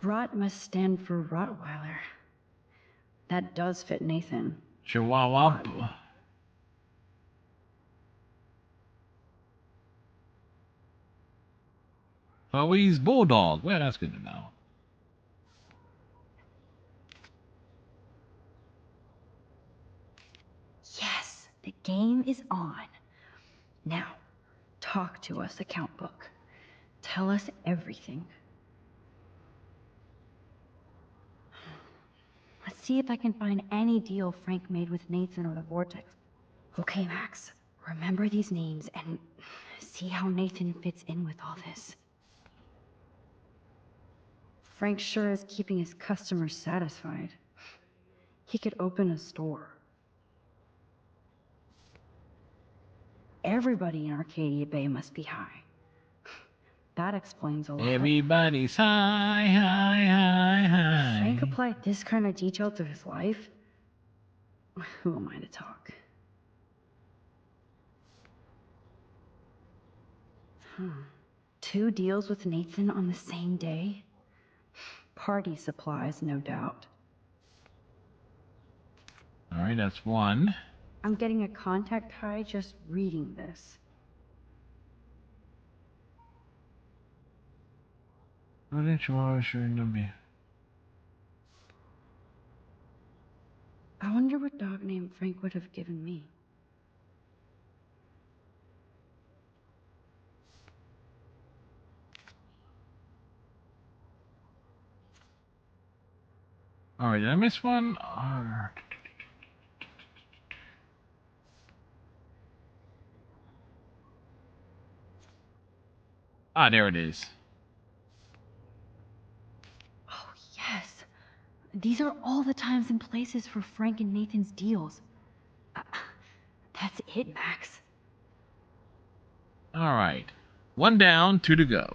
Rot must stand for Rottweiler. That does fit Nathan. Chihuahua. Oh, he's Bulldog. Well, that's good to know. Yes, the game is on. Now, talk to us, account book. Tell us everything. Let's see if I can find any deal Frank made with Nathan or the Vortex. Okay, Max, remember these names and see how Nathan fits in with all this. Frank sure is keeping his customers satisfied. He could open a store. Everybody in Arcadia Bay must be high. That explains a lot. Everybody's high, high, high, high. Frank applied this kind of detail to his life? Who am I to talk? Two deals with Nathan on the same day? Party supplies, no doubt. All right, that's one. I'm getting a contact high just reading this. I wonder what dog name Frank would have given me. All right, did I miss one? Ah, there it is. Oh, yes. These are all the times and places for Frank and Nathan's deals. That's it, Max. All right. One down, two to go.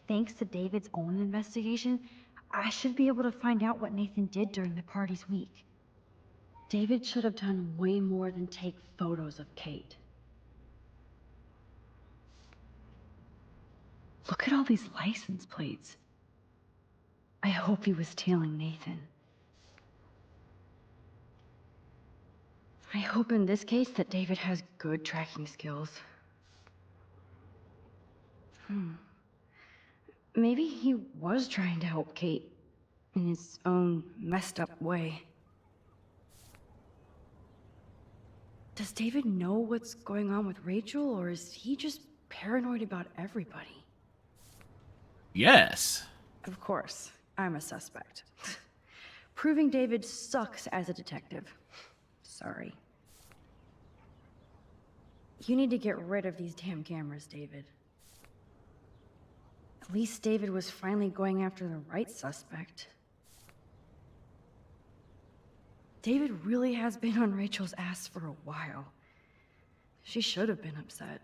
Thanks to David's own investigation, I should be able to find out what Nathan did during the party's week. David should have done way more than take photos of Kate. Look at all these license plates. I hope he was tailing Nathan. I hope in this case that David has good tracking skills. Maybe he was trying to help Kate in his own messed up way. Does David know what's going on with Rachel, or is he just paranoid about everybody? Yes. Of course, I'm a suspect. Proving David sucks as a detective. Sorry. You need to get rid of these damn cameras, David. At least David was finally going after the right suspect. David really has been on Rachel's ass for a while. She should have been upset.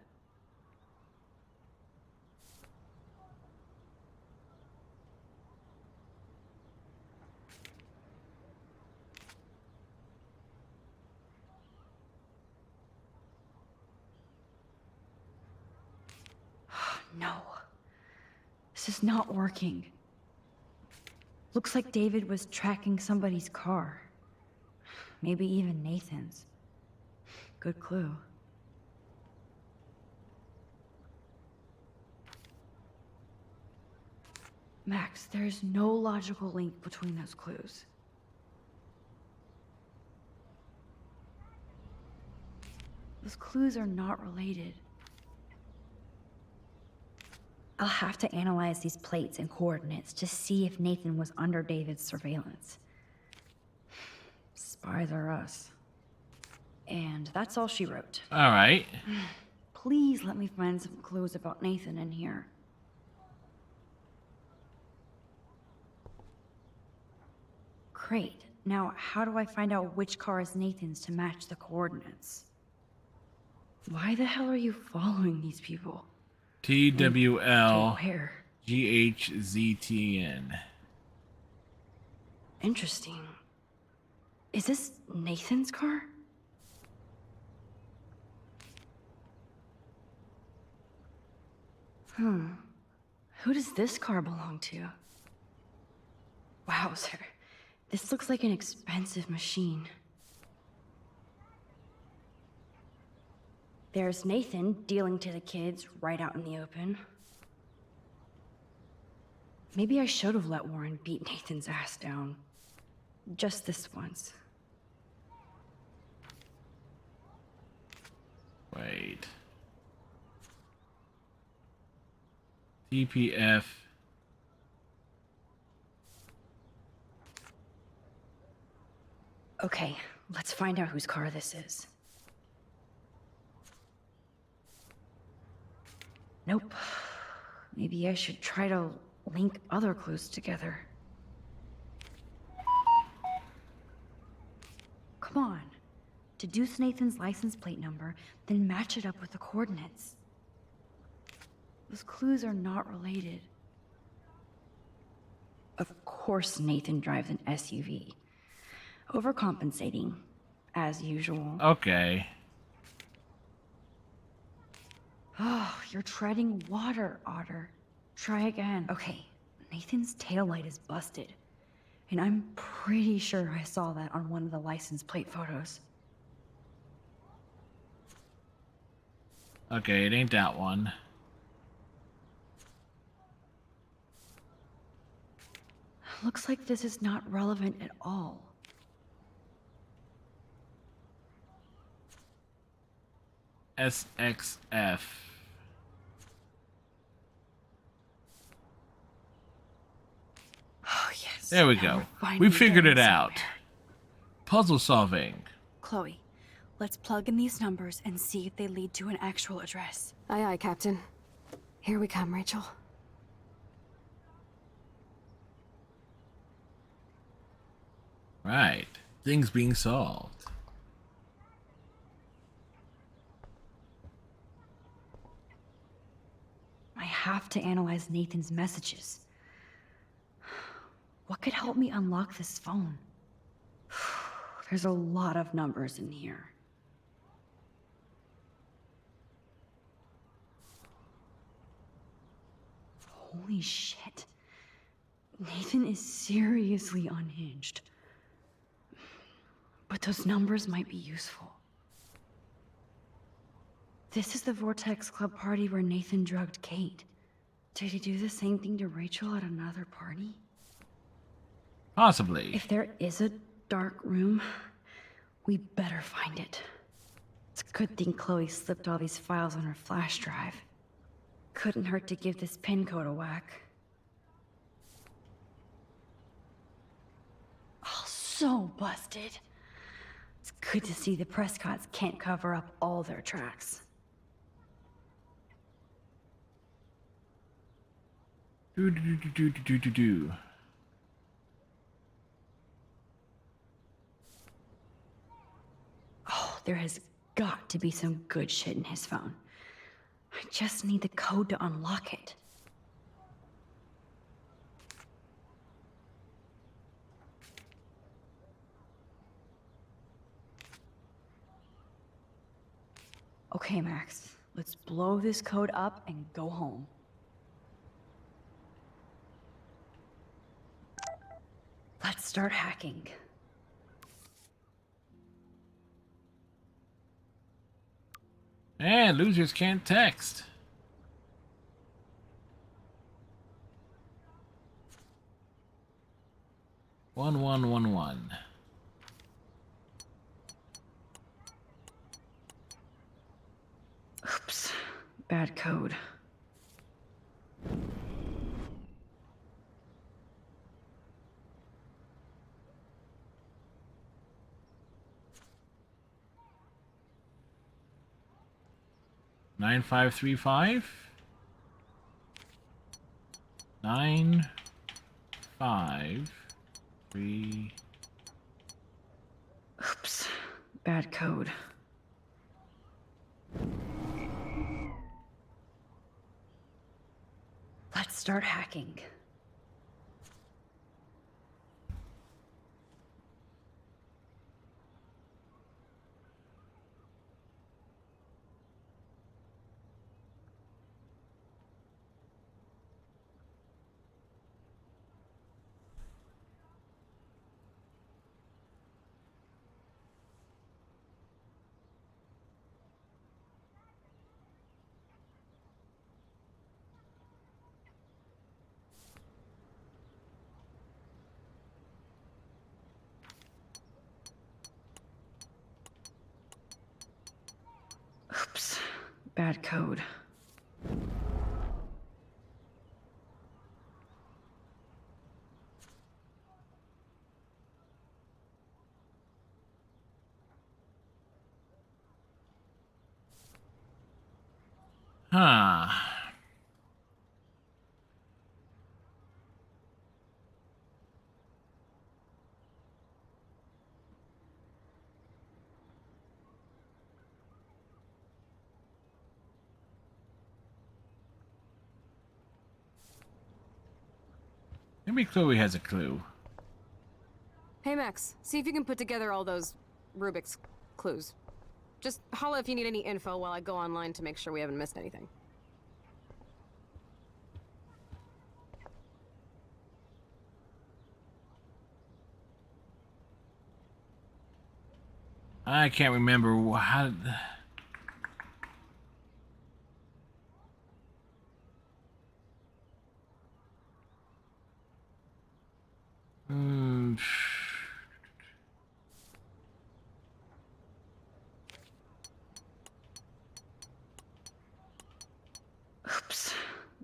No. This is not working. Looks like David was tracking somebody's car. Maybe even Nathan's. Good clue. Max, there's no logical link between those clues. Those clues are not related. I'll have to analyze these plates and coordinates to see if Nathan was under David's surveillance. Spies are us. And that's all she wrote. All right. Please let me find some clues about Nathan in here. Great. Now, how do I find out which car is Nathan's to match the coordinates? Why the hell are you following these people? TWL Where? GHZTN. Interesting. Is this Nathan's car? Who does this car belong to? Wowzer. This looks like an expensive machine. There's Nathan dealing to the kids right out in the open. Maybe I should have let Warren beat Nathan's ass down. Just this once. Wait. TPF. Okay, let's find out whose car this is. Nope. Maybe I should try to link other clues together. Come on. Deduce Nathan's license plate number, then match it up with the coordinates. Those clues are not related. Of course Nathan drives an SUV. Overcompensating, as usual. Okay. Oh, you're treading water, Otter. Try again. Okay, Nathan's taillight is busted. And I'm pretty sure I saw that on one of the license plate photos. Okay, it ain't that one. Looks like this is not relevant at all. SXF. Oh, yes. There we Now go. we're finally We figured getting it out. somewhere. Puzzle solving. Chloe, let's plug in these numbers and see if they lead to an actual address. Aye, aye, Captain. Here we come, Rachel. Right. Things being solved. I have to analyze Nathan's messages. What could help me unlock this phone? There's a lot of numbers in here. Holy shit. Nathan is seriously unhinged. But those numbers might be useful. This is the Vortex Club party where Nathan drugged Kate. Did he do the same thing to Rachel at another party? Possibly. If there is a dark room, we better find it. It's a good thing Chloe slipped all these files on her flash drive. Couldn't hurt to give this pin code a whack. Oh, so busted. It's good to see the Prescotts can't cover up all their tracks. Do. Oh, there has got to be some good shit in his phone. I just need the code to unlock it. Okay, Max. Let's blow this code up and go home. Let's start hacking. And losers can't text. One. Oops. Bad code. Nine 535 953. Oops. Bad code. Let's start hacking. Oops. Bad code. Huh. Maybe Chloe has a clue. Hey, Max. See if you can put together all those Rubik's clues. Just holla if you need any info while I go online to make sure we haven't missed anything. I can't remember how.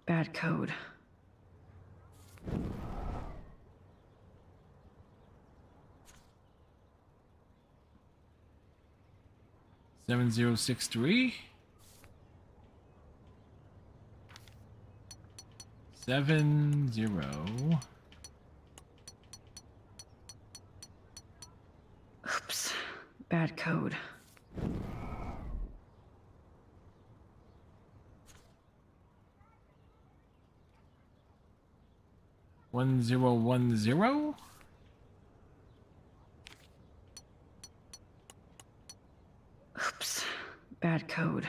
Bad code. Seven 7063. 70. Oops. Bad code. One 1010. Oops. Bad code.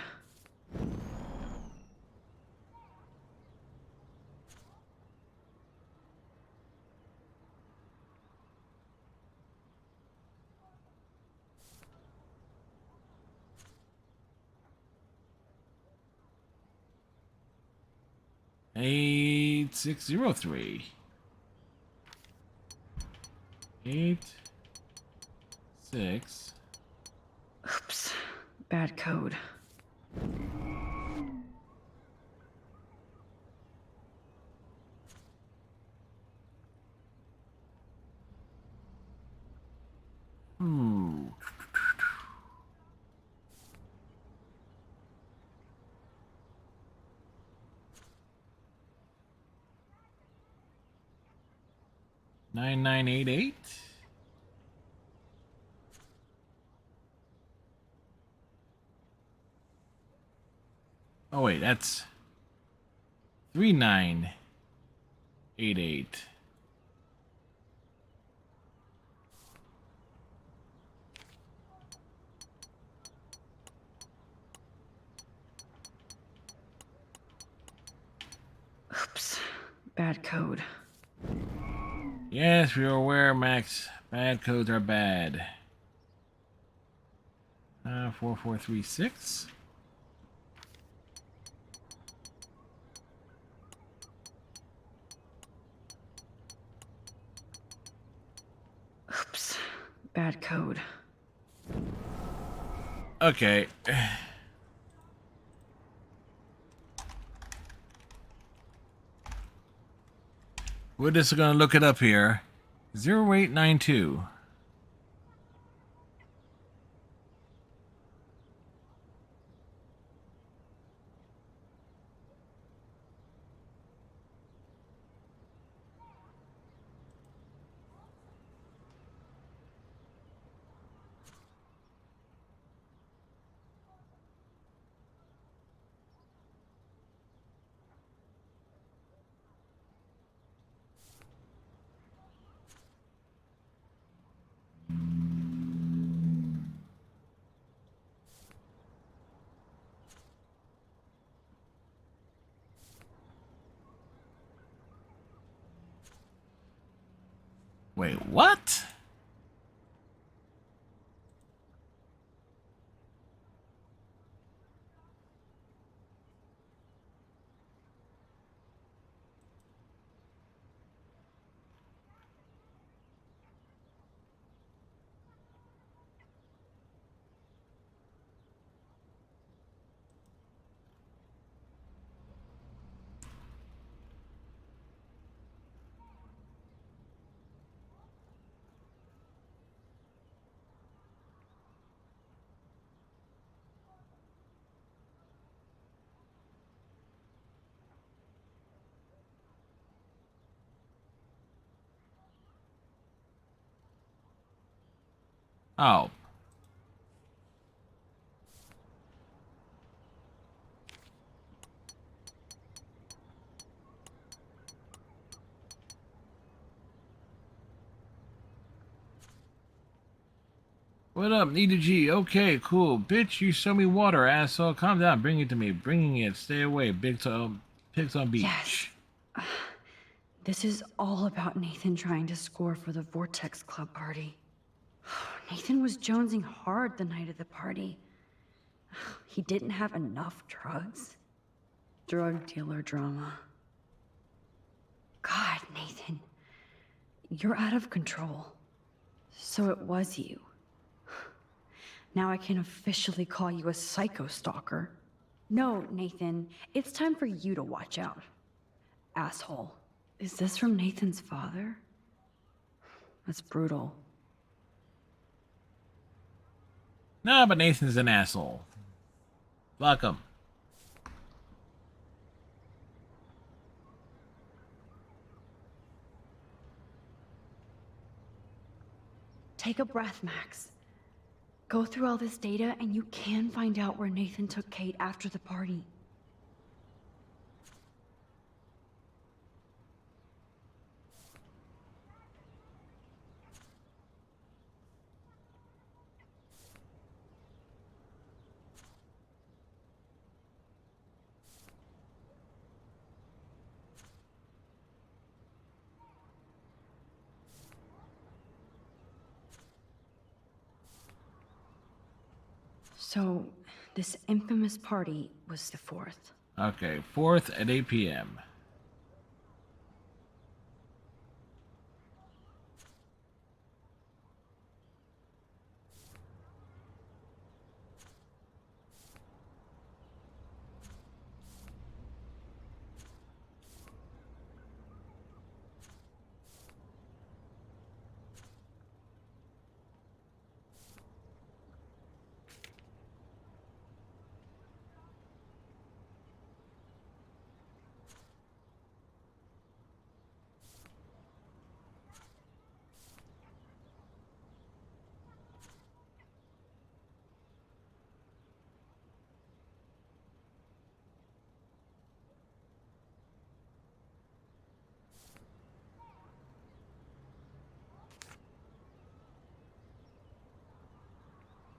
Eight 603. 8 6. Oops. Bad code. Hmm. Nine 9988. Oh wait, that's 3988. Oops. Bad code. Yes, we're aware, Max. Bad codes are bad. 4436. Oops. Bad code. Okay. We're just gonna look it up here. 0892. Wait, what? Oh. What up, Nita G? Okay, cool. Bitch, you show me water, asshole. Calm down. Bring it to me. Bringing it. Stay away. Pigs on beach. Yes. This is all about Nathan trying to score for the Vortex Club party. Nathan was jonesing hard the night of the party. He didn't have enough drugs. Drug dealer drama. God, Nathan. You're out of control. So it was you. Now I can officially call you a psycho stalker. No, Nathan, it's time for you to watch out. asshole. Is this from Nathan's father? That's brutal. No, but Nathan's an asshole. Fuck him. Take a breath, Max. Go through all this data and you can find out where Nathan took Kate after the party. So, this infamous party was the 4th. Okay, 4th at 8 p.m.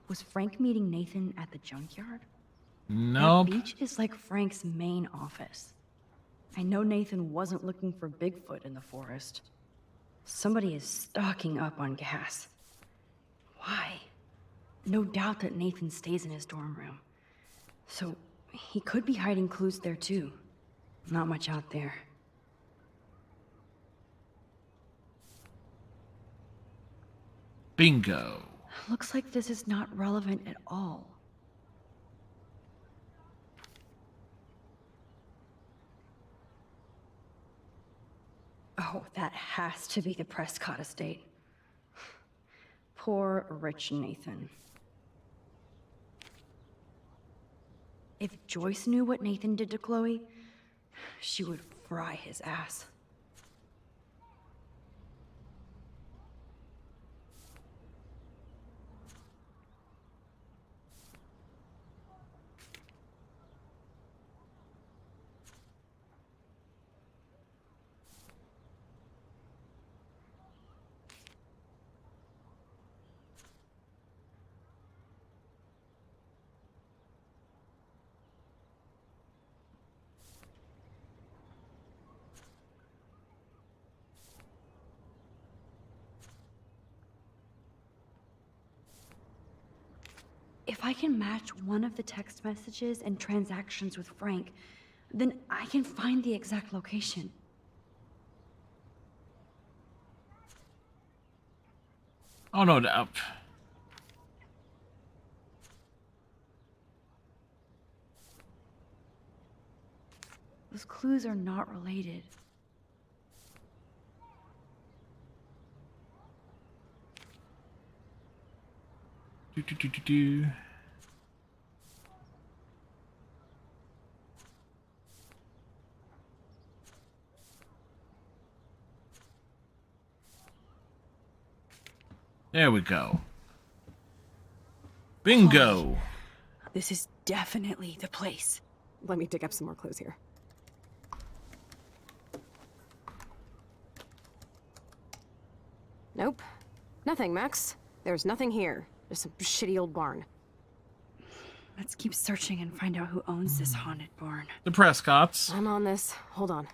Was Frank meeting Nathan at the junkyard? Nope. That beach is like Frank's main office. I know Nathan wasn't looking for Bigfoot in the forest. Somebody is stocking up on gas. Why? No doubt that Nathan stays in his dorm room. So, he could be hiding clues there too. Not much out there. Bingo. Looks like this is not relevant at all. Oh, that has to be the Prescott estate. Poor rich Nathan. If Joyce knew what Nathan did to Chloe, she would fry his ass. If I can match one of the text messages and transactions with Frank, then I can find the exact location. Oh no, no. Those clues are not related. Do. There we go. Bingo. This is definitely the place. Let me dig up some more clues here. Nope. Nothing, Max. There's nothing here. Just some shitty old barn. Let's keep searching and find out who owns this haunted barn. The Prescotts. I'm on this. Hold on.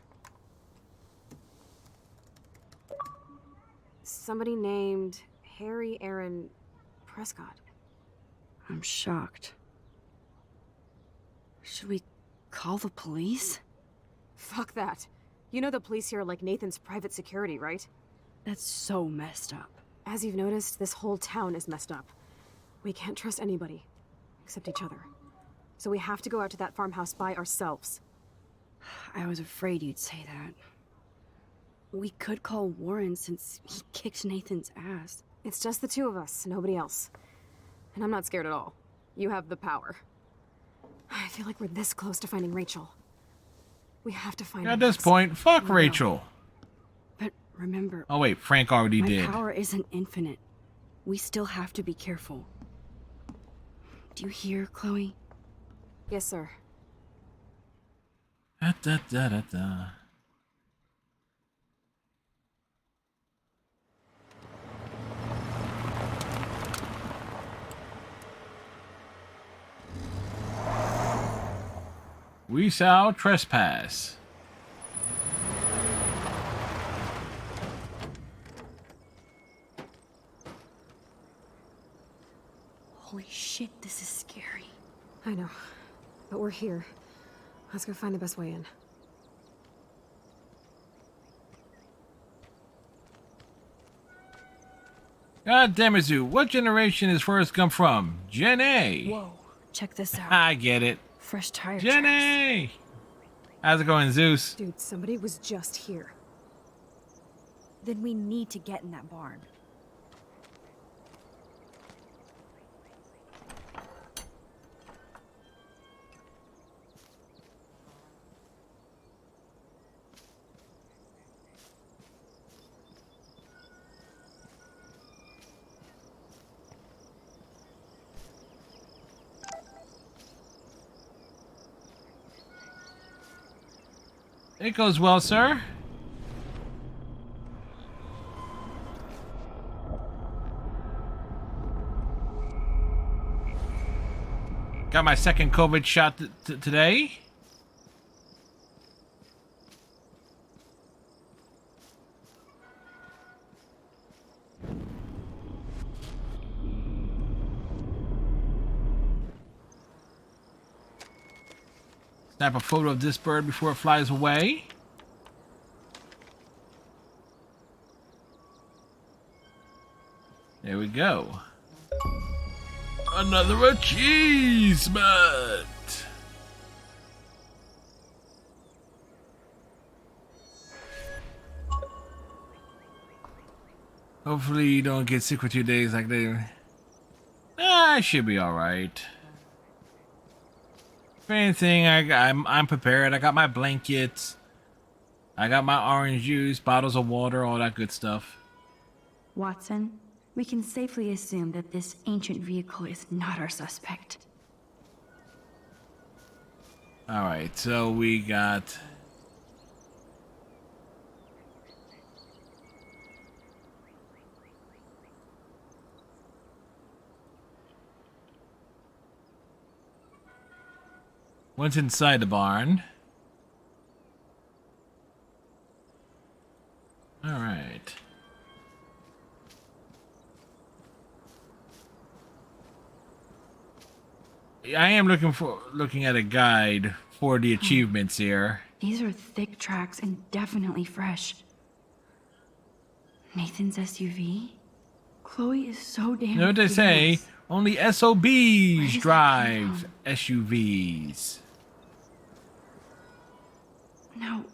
Somebody named Harry Aaron Prescott. I'm shocked. Should we call the police? Fuck that. You know the police here are like Nathan's private security, right? That's so messed up. As you've noticed, this whole town is messed up. We can't trust anybody, except each other. So we have to go out to that farmhouse by ourselves. I was afraid you'd say that. We could call Warren since he kicked Nathan's ass. It's just the two of us, nobody else. And I'm not scared at all. You have the power. I feel like we're this close to finding Rachel. We have to find her. At this point, fuck Rachel. But remember... Oh wait, Frank already my did. power isn't infinite. We still have to be careful. Do you hear, Chloe? Yes, sir. Da, da, da, da, da. We shall trespass. Holy shit, this is scary. I know. But we're here. Let's go find the best way in. God damn it, Zoo. What generation is Forrest Gump from? Gen A. Whoa, check this out. I get it. Fresh tire Gen A. How's it going, Zeus? Dude, somebody was just here. Then we need to get in that barn. It goes well, sir. Got my second COVID shot today. Snap a photo of this bird before it flies away. There we go. Another achievement! Hopefully you don't get sick for 2 days like they... I should be alright. If anything, I'm prepared. I got my blankets. I got my orange juice, bottles of water, all that good stuff. Watson, we can safely assume that this ancient vehicle is not our suspect. Alright, so we got... What's inside the barn? Alright. I am looking at a guide for the achievements here. These are thick tracks and definitely fresh. Nathan's SUV? Chloe is so damn You know what they say? fearless. Only SOBs drive SUVs. Now,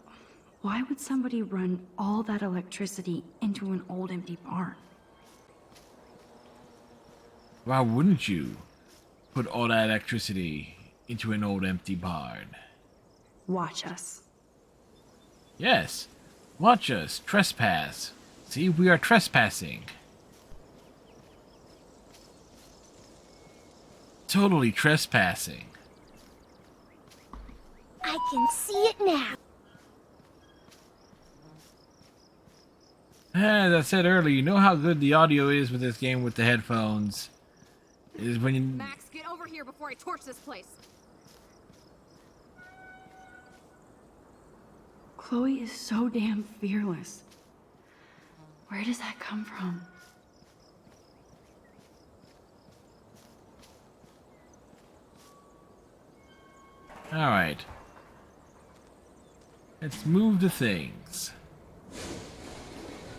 why would somebody run all that electricity into an old empty barn? Why wouldn't you put all that electricity into an old empty barn? Watch us. Yes. Watch us trespass. See, we are trespassing. Totally trespassing. I can see it now. As I said earlier, you know how good the audio is with this game with the headphones. Is when you... Max, get over here before I torch this place. Chloe is so damn fearless. Where does that come from? Alright. Let's move the things.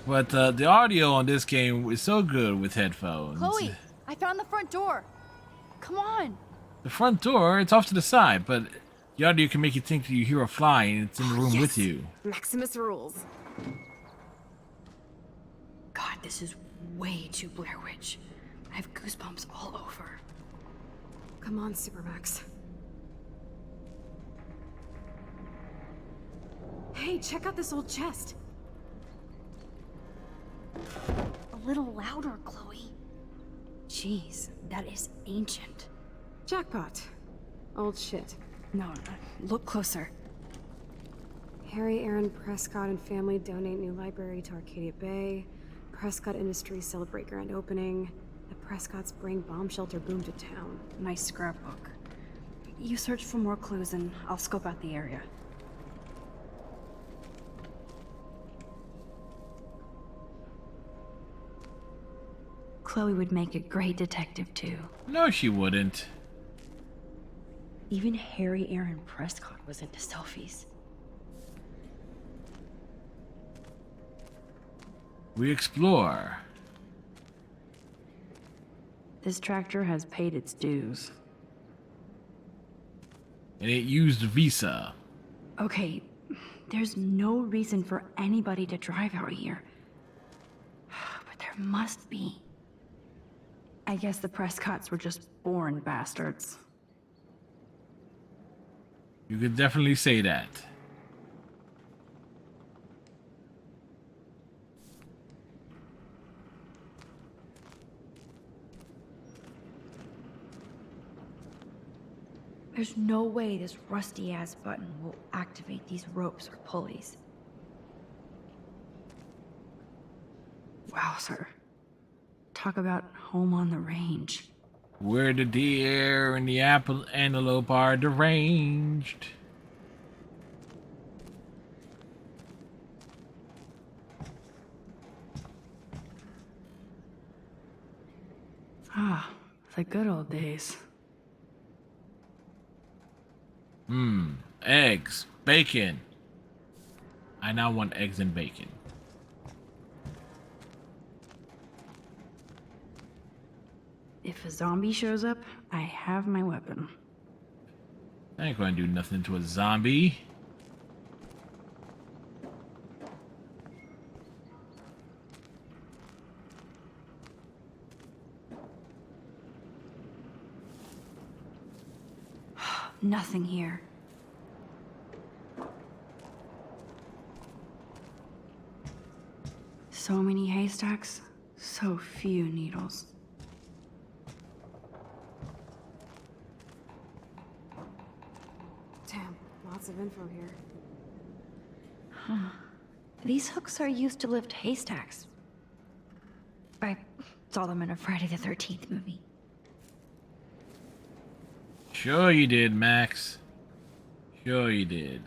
But the audio on this game is so good with headphones. Chloe, I found the front door. Come on. The front door, it's off to the side, but The audio can make you think that you hear a fly and it's in the room with you. Maximus rules. God, this is way too Blair Witch. I have goosebumps all over. Come on, Supermax. Hey, check out this old chest. A little louder, Chloe. Jeez, that is ancient. Jackpot. Old shit. No, look closer. Harry Aaron Prescott and family donate new library to Arcadia Bay. Prescott Industries celebrate grand opening. The Prescotts bring bomb shelter boom to town. Nice scrapbook. You search for more clues and I'll scope out the area. Chloe would make a great detective too. No, she wouldn't. Even Harry Aaron Prescott was into selfies. We explore. This tractor has paid its dues. And it used Visa. Okay, there's no reason for anybody to drive out here. But there must be. I guess the Prescotts were just born bastards. You could definitely say that. There's no way this rusty-ass button will activate these ropes or pulleys. Wow, sir. Talk about home on the range. Where the deer and the antelope are deranged. Ah, the good old days. Eggs, bacon. I now want eggs and bacon. If a zombie shows up, I have my weapon. I ain't gonna do nothing to a zombie. Nothing here. So many haystacks, so few needles. Damn, lots of info here. Huh. These hooks are used to lift haystacks. I saw them in a Friday the 13th movie. Sure you did, Max. Sure you did.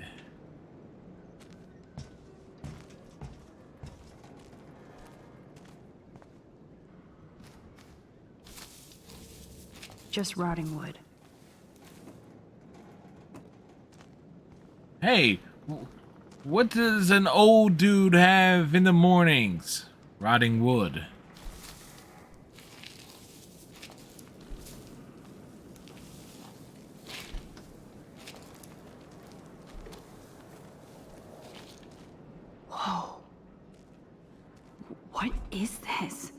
Just rotting wood. Hey, what does an old dude have in the mornings? Rotting wood. Whoa. What is this?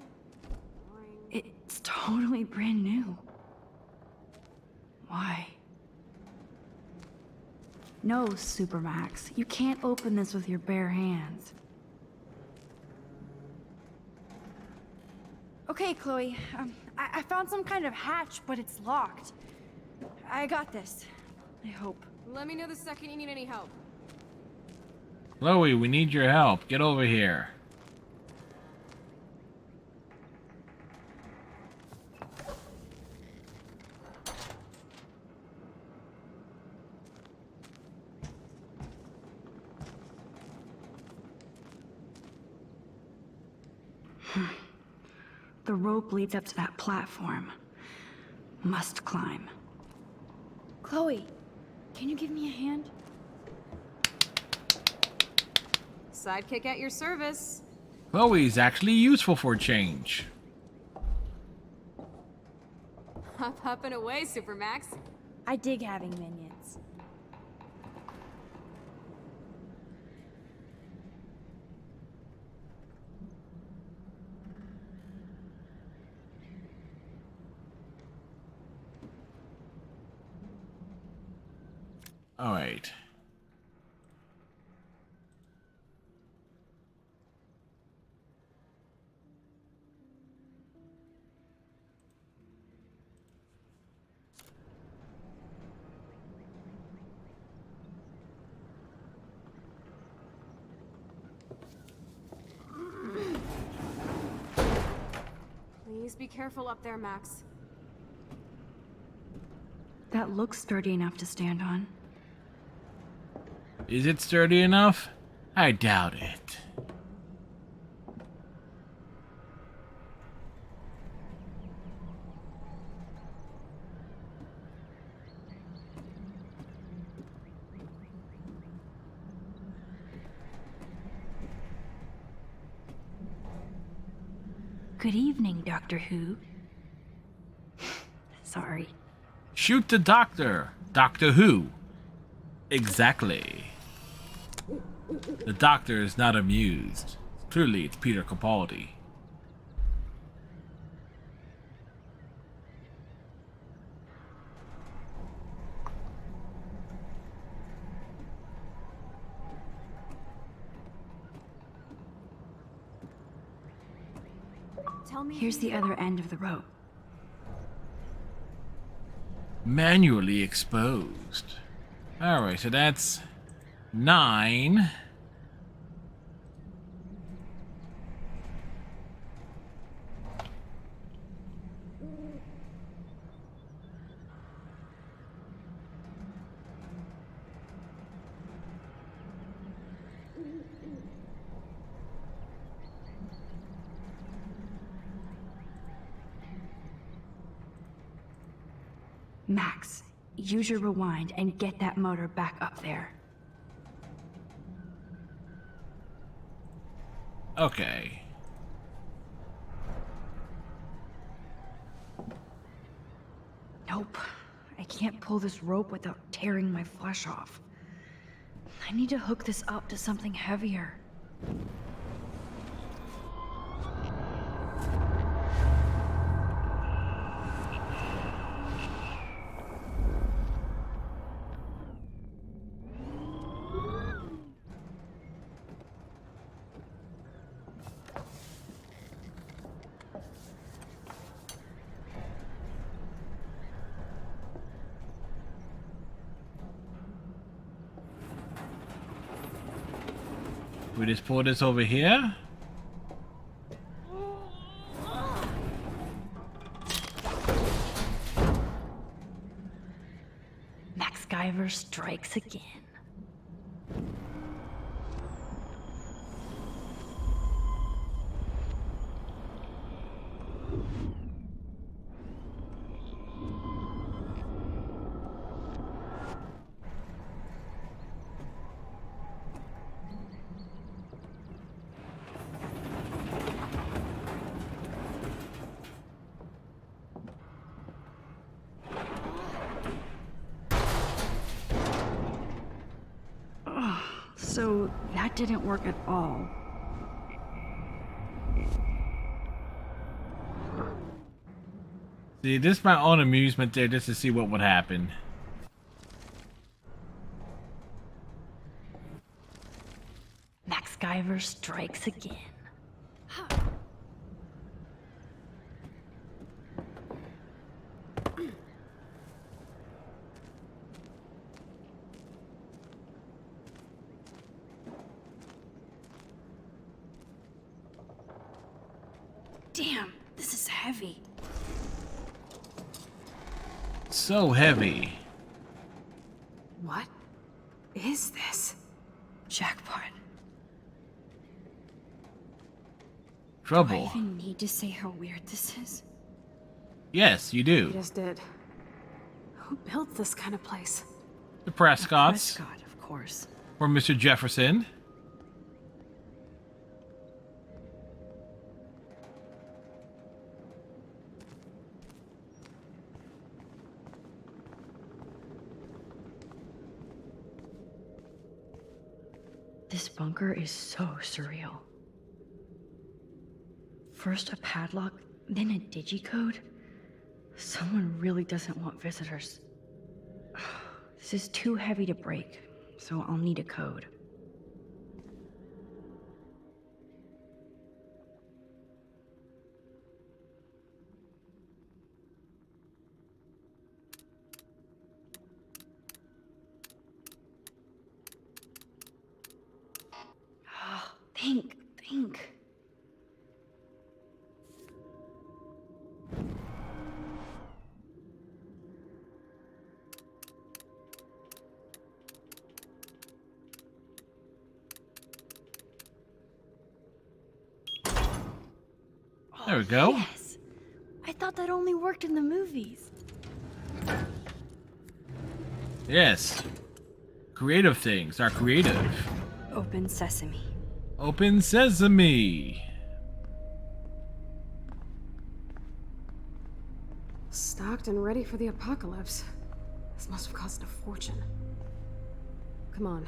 It's totally brand new. Why? No, Supermax. You can't open this with your bare hands. Okay, Chloe. I found some kind of hatch, but it's locked. I got this. I hope. Let me know the second you need any help. Chloe, we need your help. Get over here. The rope leads up to that platform. Must climb. Chloe, can you give me a hand? Sidekick at your service. Chloe's actually useful for a change. Hop and away, Supermax. I dig having minions. All right. Please be careful up there, Max. That looks sturdy enough to stand on. Is it sturdy enough? I doubt it. Good evening, Doctor Who. Sorry. Shoot the doctor. Doctor Who. Exactly. The doctor is not amused. Clearly, it's Peter Capaldi. Here's the other end of the rope. Manually exposed. Alright, so that's 9. Max, use your rewind and get that motor back up there. Okay. Nope. I can't pull this rope without tearing my flesh off. I need to hook this up to something heavier. We just pull this over here. Max Guyver strikes again. So that didn't work at all. See, this is my own amusement there, just to see what would happen. Max Guyver strikes again. Damn, this is heavy. So heavy. What is this? Jackpot. Do Trouble. I even need to say how weird this is? Yes, you You do. just did. Who built this kind of place? The Prescotts. Prescott, of course. Or Mr. Jefferson. This bunker is so surreal. First a padlock, then a digicode. Someone really doesn't want visitors. This is too heavy to break, so I'll need a code. Think. There we go. Yes! I thought that only worked in the movies. Yes. Creative things are creative. Open sesame. Open sesame. Stocked and ready for the apocalypse. This must have cost a fortune. Come on.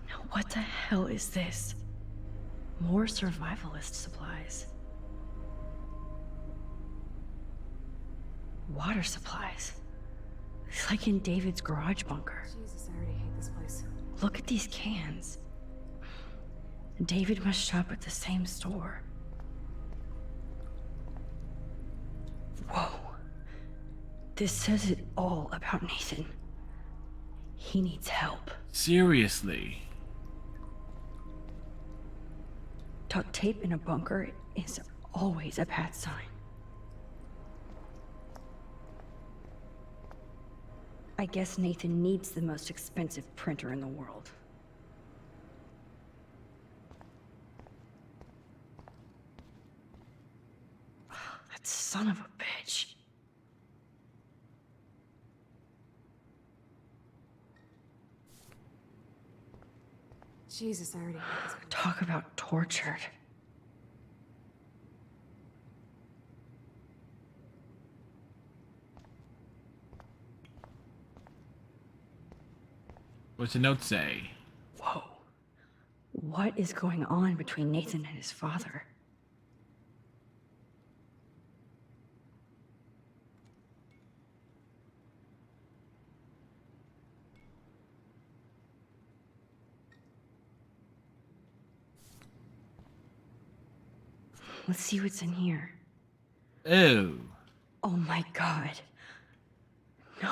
Now what the hell is this? More survivalist supplies. Water supplies. It's like in David's garage bunker. Jesus, I already hate this place. Look at these cans. David must shop at the same store. Whoa. This says it all about Nathan. He needs help. Seriously. Duct tape in a bunker is always a bad sign. I guess Nathan needs the most expensive printer in the world. That son of a bitch. Jesus, I already hate this place. Talk about tortured. What's the note say? Whoa. What is going on between Nathan and his father? Let's see what's in here. Oh. Oh my god. No.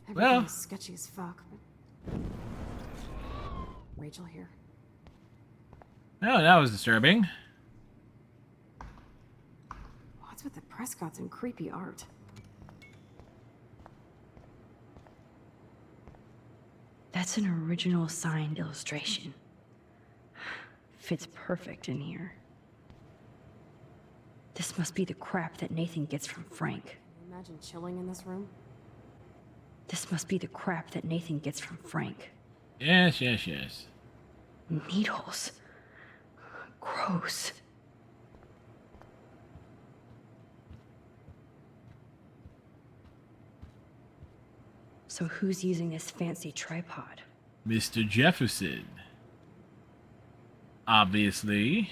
Everything Well. is sketchy as fuck, but... Rachel here. Oh, that was disturbing. What's with the Prescotts and creepy art? That's an original signed illustration. Fits perfect in here. This must be the crap that Nathan gets from Frank. Can you imagine chilling in this room? This must be the crap that Nathan gets from Frank. Yes, yes, yes. Needles. Gross. So who's using this fancy tripod? Mr. Jefferson. Obviously.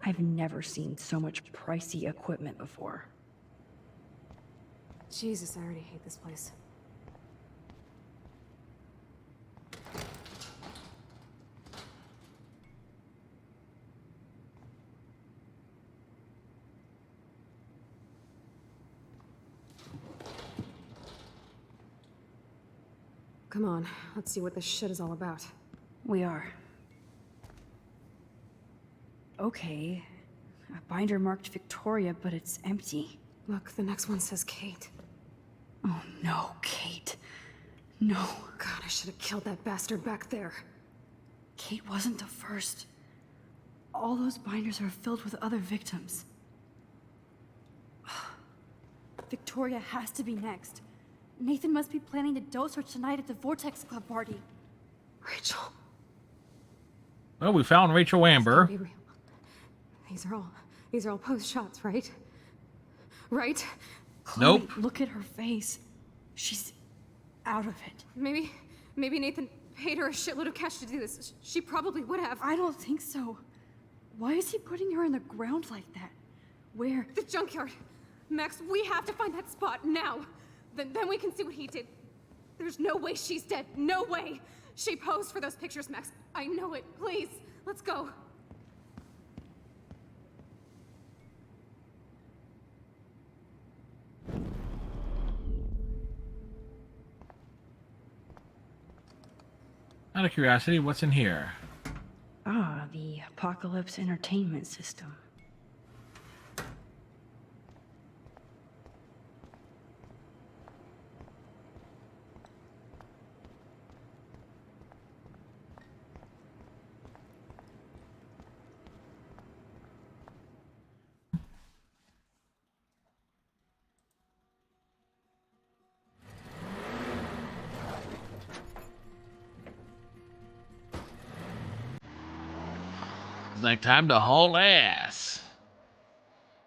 I've never seen so much pricey equipment before. Jesus, I already hate this place. Come on, let's see what this shit is all about. We are. Okay. A binder marked Victoria, but it's empty. Look, the next one says Kate. Oh no, Kate. No. God, I should have killed that bastard back there. Kate wasn't the first. All those binders are filled with other victims. Victoria has to be next. Nathan must be planning to dose her tonight at the Vortex Club party. Rachel. Well, we found Rachel Amber. Be real. These are all post shots, right? Right? Chloe, Nope. Look at her face. She's out of it. Maybe Nathan paid her a shitload of cash to do this. She probably would have. I don't think so. Why is he putting her in the ground like that? Where? The junkyard. Max, we have to find that spot now. Then we can see what he did. There's no way she's dead. No way. She posed for those pictures, Max. I know it. Please, let's go. Out of curiosity, what's in here? Ah, the Apocalypse Entertainment System. It's like time to haul ass.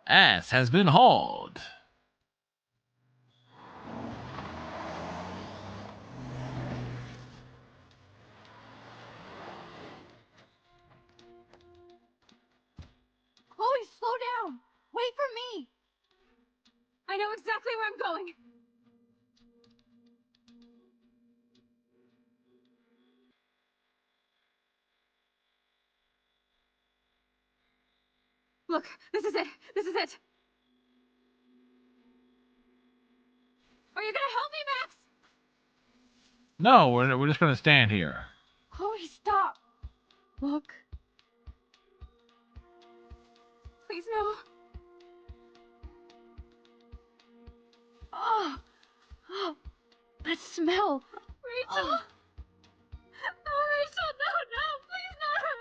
Ass has been hauled. Chloe, slow down! Wait for me! I know exactly where I'm going. Look, this is it. This is it. Are you gonna help me, Max? No, we're just gonna stand here. Chloe, stop. Look. Please, no. Oh, that smell. Rachel. Oh. No, Rachel, no, please, not her.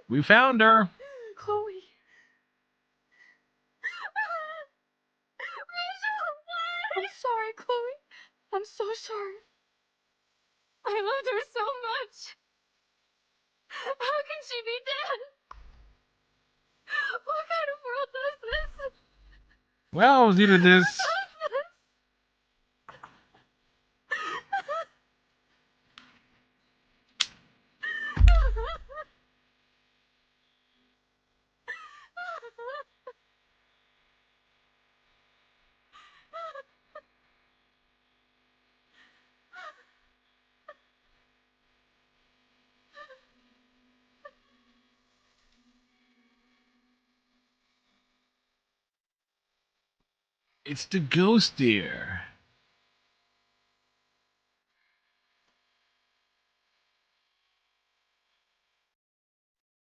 We found her. Chloe. Rachel, what? I'm sorry, Chloe. I'm so sorry. I loved her so much. How can she be dead? What kind of world does this? Well, it was either this. It's the ghost deer.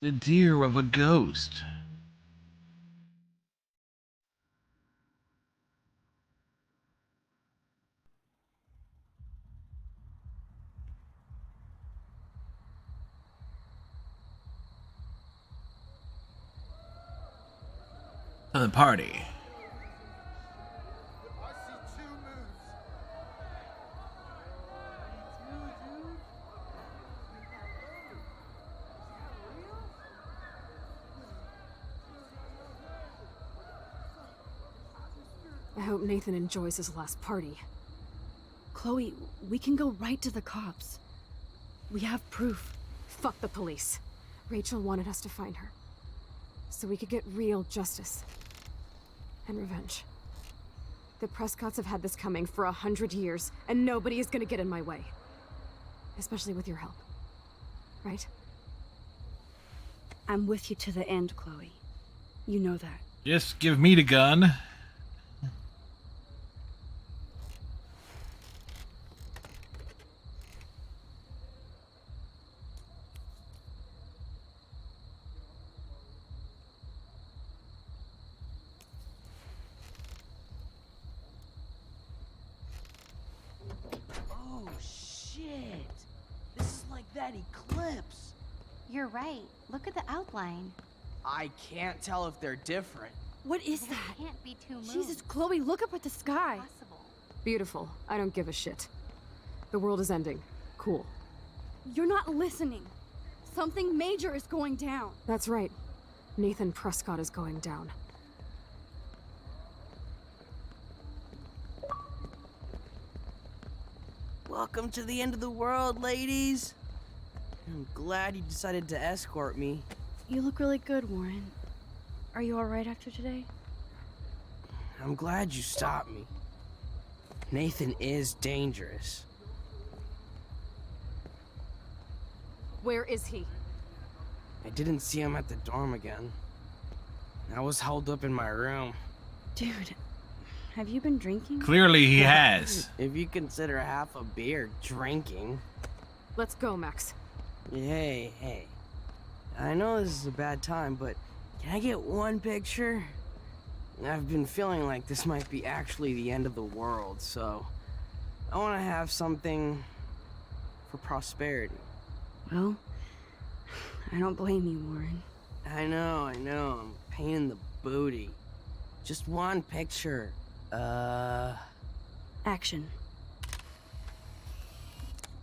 The deer of a ghost. To the party. I hope Nathan enjoys his last party. Chloe, we can go right to the cops. We have proof. Fuck the police. Rachel wanted us to find her. So we could get real justice. And revenge. The Prescotts have had this coming for 100 years, and nobody is gonna get in my way. Especially with your help. Right? I'm with you to the end, Chloe. You know that. Just give me the gun. Oh, shit. This is like that eclipse. You're right. Look at the outline. I can't tell if they're different. What is There that? can't be two moons. Jesus, Chloe, look up at the sky. Possible. Beautiful. I don't give a shit. The world is ending. Cool. You're not listening. Something major is going down. That's right. Nathan Prescott is going down. Welcome to the end of the world, ladies. I'm glad you decided to escort me. You look really good, Warren. Are you alright after today? I'm glad you stopped me. Nathan is dangerous. Where is he? I didn't see him at the dorm again. I was holed up in my room. Dude, have you been drinking? Clearly he has. If you consider half a beer drinking. Let's go, Max. Hey. I know this is a bad time, but can I get one picture? I've been feeling like this might be actually the end of the world, so I want to have something for prosperity. Well, I don't blame you, Warren. I know, I'm a pain in the booty. Just one picture. Action.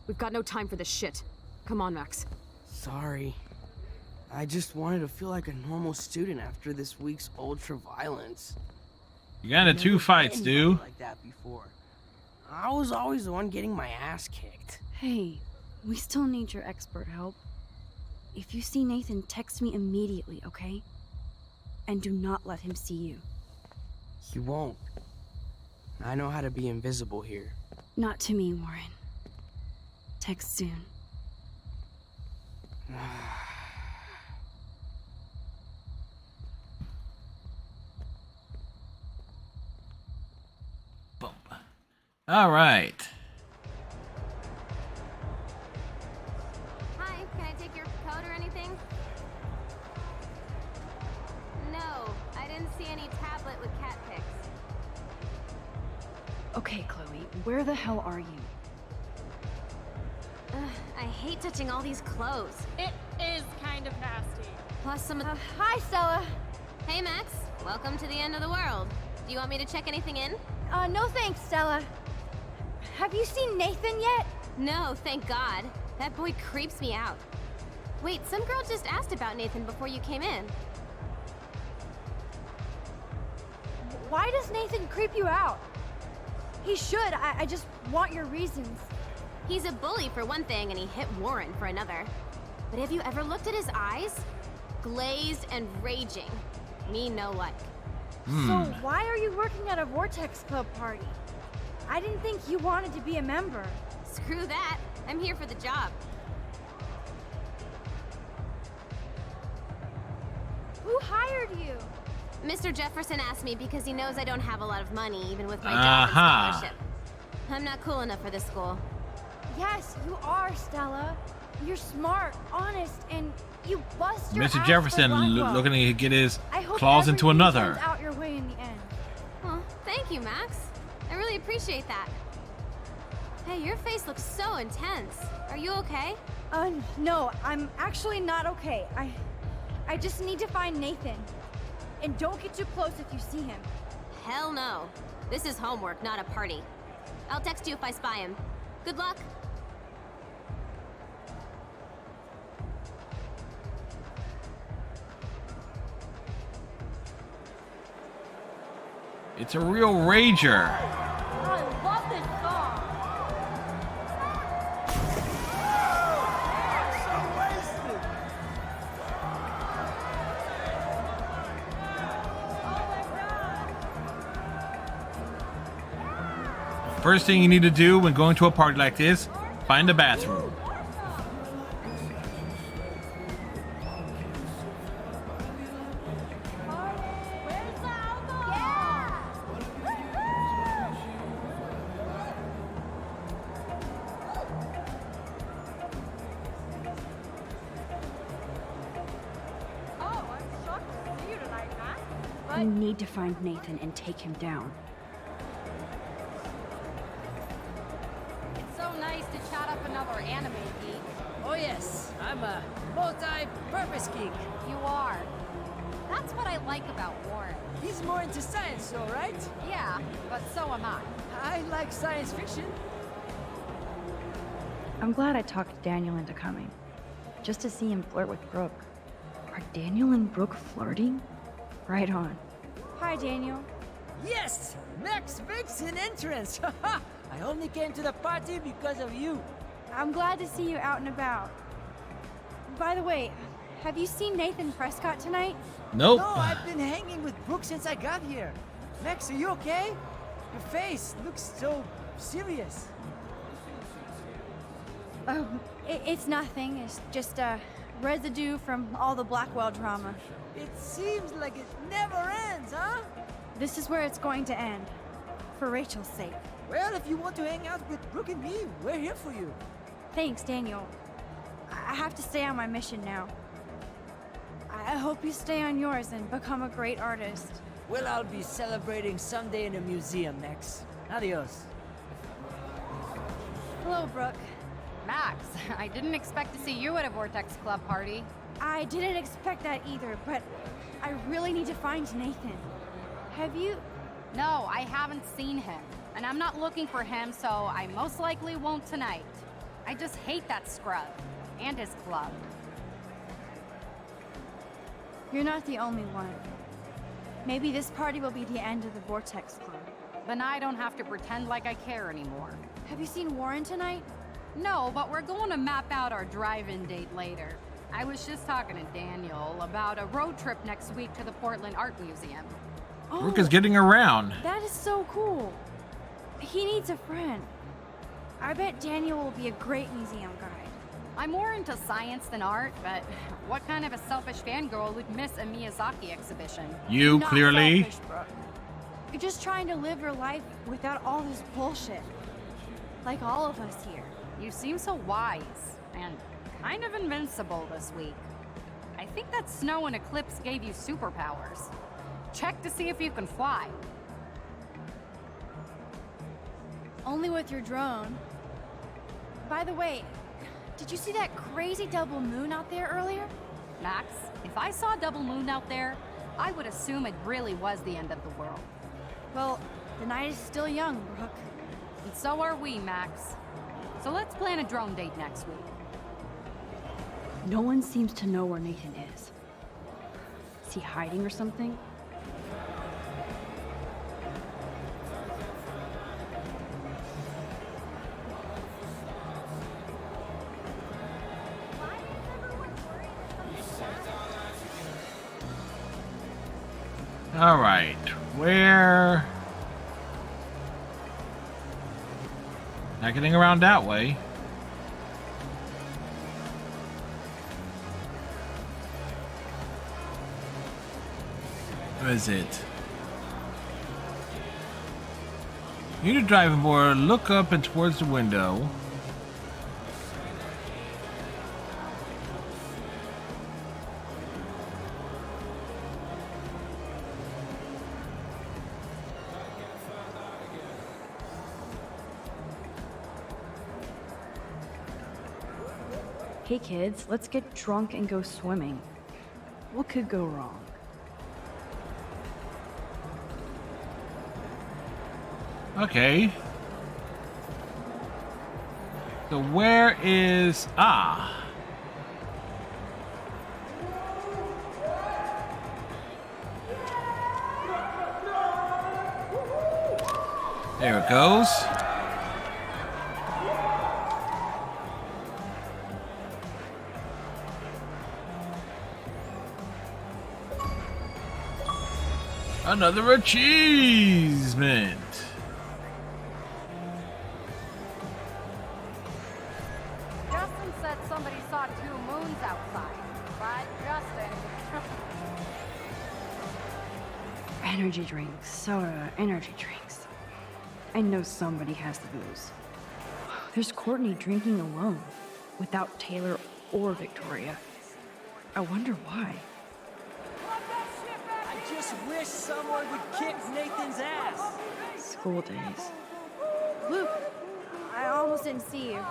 We've got no time for this shit. Come on, Max. Sorry. I just wanted to feel like a normal student after this week's ultra-violence. You got into 2 fights, dude. Like that before. I was always the one getting my ass kicked. Hey, we still need your expert help. If you see Nathan, text me immediately, okay? And do not let him see you. He won't. I know how to be invisible here. Not to me, Warren. Text soon. All right. Hi, can I take your coat or anything? No, I didn't see any tablet with cat pics. Okay, Chloe, where the hell are you? I hate touching all these clothes. It is kind of nasty. Plus some of Hi, Stella. Hey, Max. Welcome to the end of the world. Do you want me to check anything in? No thanks, Stella. Have you seen Nathan yet? No, thank God. That boy creeps me out. Wait, some girl just asked about Nathan before you came in. Why does Nathan creep you out? He should. I just want your reasons. He's a bully for one thing, and he hit Warren for another. But have you ever looked at his eyes? Glazed and raging. Me no like. So why are you working at a Vortex Club party? I didn't think you wanted to be a member. Screw that. I'm here for the job. Who hired you? Mr. Jefferson asked me because he knows I don't have a lot of money, even with my job and scholarship. I'm not cool enough for this school. Yes, you are, Stella. You're smart, honest, and you bust your Mr. ass Jefferson for Blackwell. looking to get his I hope claws into everything another. turns out your way in the end. Well, thank you, Max. I really appreciate that. Hey, your face looks so intense. Are you okay? No, I'm actually not okay. I just need to find Nathan. And don't get too close if you see him. Hell no. This is homework, not a party. I'll text you if I spy him. Good luck. It's a real rager. I love this song. First thing you need to do when going to a party like this, find a bathroom. You need to find Nathan and take him down. It's so nice to chat up another anime geek. Oh yes, I'm a multi-purpose geek. You are. That's what I like about Warren. He's more into science, though, right? Yeah, but so am I. I like science fiction. I'm glad I talked Daniel into coming. Just to see him flirt with Brooke. Are Daniel and Brooke flirting? Right on. Hi, Daniel. Yes, Max makes an entrance. I only came to the party because of you. I'm glad to see you out and about. By the way, have you seen Nathan Prescott tonight? Nope. No, I've been hanging with Brooke since I got here. Max, are you okay? Your face looks so serious. Oh, it's nothing. It's just residue from all the Blackwell drama. It seems like it never ends, huh? This is where it's going to end. For Rachel's sake. Well, if you want to hang out with Brooke and me, we're here for you. Thanks, Daniel. I have to stay on my mission now. I hope you stay on yours and become a great artist. Well, I'll be celebrating someday in a museum, Max. Adios. Hello, Brooke. Max, I didn't expect to see you at a Vortex Club party. I didn't expect that either, but I really need to find Nathan. Have you? No, I haven't seen him. And I'm not looking for him, so I most likely won't tonight. I just hate that scrub. And his club. You're not the only one. Maybe this party will be the end of the Vortex Club. Then I don't have to pretend like I care anymore. Have you seen Warren tonight? No, but we're going to map out our drive-in date later. I was just talking to Daniel about a road trip next week to the Portland Art Museum. Brooke is getting around. That is so cool. He needs a friend. I bet Daniel will be a great museum guide. I'm more into science than art, but what kind of a selfish fangirl would miss a Miyazaki exhibition? You, Not clearly. selfish, Brooke. You're just trying to live your life without all this bullshit. Like all of us here. You seem so wise and kind of invincible this week. I think that snow and eclipse gave you superpowers. Check to see if you can fly. Only with your drone. By the way, did you see that crazy double moon out there earlier? Max, if I saw a double moon out there, I would assume it really was the end of the world. Well, the night is still young, Brooke. And so are we, Max. So let's plan a drone date next week. No one seems to know where Nathan is. Is he hiding or something? All right, where? Not getting around that way. Where is it? You need to drive more. Look up and towards the window. Hey kids, let's get drunk and go swimming. What could go wrong? Okay. So where is... Ah. There it goes. Another achievement. Justin said somebody saw 2 moons outside. But Justin... Energy drinks, soda, energy drinks. I know somebody has the booze. There's Courtney drinking alone, without Taylor or Victoria. I wonder why. I just wish someone would kick Nathan's ass. School days. Luke, I almost didn't see you.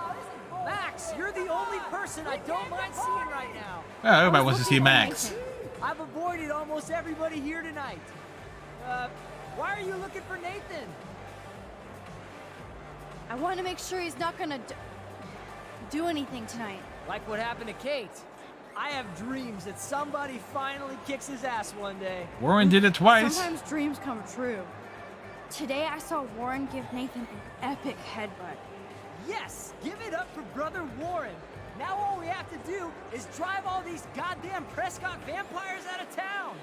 Max, you're the only person I don't mind seeing right now. Oh, everybody wants to see Max. I've avoided almost everybody here tonight. Why are you looking for Nathan? I want to make sure he's not gonna do anything tonight. Like what happened to Kate. I have dreams that somebody finally kicks his ass one day. Warren did it twice. Sometimes dreams come true. Today I saw Warren give Nathan an epic headbutt. Yes! Give it up for Brother Warren! Now all we have to do is drive all these goddamn Prescott vampires out of town!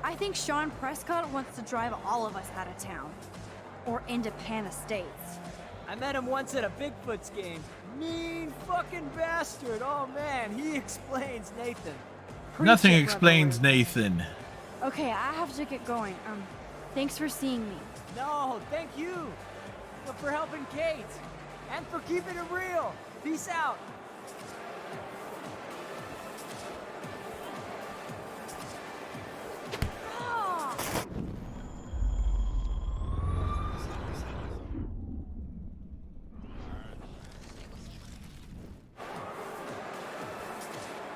I think Sean Prescott wants to drive all of us out of town. Or into Pan Estates. I met him once at a Bigfoot's game. Mean fucking bastard! Oh man, he explains Nathan. Nothing explains Nathan. Okay, I have to get going. Thanks for seeing me. No, thank you! For helping Kate! And for keeping it real! Peace out!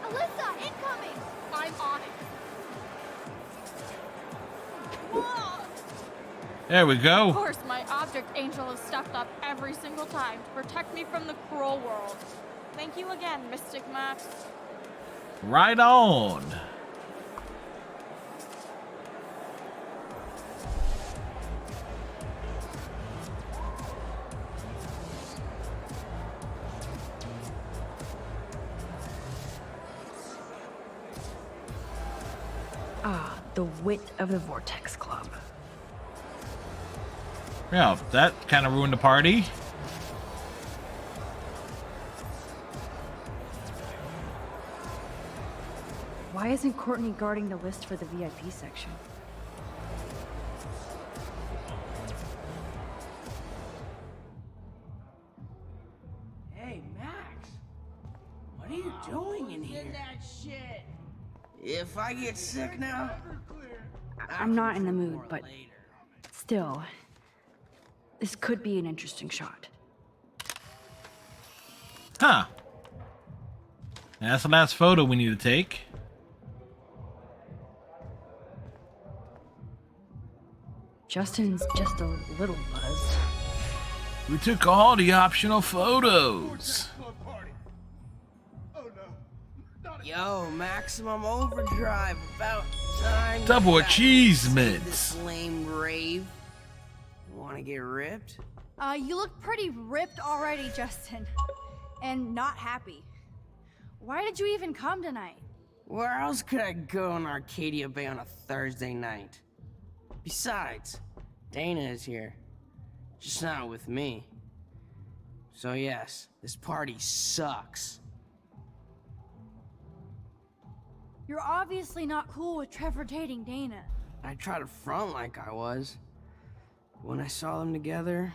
Alyssa, incoming! I'm on it. Whoa! There we Of go. course, my object angel is stepped up every single time to protect me from the cruel world. Thank you again, Mystic Max. Right on. Ah, the wit of the Vortex Club. Yeah, that kind of ruined the party. Why isn't Courtney guarding the list for the VIP section? Hey, Max. What are you doing in here? That shit. If I get sick now, I'm not in the mood, but still, this could be an interesting shot. Huh. And that's the last photo we need to take. Justin's just a little buzzed. We took all the optional photos. yo, maximum overdrive. About time. you Double got achievement. this lame rave. Want to get ripped? You look pretty ripped already, Justin. And not happy. Why did you even come tonight? Where else could I go in Arcadia Bay on a Thursday night? Besides, Dana is here. Just not with me. So yes, this party sucks. You're obviously not cool with Trevor dating Dana. I tried to front like I was. When I saw them together,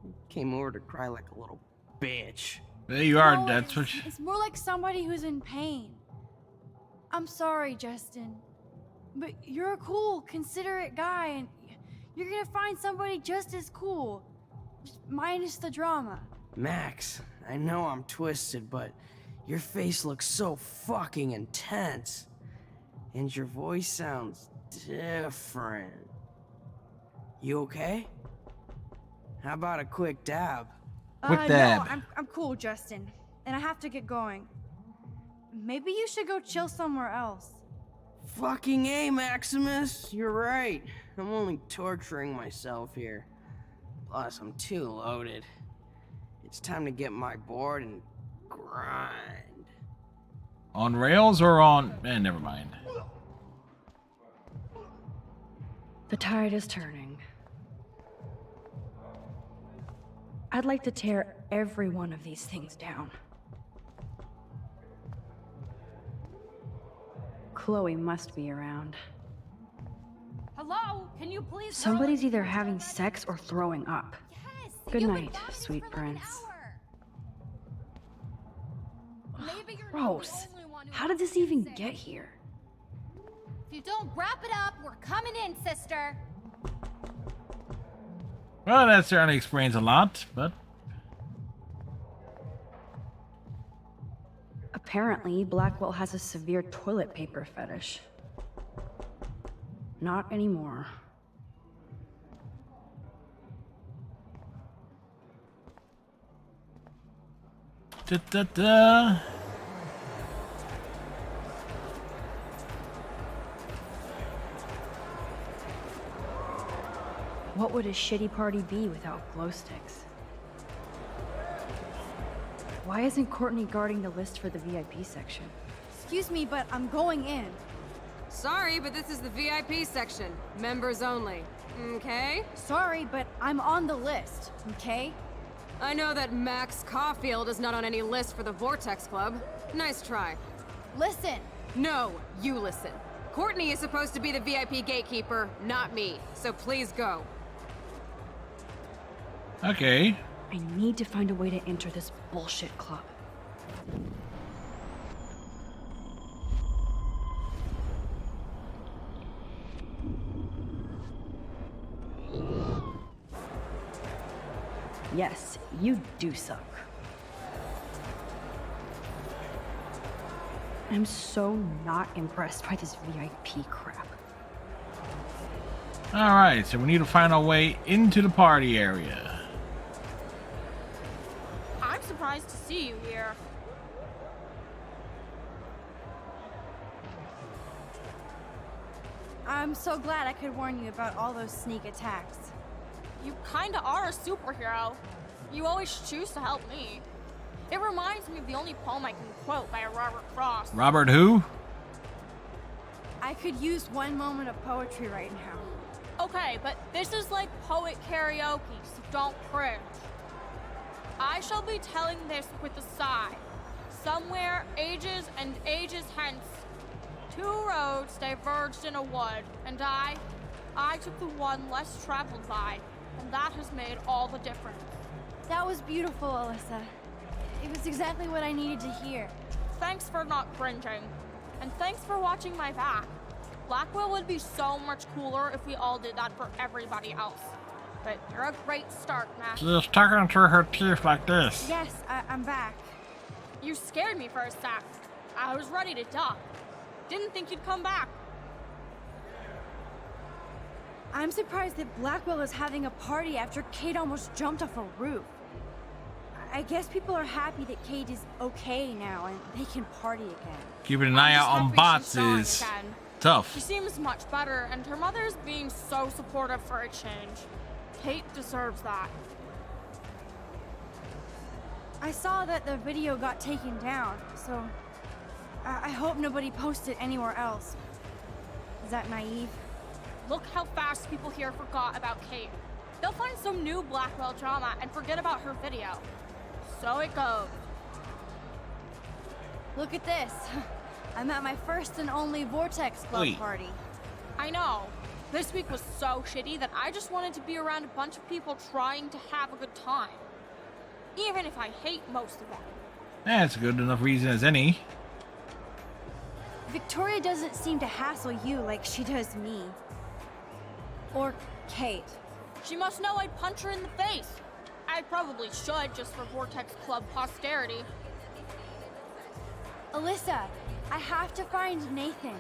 I came over to cry like a little bitch. There you are, No, that's what It's more like somebody who's in pain. I'm sorry, Justin. But you're a cool, considerate guy, and you're gonna find somebody just as cool. Just minus the drama. Max, I know I'm twisted, but your face looks so fucking intense. And your voice sounds different. You okay? How about a quick dab? No, I'm cool, Justin. And I have to get going. Maybe you should go chill somewhere else. Fucking A, Maximus. You're right. I'm only torturing myself here. Plus, I'm too loaded. It's time to get my board and grind. On rails or on... never mind. The tide is turning. I'd like to tear every one of these things down. Chloe must be around. Hello? Can you please? Somebody's either having sex or throwing up. Good night, sweet prince. Gross. How did this even get here? If you don't wrap it up, we're coming in, sister. Well, that certainly explains a lot, but... Apparently, Blackwell has a severe toilet paper fetish. Not anymore. Da-da-da. what would a shitty party be without glow sticks? Why isn't Courtney guarding the list for the VIP section? Excuse me, but I'm going in. Sorry, but this is the VIP section. Members only. Okay? Sorry, but I'm on the list, okay? I know that Max Caulfield is not on any list for the Vortex Club. Nice try. Listen! No, you listen. Courtney is supposed to be the VIP gatekeeper, not me. So please go. Okay. I need to find a way to enter this bullshit club. Yes, you do suck. I'm so not impressed by this VIP crap. Alright, so we need to find our way into the party area. I'm surprised to see you here. I'm so glad I could warn you about all those sneak attacks. You kinda are a superhero. You always choose to help me. It reminds me of the only poem I can quote by Robert Frost. Robert who? I could use one moment of poetry right now. Okay, but this is like poet karaoke, so don't cringe. I shall be telling this with a sigh. Somewhere, ages and ages hence, two roads diverged in a wood, and I took the one less traveled by, and that has made all the difference. That was beautiful, Alyssa. It was exactly what I needed to hear. Thanks for not cringing, and thanks for watching my back. Blackwell would be so much cooler if we all did that for everybody else. But you're a great start, Max. She's talking through her teeth like this. Yes, I'm back. You scared me for a sec. I was ready to duck. Didn't think you'd come back. I'm surprised that Blackwell is having a party after Kate almost jumped off a roof. I guess people are happy that Kate is okay now and they can party again. Keeping an eye out on bots is tough. She seems much better, and her mother's being so supportive for a change. Kate deserves that. I saw that the video got taken down, so I hope nobody posted anywhere else. Is that naive? Look how fast people here forgot about Kate. They'll find some new Blackwell drama and forget about her video. So it goes. Look at this. I'm at my first and only Vortex Club party. I know. This week was so shitty that I just wanted to be around a bunch of people trying to have a good time. Even if I hate most of them. That's a good enough reason as any. Victoria doesn't seem to hassle you like she does me. Or Kate. She must know I'd punch her in the face. I probably should, just for Vortex Club posterity. Alyssa, I have to find Nathan.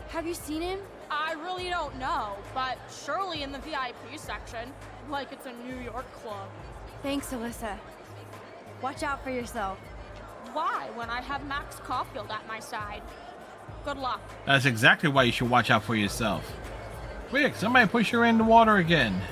Have you seen him? I really don't know, but surely in the VIP section, like it's a New York club. Thanks, Alyssa. Watch out for yourself. Why, when I have Max Caulfield at my side? Good luck. That's exactly why you should watch out for yourself. Quick, somebody push her in the water again.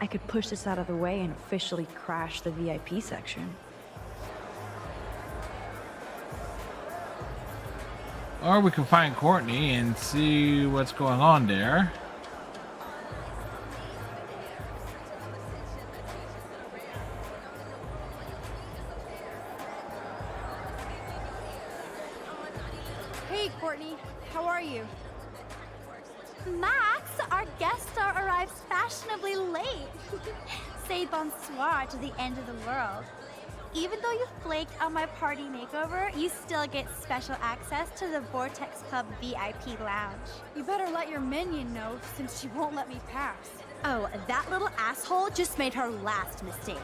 I could push this out of the way and officially crash the VIP section. Or we can find Courtney and see what's going on there. Hey, Courtney. How are you? Max, our guest star arrives fashionably late. Say bonsoir to the end of the world. Even though you flaked on my party makeover, you still get special access to the Vortex Club VIP lounge. You better let your minion know, since she won't let me pass. Oh, that little asshole just made her last mistake.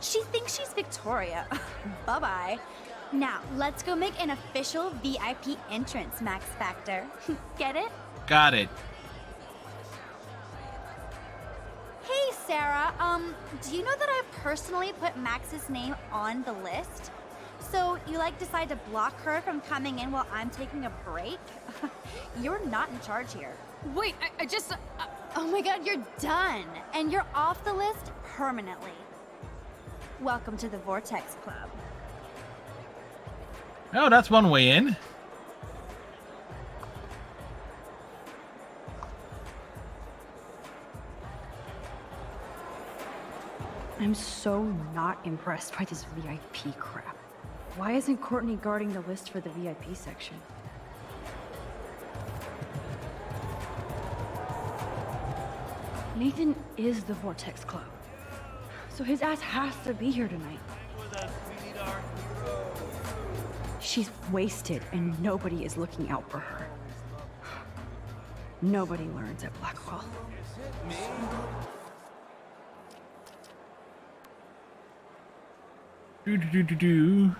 She thinks she's Victoria. Bye-bye. Now, let's go make an official VIP entrance, Max Factor. Get it? Got it. Sarah, do you know that I personally put Max's name on the list? So you decide to block her from coming in while I'm taking a break? You're not in charge here. Wait, I just... Oh my god, you're done! And you're off the list permanently. Welcome to the Vortex Club. Oh, that's one way in. I'm so not impressed by this VIP crap. Why isn't Courtney guarding the list for the VIP section? Nathan is the Vortex Club, so his ass has to be here tonight. She's wasted and nobody is looking out for her. Nobody learns at Blackwell. Do.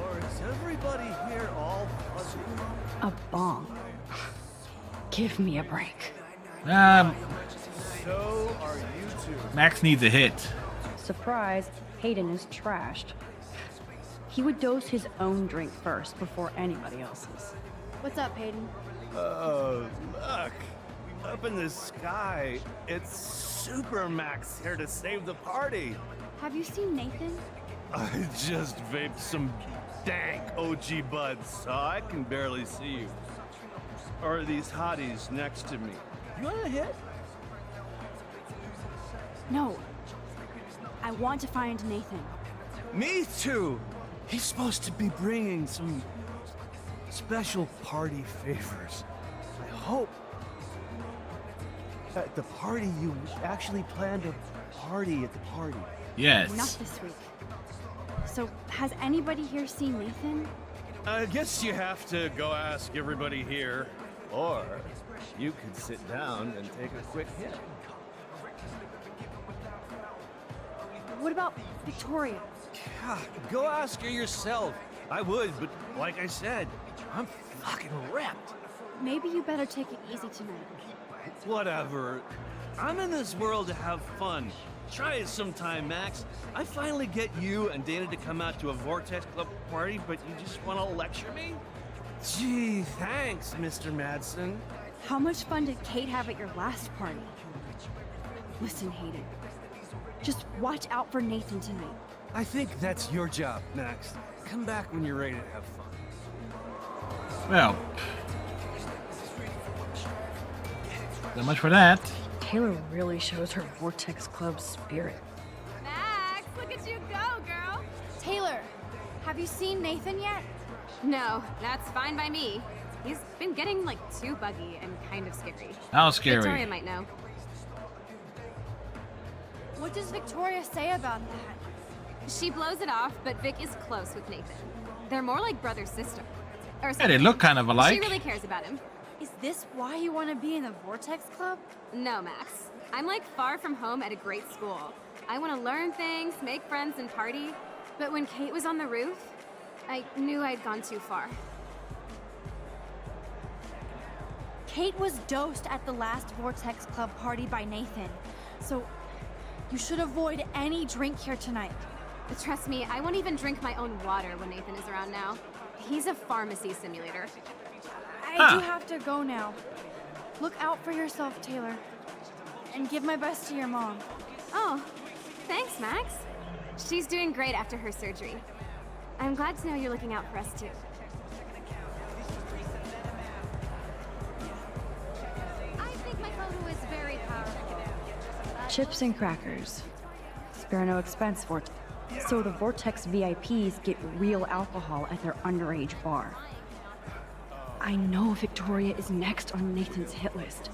Or is everybody here all fuzzy? A bong. Give me a break. So are you two. Max needs a hit. Surprise, Hayden is trashed. He would dose his own drink first before anybody else's. What's up, Hayden? Look. Up in the sky, it's Super Max here to save the party. Have you seen Nathan? I just vaped some dank OG buds, so I can barely see you. Or these hotties next to me. You want a hit? No. I want to find Nathan. Me too. He's supposed to be bringing some special party favors. I hope at the party you actually plan to party at the party. Yes. Not this week. So, has anybody here seen Nathan? I guess you have to go ask everybody here, or you could sit down and take a quick hit. What about Victoria? God, go ask her yourself. I would, but like I said, I'm fucking ripped. Maybe you better take it easy tonight. Whatever. I'm in this world to have fun. Try it sometime, Max. I finally get you and Dana to come out to a Vortex Club party, but you just want to lecture me? Gee, thanks, Mr. Madsen. How much fun did Kate have at your last party? Listen, Hayden. Just watch out for Nathan tonight. I think that's your job, Max. Come back when you're ready to have fun. Well, so much for that. Taylor really shows her Vortex Club spirit. Max, look at you go, girl. Taylor, have you seen Nathan yet? No, that's fine by me. He's been getting too buggy and kind of scary. How scary? Victoria might know. What does Victoria say about that? She blows it off, but Vic is close with Nathan. They're more like brother-sister. Or Yeah, they look kind of alike. She really cares about him. Is this why you want to be in the Vortex Club? No, Max. I'm far from home at a great school. I want to learn things, make friends, and party. But when Kate was on the roof, I knew I'd gone too far. Kate was dosed at the last Vortex Club party by Nathan. So, you should avoid any drink here tonight. But trust me, I won't even drink my own water when Nathan is around now. He's a pharmacy simulator. I do have to go now. Look out for yourself, Taylor. And give my best to your mom. Oh, thanks, Max. She's doing great after her surgery. I'm glad to know you're looking out for us, too. I think my photo is very powerful. Chips and crackers. Spare no expense, Vortex. So the Vortex VIPs get real alcohol at their underage bar. I know Victoria is next on Nathan's hit list.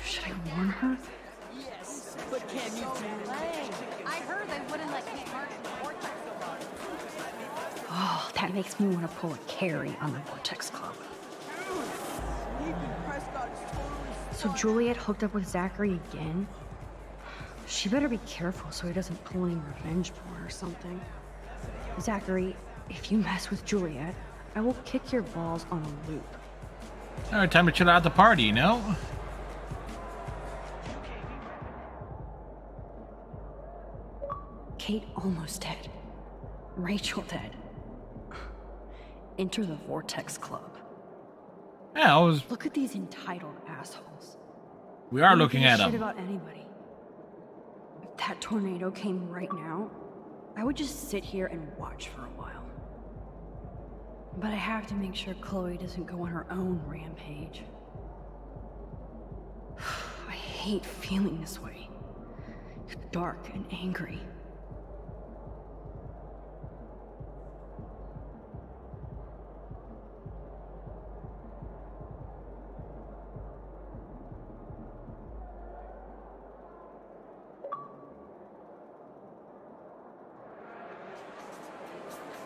Should I warn her? Yes, but can you do it? I heard they wouldn't let Kate Martin Vortex go on. Oh, that makes me want to pull a Carrie on the Vortex Club. So Juliet hooked up with Zachary again? She better be careful so he doesn't pull any revenge porn or something. Zachary, if you mess with Juliet, I will kick your balls on a loop. All right, time to chill out at the party, you know? Kate almost dead. Rachel dead. Enter the Vortex Club. Yeah, I was. Look at these entitled assholes. We are They don't looking give a at shit them. about anybody. If that tornado came right now, I would just sit here and watch for a while. But I have to make sure Chloe doesn't go on her own rampage. I hate feeling this way. Dark and angry.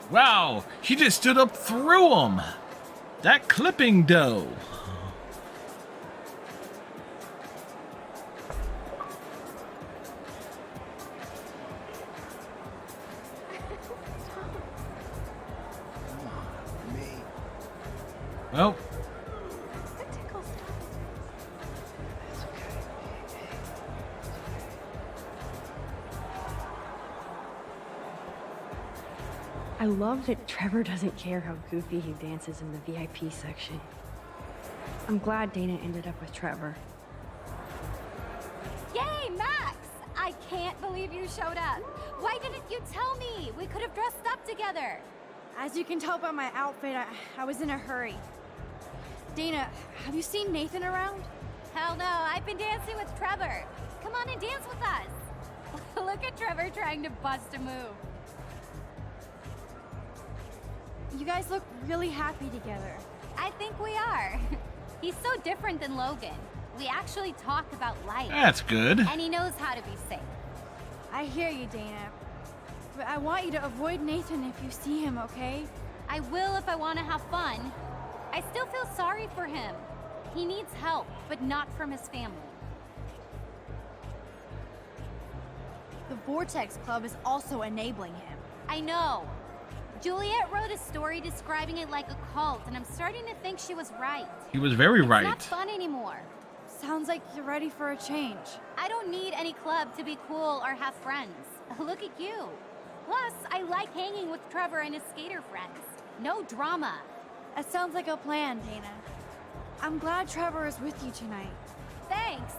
Wow, she just stood up through him. That clipping dough. Well, I love that Trevor doesn't care how goofy he dances in the VIP section. I'm glad Dana ended up with Trevor. Yay, Max! I can't believe you showed up. Why didn't you tell me? We could have dressed up together. As you can tell by my outfit, I was in a hurry. Dana, have you seen Nathan around? Hell no, I've been dancing with Trevor. Come on and dance with us. Look at Trevor trying to bust a move. You guys look really happy together. I think we are. He's so different than Logan. We actually talk about life. That's good. And he knows how to be safe. I hear you, Dana. But I want you to avoid Nathan if you see him, okay? I will if I want to have fun. I still feel sorry for him. He needs help, but not from his family. The Vortex Club is also enabling him. I know. Juliet wrote a story describing it like a cult, and I'm starting to think she was right. he was very It's right. not fun anymore. Sounds like you're ready for a change. I don't need any club to be cool or have friends. Look at you. Plus, I like hanging with Trevor and his skater friends. No drama. That sounds like a plan, Dana. I'm glad Trevor is with you tonight. Thanks.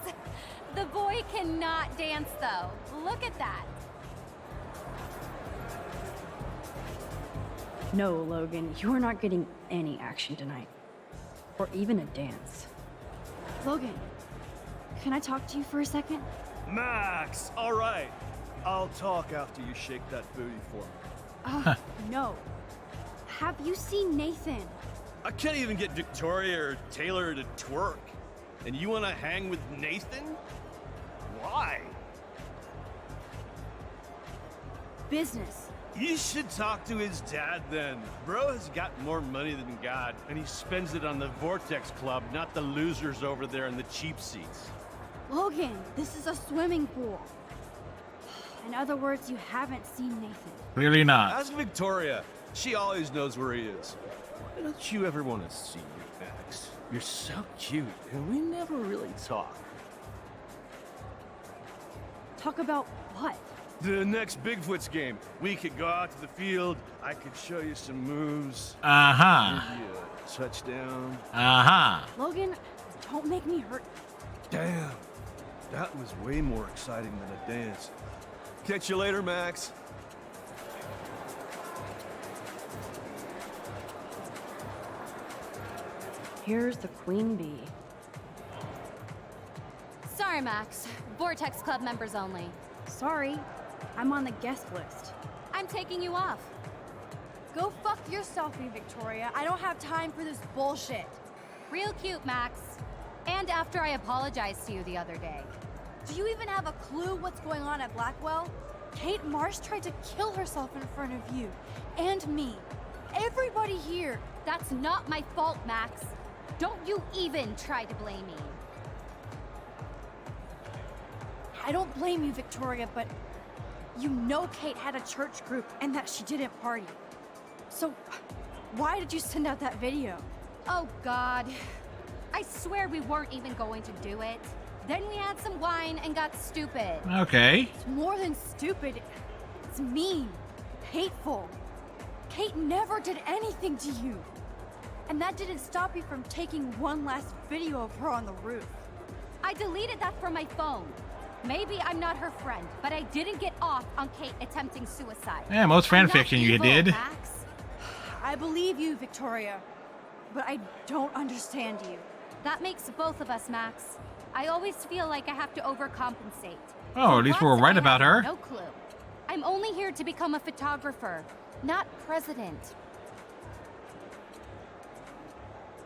The boy cannot dance, though. Look at that. No, Logan, you are not getting any action tonight. Or even a dance. Logan, can I talk to you for a second? Max, all right. I'll talk after you shake that booty for me. No. Have you seen Nathan? I can't even get Victoria or Taylor to twerk. And you want to hang with Nathan? Why? Business. You should talk to his dad then. Bro has got more money than God, and he spends it on the Vortex Club, not the losers over there in the cheap seats. Logan, this is a swimming pool. In other words, you haven't seen Nathan. Clearly not. Ask Victoria. She always knows where he is. Why don't you ever want to see me, Max? You're so cute, and we never really talk. Talk about what? The next Bigfoot's game. We could go out to the field. I could show you some moves. Uh-huh. Maybe a touchdown. Uh-huh. Logan, don't make me hurt. Damn. That was way more exciting than a dance. Catch you later, Max. Here's the queen bee. Sorry, Max. Vortex Club members only. Sorry, I'm on the guest list. I'm taking you off. Go fuck yourself, Victoria. I don't have time for this bullshit. Real cute, Max. And after I apologized to you the other day. Do you even have a clue what's going on at Blackwell? Kate Marsh tried to kill herself in front of you. And me. Everybody here. That's not my fault, Max. Don't you even try to blame me. I don't blame you, Victoria, but you know Kate had a church group and that she didn't party. So, why did you send out that video? Oh, God. I swear we weren't even going to do it. Then we had some wine and got stupid. Okay. It's more than stupid. It's mean, hateful. Kate never did anything to you. And that didn't stop you from taking one last video of her on the roof. I deleted that from my phone. Maybe I'm not her friend, but I didn't get off on Kate attempting suicide. Yeah, most fan I'm not fiction you evil, did. Max. I believe you, Victoria, but I don't understand you. That makes both of us, Max. I always feel like I have to overcompensate. Oh, at least we were right about her. No clue. I'm only here to become a photographer, not president.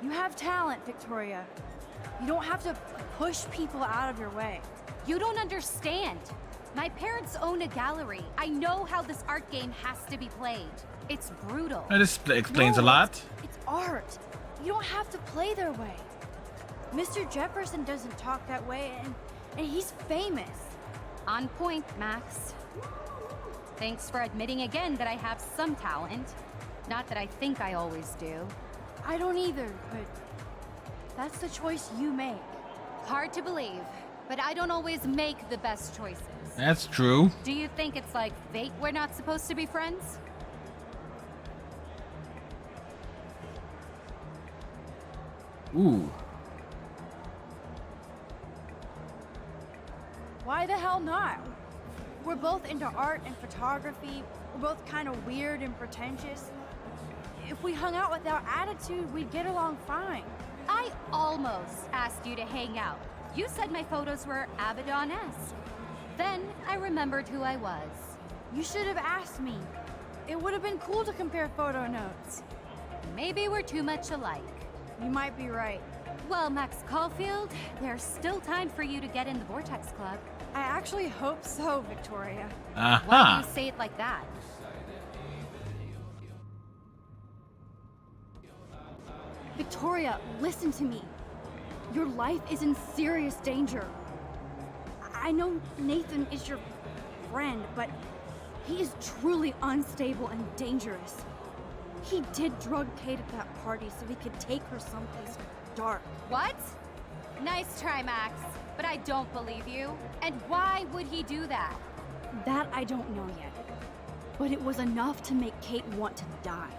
You have talent, Victoria. You don't have to push people out of your way. You don't understand. My parents own a gallery. I know how this art game has to be played. It's brutal. This explains a No, lot. It's art. You don't have to play their way. Mr. Jefferson doesn't talk that way, and he's famous. On point, Max. Thanks for admitting again that I have some talent. Not that I think I always do. I don't either, but that's the choice you make. Hard to believe, but I don't always make the best choices. That's true. Do you think it's like fate we're not supposed to be friends? Ooh. Why the hell not? We're both into art and photography. We're both kind of weird and pretentious. If we hung out without attitude, we'd get along fine. I almost asked you to hang out. You said my photos were Abaddon-esque. Then I remembered who I was. You should have asked me. It would have been cool to compare photo notes. Maybe we're too much alike. You might be right. Well, Max Caulfield, there's still time for you to get in the Vortex Club. I actually hope so, Victoria. Why do you say it like that? Victoria, listen to me. Your life is in serious danger. I know Nathan is your friend, but he is truly unstable and dangerous. He did drug Kate at that party so he could take her someplace dark. What? Nice try, Max, but I don't believe you. And why would he do that? That I don't know yet. But it was enough to make Kate want to die.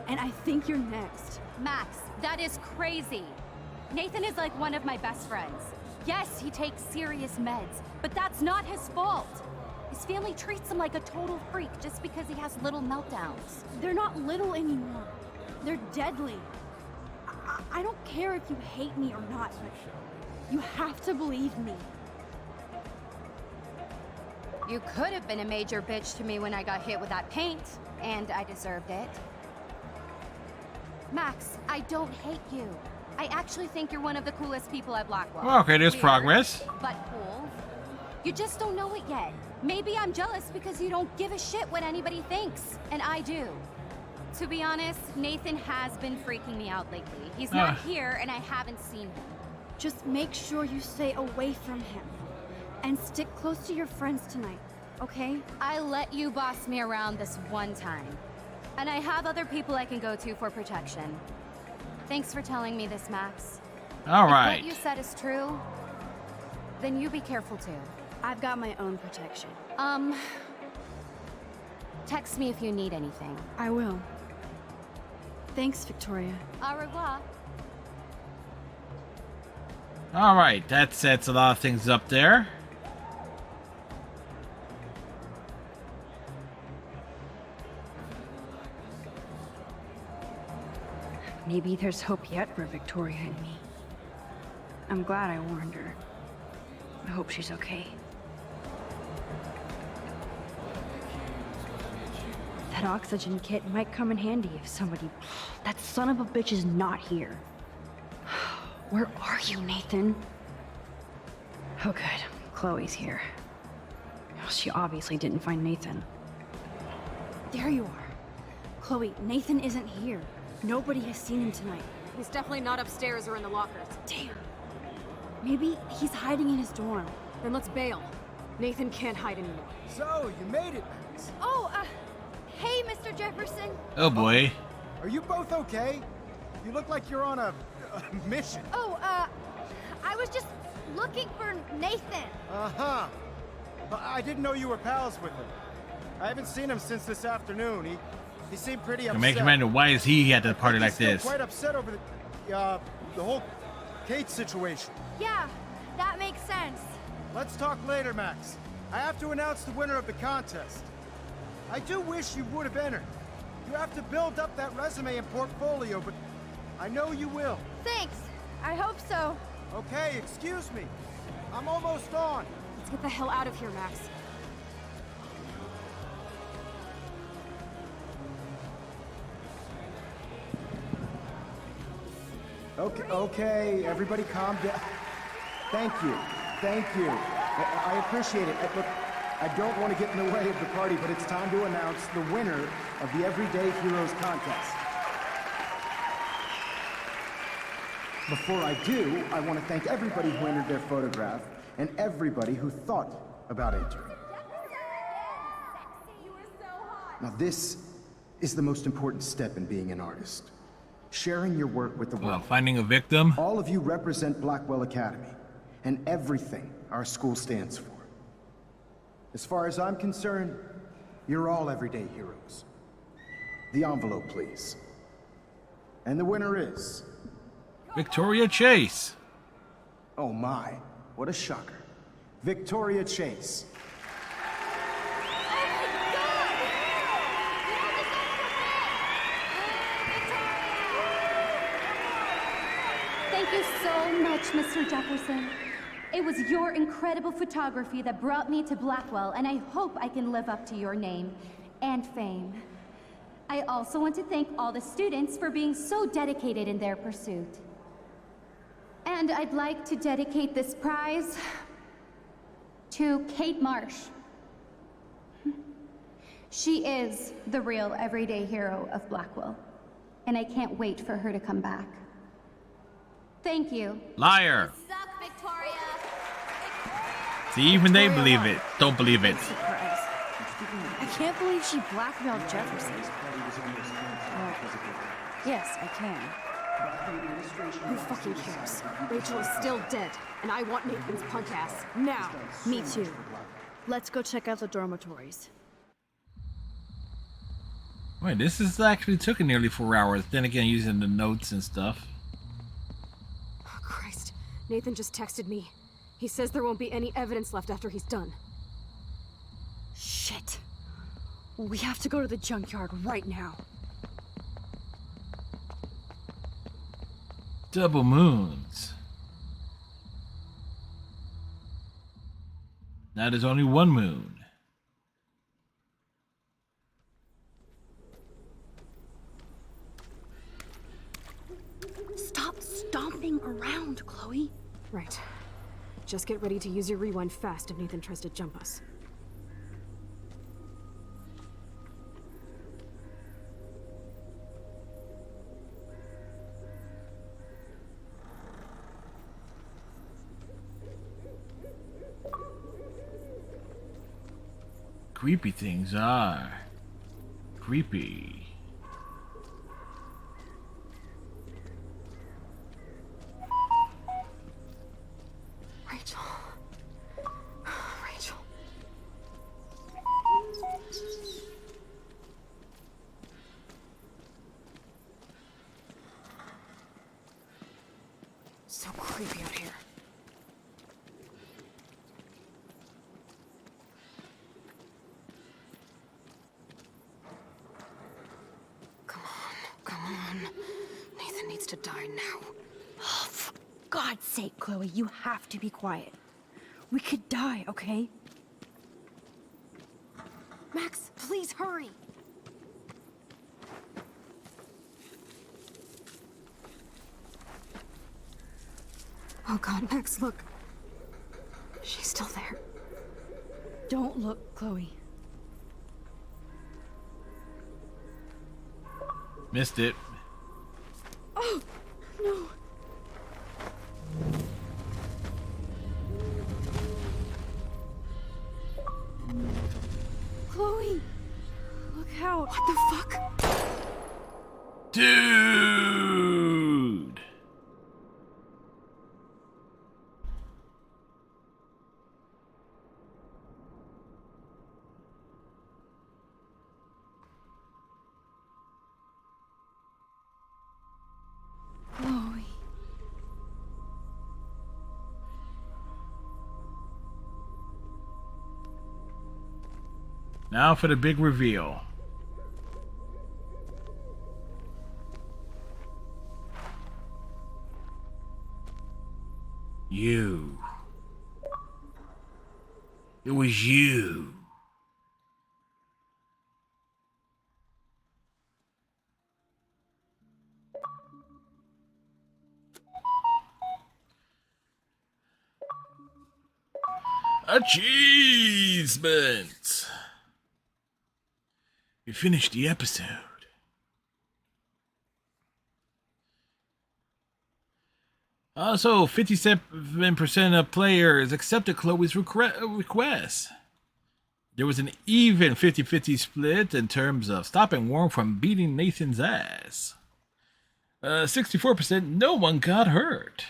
And I think you're next. Max, that is crazy. Nathan is like one of my best friends. Yes, he takes serious meds, but that's not his fault. His family treats him like a total freak just because he has little meltdowns. They're not little anymore. They're deadly. I don't care if you hate me or not, but you have to believe me. You could have been a major bitch to me when I got hit with that paint, and I deserved it. Max, I don't hate you. I actually think you're one of the coolest people at Blackwell. Well, okay, there's Weird, progress. But cool. You just don't know it yet. Maybe I'm jealous because you don't give a shit what anybody thinks, and I do. To be honest, Nathan has been freaking me out lately. He's not here, and I haven't seen him. Just make sure you stay away from him. And stick close to your friends tonight, okay? I let you boss me around this one time. And I have other people I can go to for protection. Thanks for telling me this, Max. All If right. what you said is true, then you be careful too. I've got my own protection. Text me if you need anything. I will. Thanks, Victoria. Au revoir. All right, that sets a lot of things up there. Maybe there's hope yet for Victoria and me. I'm glad I warned her. I hope she's okay. That oxygen kit might come in handy if somebody... That son of a bitch is not here. Where are you, Nathan? Oh, good. Chloe's here. She obviously didn't find Nathan. There you are. Chloe, Nathan isn't here. Nobody has seen him tonight. He's definitely not upstairs or in the lockers. Damn. Maybe he's hiding in his dorm. Then let's bail. Nathan can't hide anymore. So, you made it, Max. Oh, hey, Mr. Jefferson. Oh boy. Are you both okay? You look like you're on a mission? Oh, I was just looking for Nathan. Uh-huh. I didn't know you were pals with him. I haven't seen him since this afternoon. He seemed pretty upset. Make Commander, why is he at the party like He's still this? quite upset over the whole Kate situation. Yeah, that makes sense. Let's talk later, Max. I have to announce the winner of the contest. I do wish you would have entered. You have to build up that resume and portfolio, but I know you will. Thanks. I hope so. Okay, excuse me. I'm almost on. Let's get the hell out of here, Max. Okay, everybody calm down. Thank you. I appreciate it. Look, I don't want to get in the way of the party, but it's time to announce the winner of the Everyday Heroes contest. Before I do, I want to thank everybody who entered their photograph and everybody who thought about entering. Now this is the most important step in being an artist. Sharing your work with the world. Finding a victim. All of you represent Blackwell Academy and everything our school stands for. As far as I'm concerned, you're all everyday heroes. The envelope, please. And the winner is... Victoria Chase. Oh my, what a shocker. Victoria Chase. Thank you so much, Mr. Jefferson. It was your incredible photography that brought me to Blackwell, and I hope I can live up to your name and fame. I also want to thank all the students for being so dedicated in their pursuit. And I'd like to dedicate this prize to Kate Marsh. She is the real everyday hero of Blackwell, and I can't wait for her to come back. Thank you. Liar. Suck, Victoria. See, even they believe it. Don't believe it. I can't believe she blackmailed Jefferson. Yes, I can. Who fucking cares? Rachel is still dead, and I want Nathan's punk ass now. Me too. Let's go check out the dormitories. Wait, this is actually took nearly 4 hours. Then again, using the notes and stuff. Oh, Christ. Nathan just texted me. He says there won't be any evidence left after he's done. Shit. We have to go to the junkyard right now. Double moons. Now there's only one moon. Stop stomping around, Chloe. Right. Just get ready to use your rewind fast if Nathan tries to jump us. Creepy things are creepy. Rachel. Rachel. So creepy out here. Come on. Nathan needs to die now. Oh, for God's sake, Chloe, you have to be quiet. We could die, okay? Max, please hurry. Oh God, Max, look. She's still there. Don't look, Chloe. Missed it. Oh, no. Chloe! Look out. What the fuck? Dude! Now for the big reveal. You. It was you. Achievement. We finished the episode. Also, 57% of players accepted Chloe's request. There was an even 50-50 split in terms of stopping Warren from beating Nathan's ass. 64% no one got hurt.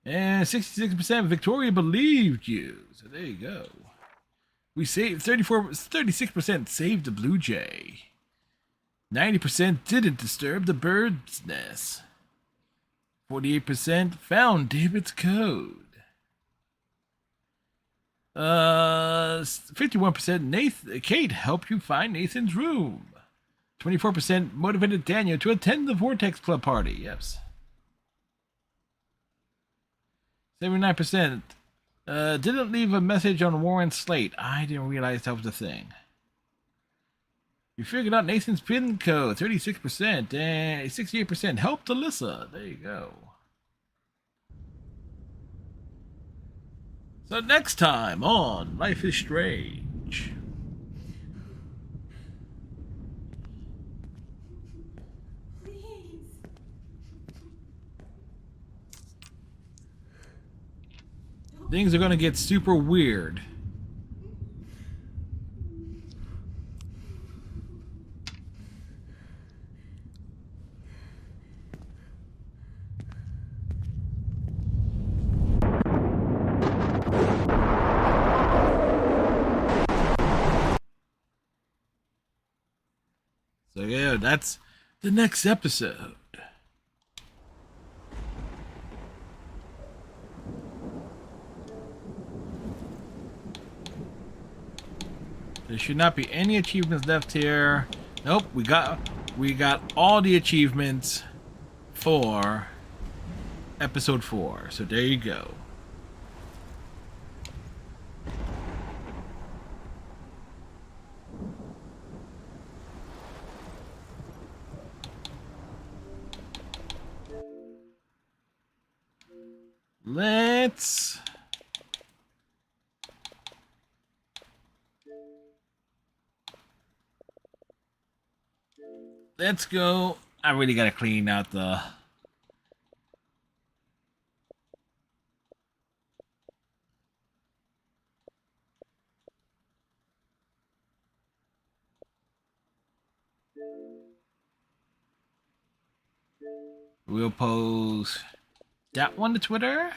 And 66% Victoria believed you. So there you go. We saved 36% saved the Blue Jay. 90% didn't disturb the bird's nest. 48% found David's code. 51% Kate helped you find Nathan's room. 24% motivated Daniel to attend the Vortex Club party. Yes. 79% didn't leave a message on Warren's slate. I didn't realize that was a thing. You figured out Nathan's pin code. 36% and 68% helped Alyssa. There you go. So next time on Life is Strange. Things are gonna get super weird. So yeah, that's the next episode. There should not be any achievements left here. Nope, we got all the achievements for episode 4. So there you go. Let's go. I really gotta clean out the we'll post that one to Twitter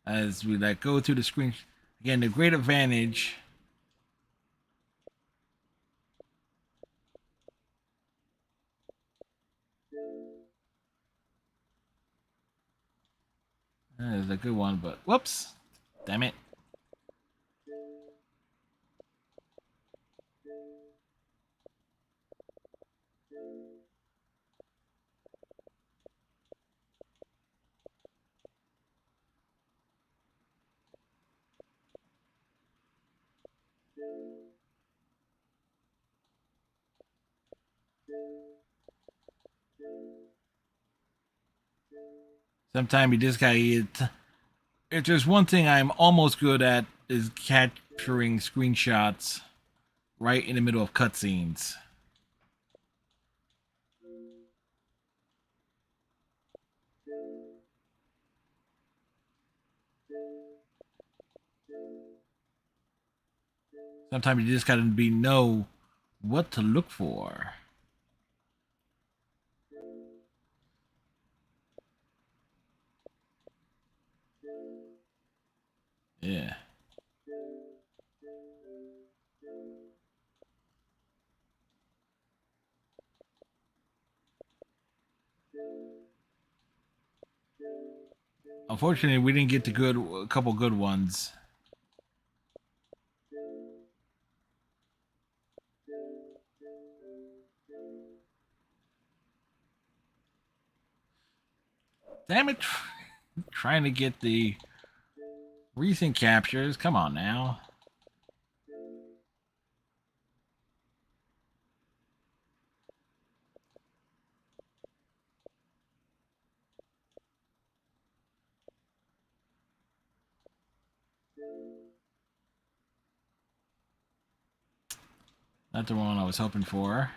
as we like go through the screen again. The great advantage that is a good one, but whoops, damn it. Sometimes you just gotta get. If there's one thing I'm almost good at is capturing screenshots right in the middle of cutscenes. Sometimes you just gotta know what to look for. Yeah. Unfortunately, we didn't get a couple good ones. Damn it. Trying to get the recent captures. Come on now. Not the one I was hoping for.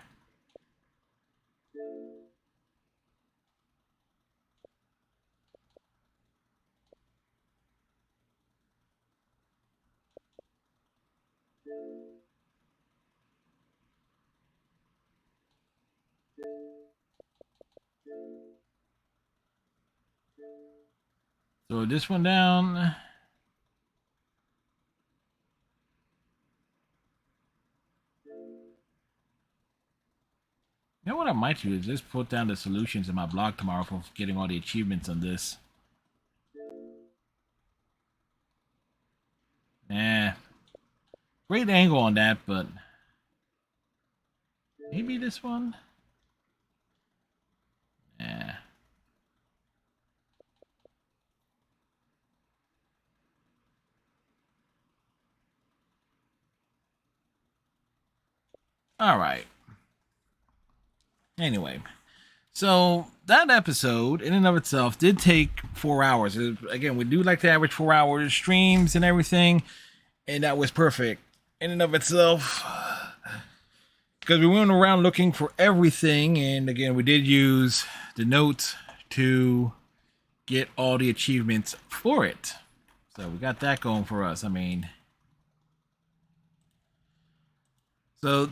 So this one down. You know what I might do is just put down the solutions in my blog tomorrow for getting all the achievements on this. Great angle on that, but maybe this one? All right. Anyway, so that episode in and of itself did take 4 hours. Again, we do like to average 4 hours streams and everything, and that was perfect in and of itself because we went around looking for everything, and again, we did use the notes to get all the achievements for it. So we got that going for us. I mean, so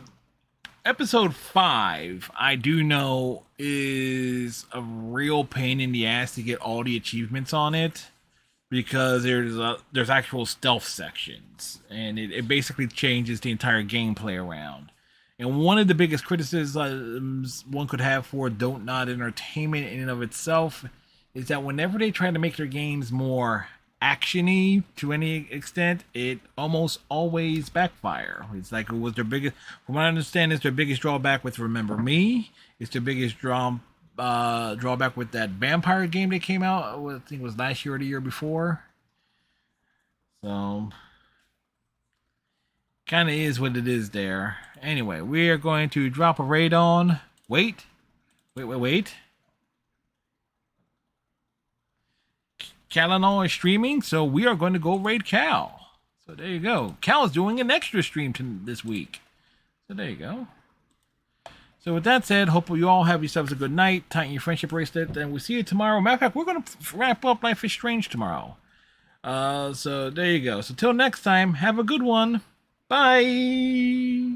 episode 5, I do know, is a real pain in the ass to get all the achievements on it because there's actual stealth sections, and it basically changes the entire gameplay around. And one of the biggest criticisms one could have for Don't Nod Entertainment in and of itself is that whenever they try to make their games more action-y to any extent, it almost always backfire. It's like it was their biggest, from what I understand, it's their biggest drawback with Remember Me. It's their biggest drawback with that vampire game that came out, I think it was last year or the year before. So kind of is what it is there. Anyway, we are going to drop a raid on. Wait. Calanol is streaming, so we are going to go raid Cal. So there you go. Cal is doing an extra stream this week. So there you go. So with that said, hope you all have yourselves a good night. Tighten your friendship bracelet, and we'll see you tomorrow. Matter of fact, we're going to wrap up Life is Strange tomorrow. So there you go. So till next time, have a good one. Bye.